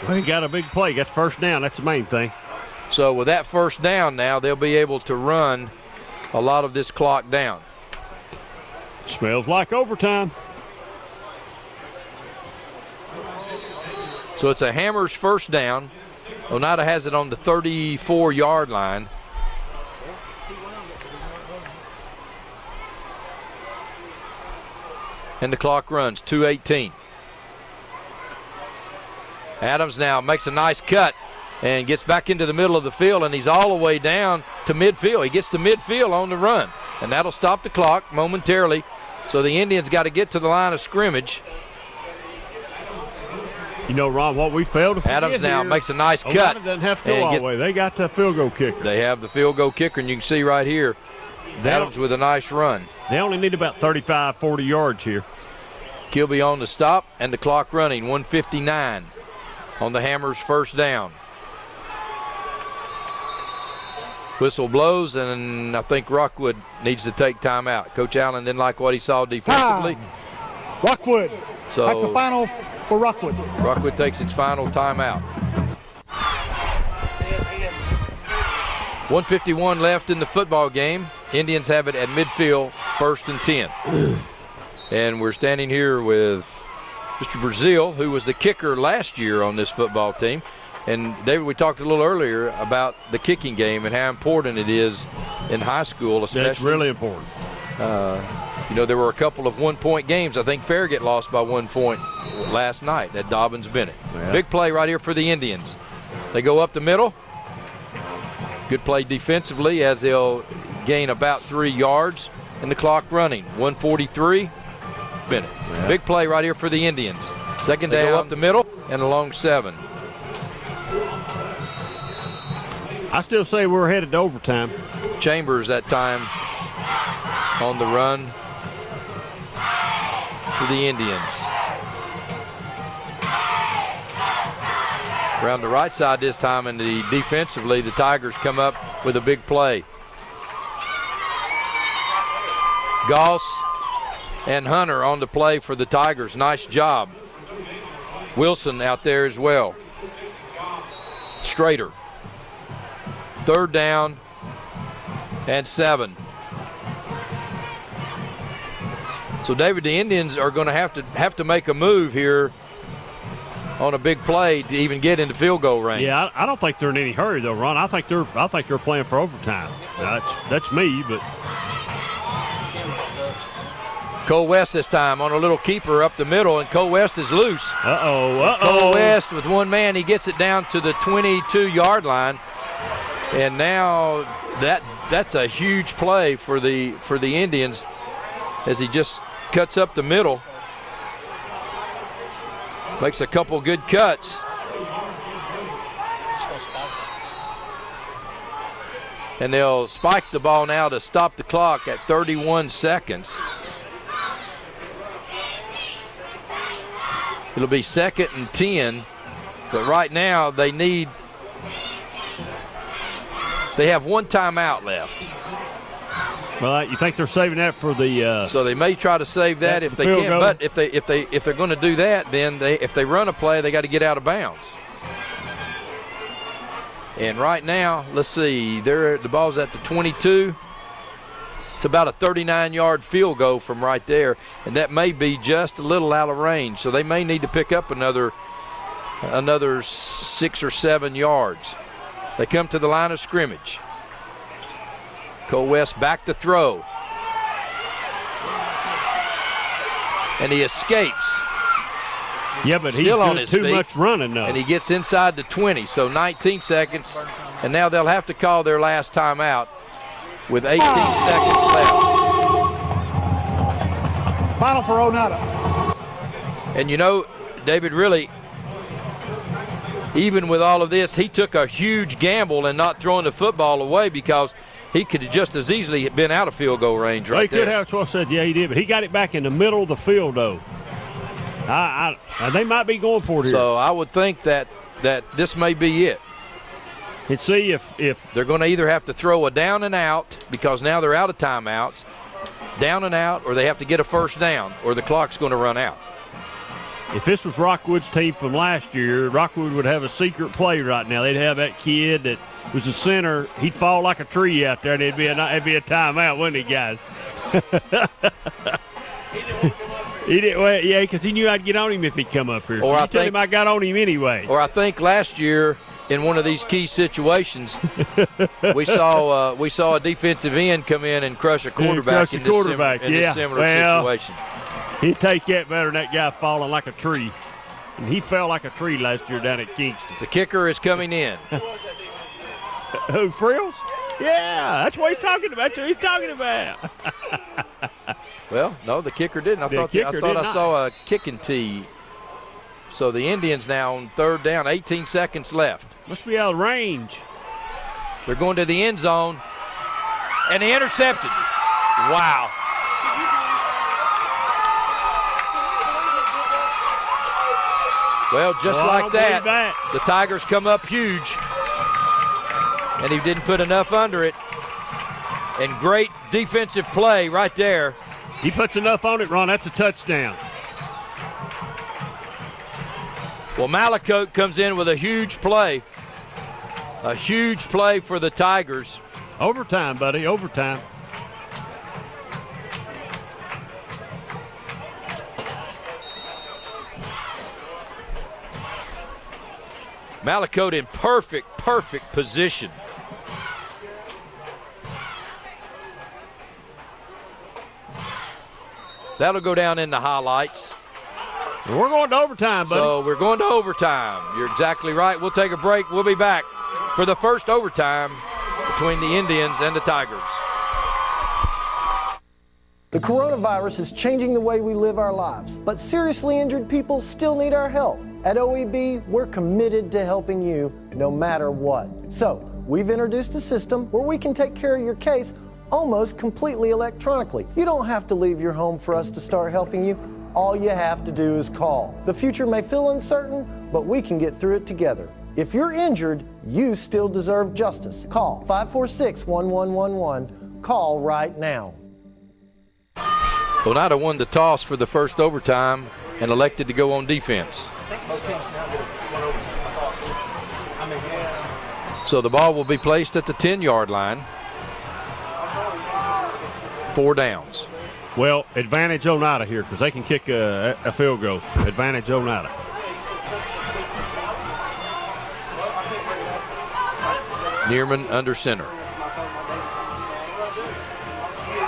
Well, he got a big play. Got the first down. That's the main thing. So with that first down now, they'll be able to run a lot of this clock down. Smells like overtime. So it's a Hammers first down. Oneida has it on the 34-yard line. And the clock runs, 2:18. Adams now makes a nice cut and gets back into the middle of the field, and he's all the way down to midfield. He gets to midfield on the run, and that'll stop the clock momentarily. So the Indians got to get to the line of scrimmage. You know, Ron, what we failed to forget Adams now here, makes a nice cut. Oneida doesn't have to go all the way. They got the field goal kicker. They have the field goal kicker, and you can see right here, Adams with a nice run. They only need about 35, 40 yards here. Kilby on the stop, and the clock running, 1:59 on the Hammers' first down. Whistle blows, and I think Rockwood needs to take timeout. Coach Allen didn't like what he saw defensively. Rockwood. So that's the final for Rockwood. Rockwood takes its final timeout. 1:51 left in the football game. Indians have it at midfield, 1st and 10. And we're standing here with Mr. Brazil, who was the kicker last year on this football team. And David, we talked a little earlier about the kicking game and how important it is in high school, especially. That's really important. You know, there were a couple of 1-point games. I think Farragut lost by 1 point last night at Dobbins-Bennett. Yeah. Big play right here for the Indians. They go up the middle. Good play defensively as they'll gain about 3 yards. And the clock running, 1:43. Bennett. Yeah. Big play right here for the Indians. Second down up the middle and along 7. I still say we're headed to overtime. Chambers that time on the run for the Indians. Around the right side this time, and defensively, the Tigers come up with a big play. Goss and Hunter on the play for the Tigers. Nice job. Wilson out there as well. Strader. 3rd down and 7. So David, the Indians are going to have to make a move here on a big play to even get into field goal range. Yeah, I don't think they're in any hurry though, Ron. I think they're playing for overtime. That's me, but Cole West this time on a little keeper up the middle, and Cole West is loose. Cole West with one man, he gets it down to the 22-yard line, and now that's a huge play for the Indians as he just cuts up the middle, makes a couple good cuts. And they'll spike the ball now to stop the clock at 31 seconds. It'll be 2nd and 10, but right now they have one timeout left. Well, you think they're saving that for the? So they may try to save that if they can. goal. But if they're going to do that, then if they run a play, they got to get out of bounds. And right now, let's see, the ball's at the 22. It's about a 39-yard field goal from right there, and that may be just a little out of range. So they may need to pick up another 6 or 7 yards. They come to the line of scrimmage. Cole West back to throw. And he escapes. Yeah, but Still he's on doing his too feet, much running, though. And he gets inside the 20, so 19 seconds. And now they'll have to call their last timeout with 18 seconds left. Final for Oneida. And you know, David, really, even with all of this, he took a huge gamble in not throwing the football away because he could have just as easily been out of field goal range right there. They could have, that's what I said. Yeah, he did, but he got it back in the middle of the field, though. They might be going for it here. So I would think that this may be it. And see if they're going to either have to throw a down and out because now they're out of timeouts, down and out, or they have to get a first down, or the clock's going to run out. If this was Rockwood's team from last year, Rockwood would have a secret play right now. They'd have that kid that was the center. He'd fall like a tree out there, and it'd be a timeout, wouldn't he, guys? He didn't. Well, yeah, because he knew I'd get on him if he'd come up here. So tell him I got on him anyway. Or I think last year in one of these key situations, we saw a defensive end come in and crush a quarterback in this similar situation. He'd take that better than that guy falling like a tree. And he fell like a tree last year down at Kingston. The kicker is coming in. Who, Frills? Yeah, that's what he's talking about. That's what he's talking about. Well, no, the kicker didn't. I thought I saw a kicking tee. So the Indians now on 3rd down, 18 seconds left. Must be out of range. They're going to the end zone, and he intercepted. Wow. Well, just like that, the Tigers come up huge, and he didn't put enough under it. And great defensive play right there. He puts enough on it, Ron. That's a touchdown. Well, Malacote comes in with a huge play. A huge play for the Tigers. Overtime, buddy, overtime. Malacote in perfect position. That'll go down in the highlights. We're going to overtime, buddy. So we're going to overtime. You're exactly right. We'll take a break. We'll be back for the first overtime between the Indians and the Tigers. The coronavirus is changing the way we live our lives, but seriously injured people still need our help. At OEB, we're committed to helping you no matter what. So we've introduced a system where we can take care of your case almost completely electronically. You don't have to leave your home for us to start helping you. All you have to do is call. The future may feel uncertain, but we can get through it together. If you're injured, you still deserve justice. Call 546-1111. Call right now. Oneida won the toss for the first overtime and elected to go on defense. So the ball will be placed at the 10-yard line. 4 downs. Well, advantage Oneida here because they can kick a field goal. Advantage Oneida. Neerman under center.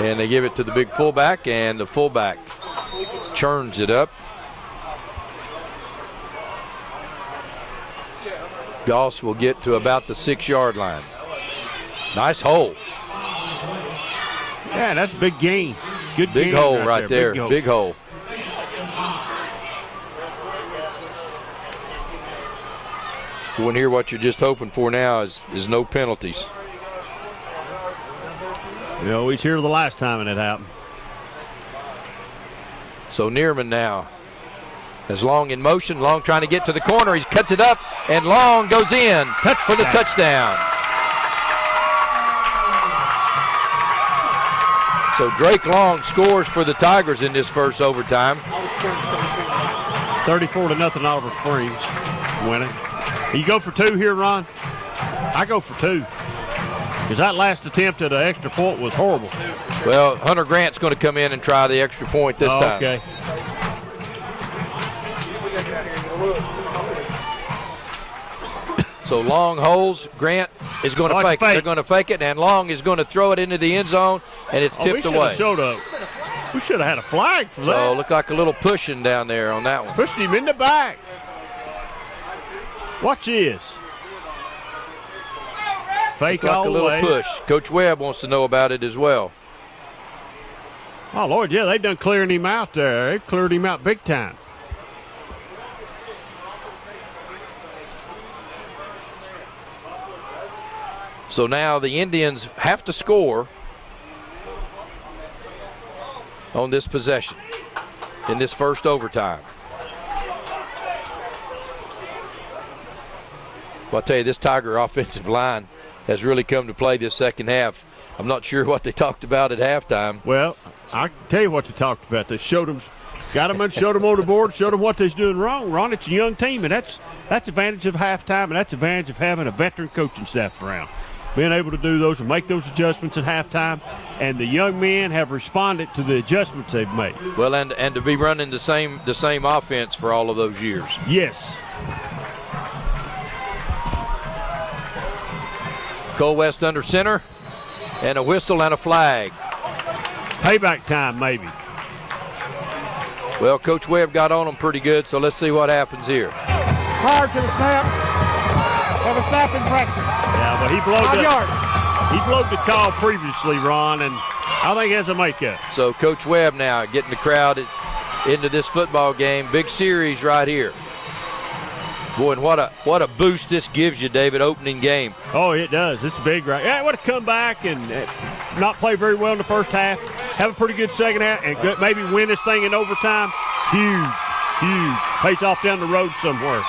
And they give it to the big fullback, and the fullback churns it up. Goss will get to about the 6-yard line. Nice hole. Yeah, that's a big gain. Good big hole right there. Big hole. You want to hear what you're just hoping for now is no penalties. You know, he's here the last time and it happened. So Neerman now As Long in motion, Long trying to get to the corner. He cuts it up, and Long goes in for the touchdown. So Drake Long scores for the Tigers in this first overtime. 34-0 Oliver Springs winning. You go for two here, Ron? I go for two. Because that last attempt at an extra point was horrible. Well, Hunter Grant's going to come in and try the extra point this time. Okay. So Long holds. Grant is going to fake it. They're going to fake it, and Long is going to throw it into the end zone, and it's tipped away. We should have had a flag for that. So it looked like a little pushing down there on that one. Pushed him in the back. Watch this. Fake Looked all like a the little way. push. Coach Webb wants to know about it as well. Oh, Lord, yeah, they done clearing him out there. They've cleared him out big time. So now the Indians have to score on this possession in this first overtime. Well, I'll tell you, this Tiger offensive line has really come to play this second half. I'm not sure what they talked about at halftime. Well, I can tell you what they talked about. They showed them, got them and showed them on the board, showed them what they're doing wrong. Ron, it's a young team, and that's advantage of halftime, and that's advantage of having a veteran coaching staff around. Being able to do those and make those adjustments at halftime, and the young men have responded to the adjustments they've made. Well, and to be running the same offense for all of those years. Yes. Cole West under center, and a whistle and a flag. Payback time, maybe. Well, Coach Webb got on them pretty good, so let's see what happens here. Prior to the snap, have a snap infraction. Yeah, but he blowed the call previously, Ron, and I think he has a makeup. So Coach Webb now getting the crowd into this football game. Big series right here. Boy, and what a boost this gives you, David, opening game. Oh, it does. It's big, right? Yeah, what a comeback and not play very well in the first half. Have a pretty good second half and maybe win this thing in overtime. Huge. Pays off down the road somewhere.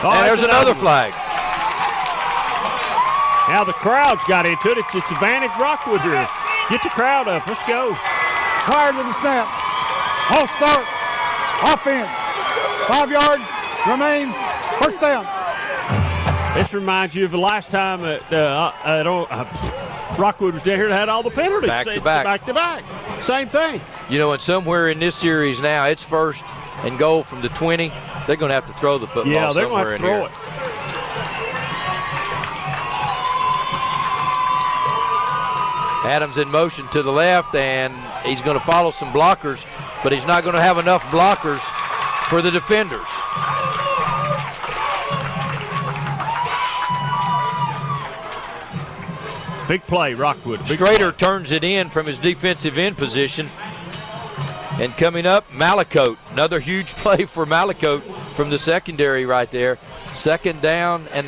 Oh, and there's another flag. Now the crowd's got into it. It's advantage Rockwood here. Get the crowd up. Let's go. Prior to the snap, all start, offense, 5 yards, remains, first down. This reminds you of the last time Rockwood was down here and had all the penalties. Back to back. Back to back. Same thing. You know, and somewhere in this series now, it's first and goal from the 20. They're going to have to throw the football somewhere in here. Yeah, they're going to have to throw it. Adams in motion to the left, and he's going to follow some blockers, but he's not going to have enough blockers for the defenders. Big play, Rockwood. Strader turns it in from his defensive end position. And coming up, Malacote. Another huge play for Malacote from the secondary right there. Second down and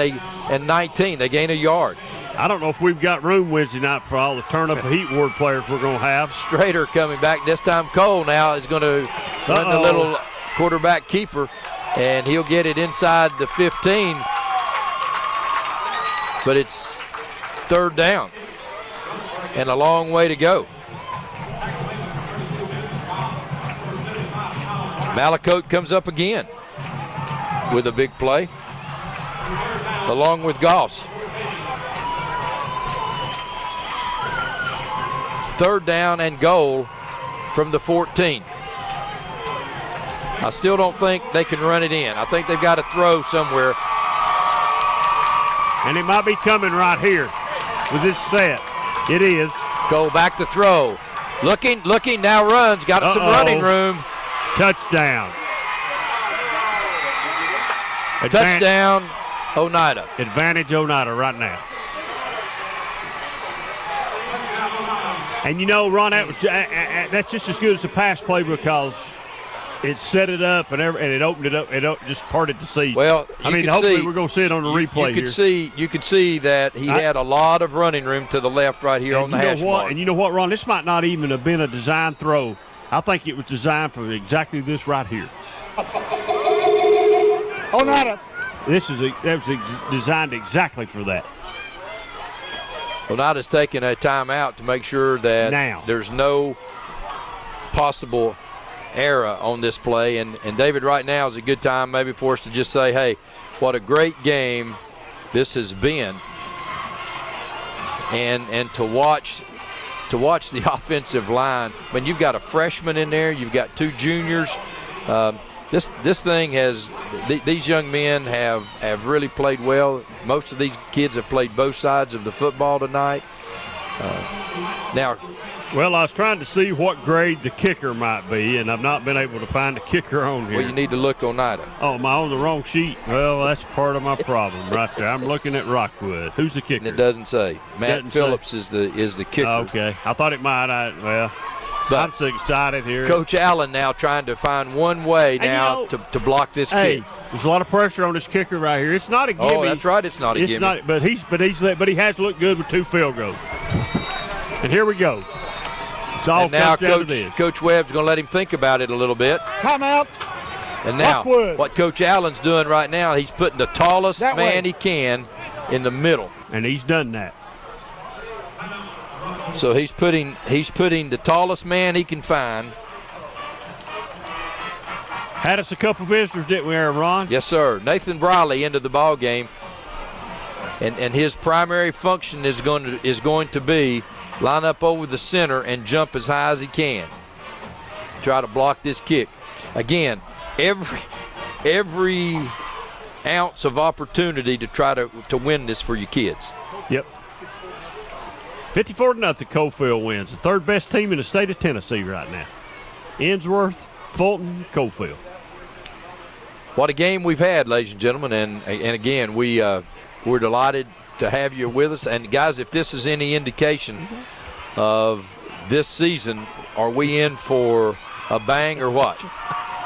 19. They gain a yard. I don't know if we've got room Wednesday night for all the turn-up of heat ward players we're going to have. Strader coming back. This time Cole now is going to run the little quarterback keeper, and he'll get it inside the 15. But it's third down and a long way to go. Malacote comes up again with a big play, along with Goss. Third down and goal from the 14. I still don't think they can run it in. I think they've got to throw somewhere. And it might be coming right here with this set. It is. Go back to throw. Looking, now runs. Got some running room. Touchdown. Touchdown, Oneida. Advantage Oneida right now. And you know, Ron, that's just as good as a pass play because it set it up and it opened it up. It just parted the seat. Well, hopefully we're going to see it on the replay here. You could see that he had a lot of running room to the left right here on the hash mark. And you know what, Ron? This might not even have been a design throw. I think it was designed for exactly this right here. Oneida. That was designed exactly for that. Oneida's taking a timeout to make sure that there's no possible error on this play. And David, right now is a good time maybe for us to just say, hey, what a great game this has been. And to watch the offensive line. I mean, you've got a freshman in there. You've got 2 juniors. This thing has these young men have really played well. Most of these kids have played both sides of the football tonight. Well, I was trying to see what grade the kicker might be, and I've not been able to find a kicker on here. Well, you need to look Oneida. Oh, am I on the wrong sheet? Well, that's part of my problem right there. I'm looking at Rockwood. Who's the kicker? And it doesn't say. Matt Phillips is the kicker. Okay. I thought it might. But I'm so excited here. Coach Allen now trying to find one way now to block this kick. There's a lot of pressure on this kicker right here. It's not a gimme. Oh, that's right. It's not a gimme. But he has looked good with 2 field goals. And here we go. It's all now this. Coach Webb's going to let him think about it a little bit. Timeout. And now Rockwood. What Coach Allen's doing right now, he's putting the tallest man he can in the middle. And he's done that. So he's putting the tallest man he can find. Had us a couple visitors, didn't we, Ron? Yes, sir. Nathan Briley into the ball game, and his primary function is going to be line up over the center and jump as high as he can. Try to block this kick. Again, every ounce of opportunity to try to win this for your kids. Yep. 54-0, Coalfield wins. The 3rd best team in the state of Tennessee right now. Ensworth, Fulton, Coalfield. What a game we've had, ladies and gentlemen, and again, we're delighted to have you with us. And guys, if this is any indication of this season, are we in for a bang or what?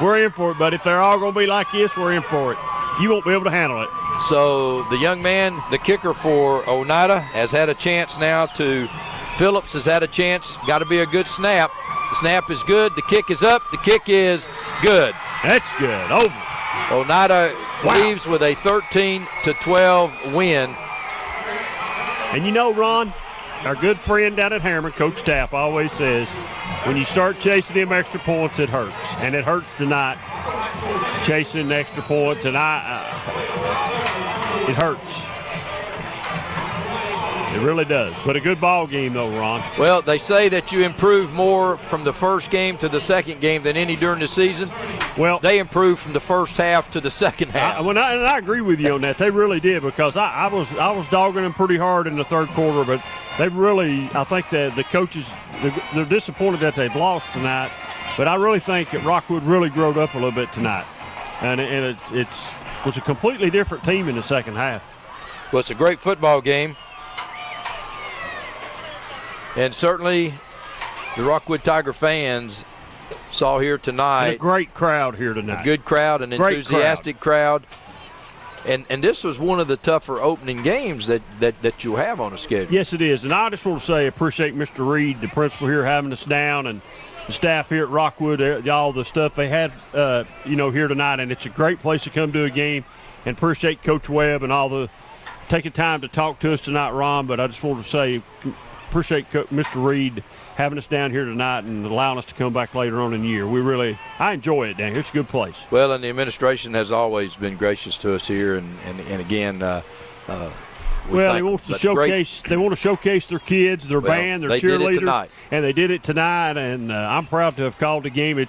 We're in for it, but if they're all going to be like this, we're in for it. You won't be able to handle it. So the young man, the kicker for Oneida, has had a chance now to Phillips has had a chance. Got to be a good snap. The snap is good. The kick is up. The kick is good. That's good. Over. Oneida leaves with a 13-12 win. And you know, Ron, our good friend down at Harriman, Coach Tapp, always says, when you start chasing them extra points, it hurts. And it hurts tonight, chasing extra points. And it hurts. It really does. But a good ball game, though, Ron. Well, they say that you improve more from the first game to the second game than any during the season. Well, they improved from the first half to the second half. I agree with you on that. They really did, because I was dogging them pretty hard in the 3rd quarter, but they really, I think that the coaches, they're disappointed that they've lost tonight, but I really think that Rockwood really growed up a little bit tonight. And it was a completely different team in the second half. Well, it's a great football game. And certainly the Rockwood Tiger fans saw here tonight. And a great crowd here tonight. A good crowd, an enthusiastic crowd. And this was one of the tougher opening games that you'll have on a schedule. Yes, it is. And I just want to say I appreciate Mr. Reed, the principal here, having us down, and the staff here at Rockwood, all the stuff they had, here tonight. And it's a great place to come to a game. And appreciate Coach Webb and all the taking time to talk to us tonight, Ron. But I just want to say appreciate Mr. Reed having us down here tonight and allowing us to come back later on in the year. I enjoy it down here. It's a good place. Well, and the administration has always been gracious to us here, and again, they want to showcase. They want to showcase their kids, their band, their cheerleaders, and they did it tonight. And I'm proud to have called the game.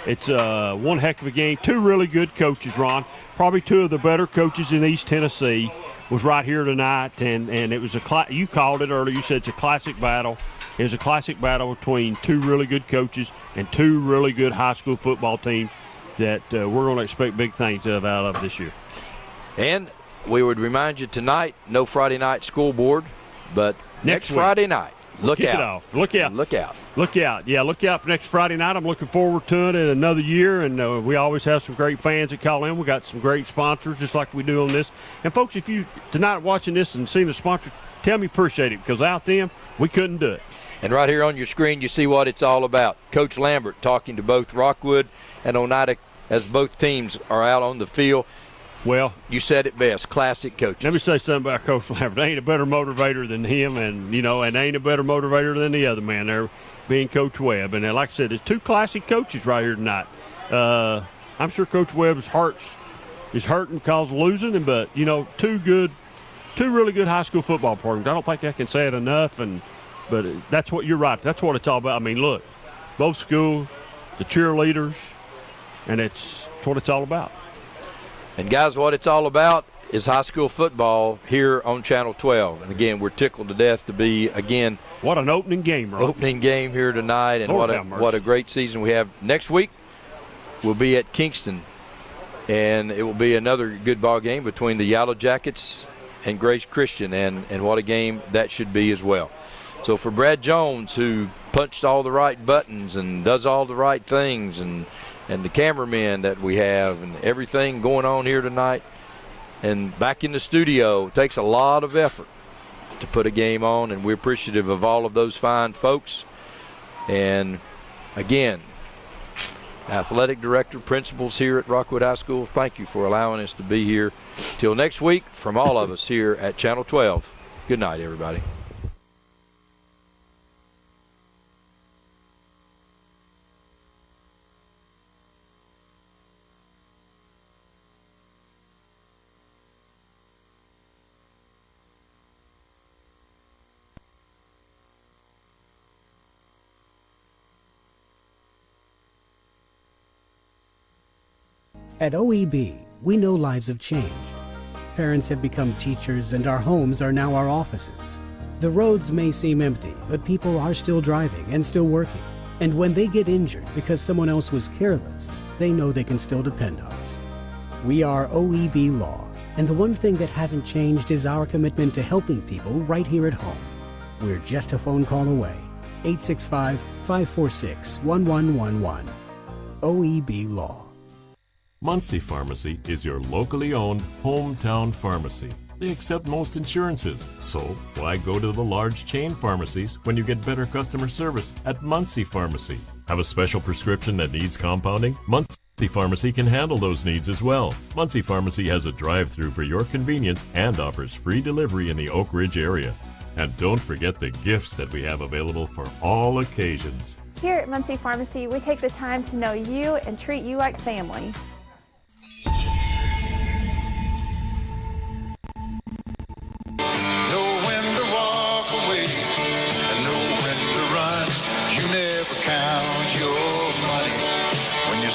It's one heck of a game. 2 really good coaches, Ron. Probably 2 of the better coaches in East Tennessee was right here tonight, and it was you called it earlier. You said it's a classic battle. It was a classic battle between 2 really good coaches and 2 really good high school football teams that we're going to expect big things out of this year. And we would remind you tonight, no Friday night school board, but next Friday night, We'll kick it off. Look out. Look out. Look out. Yeah, look out for next Friday night. I'm looking forward to it in another year, and we always have some great fans that call in. We got some great sponsors just like we do on this. And, folks, if you tonight watching this and seeing the sponsor, tell me appreciate it, because without them, we couldn't do it. And right here on your screen, you see what it's all about. Coach Lambert talking to both Rockwood and Oneida as both teams are out on the field. Well, you said it best, classic coaches. Let me say something about Coach Lambert. There ain't a better motivator than him, and ain't a better motivator than the other man there, being Coach Webb. And like I said, there's two classic coaches right here tonight. I'm sure Coach Webb's heart is hurting because of losing, but two really good high school football programs. I don't think I can say it enough, but that's what you're right. That's what it's all about. I mean, look, both schools, the cheerleaders, and it's what it's all about. And, guys, what it's all about is high school football here on Channel 12. And, again, we're tickled to death to be, again. What an opening game, Rob. Opening game here tonight, and what a great season we have. Next week, we'll be at Kingston, and it will be another good ball game between the Yellow Jackets and Grace Christian, and what a game that should be as well. So for Brad Jones, who punched all the right buttons and does all the right things, and the cameramen that we have and everything going on here tonight, and back in the studio, it takes a lot of effort to put a game on, and we're appreciative of all of those fine folks. And again, athletic director, principals here at Rockwood High School, thank you for allowing us to be here. Till next week, from all of us here at Channel 12, good night, everybody. At OEB, we know lives have changed. Parents have become teachers, and our homes are now our offices. The roads may seem empty, but people are still driving and still working. And when they get injured because someone else was careless, they know they can still depend on us. We are OEB Law, and the one thing that hasn't changed is our commitment to helping people right here at home. We're just a phone call away. 865-546-1111. OEB Law. Muncie Pharmacy is your locally owned hometown pharmacy. They accept most insurances, so why go to the large chain pharmacies when you get better customer service at Muncie Pharmacy? Have a special prescription that needs compounding? Muncie Pharmacy can handle those needs as well. Muncie Pharmacy has a drive-through for your convenience and offers free delivery in the Oak Ridge area. And don't forget the gifts that we have available for all occasions. Here at Muncie Pharmacy, we take the time to know you and treat you like family.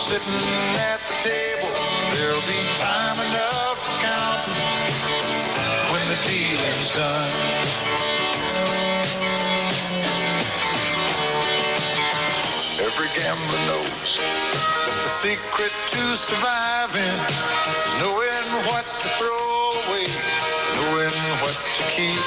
Sitting at the table, there'll be time enough to count when the dealing's done. Every gambler knows that the secret to surviving is knowing what to throw away, knowing what to keep.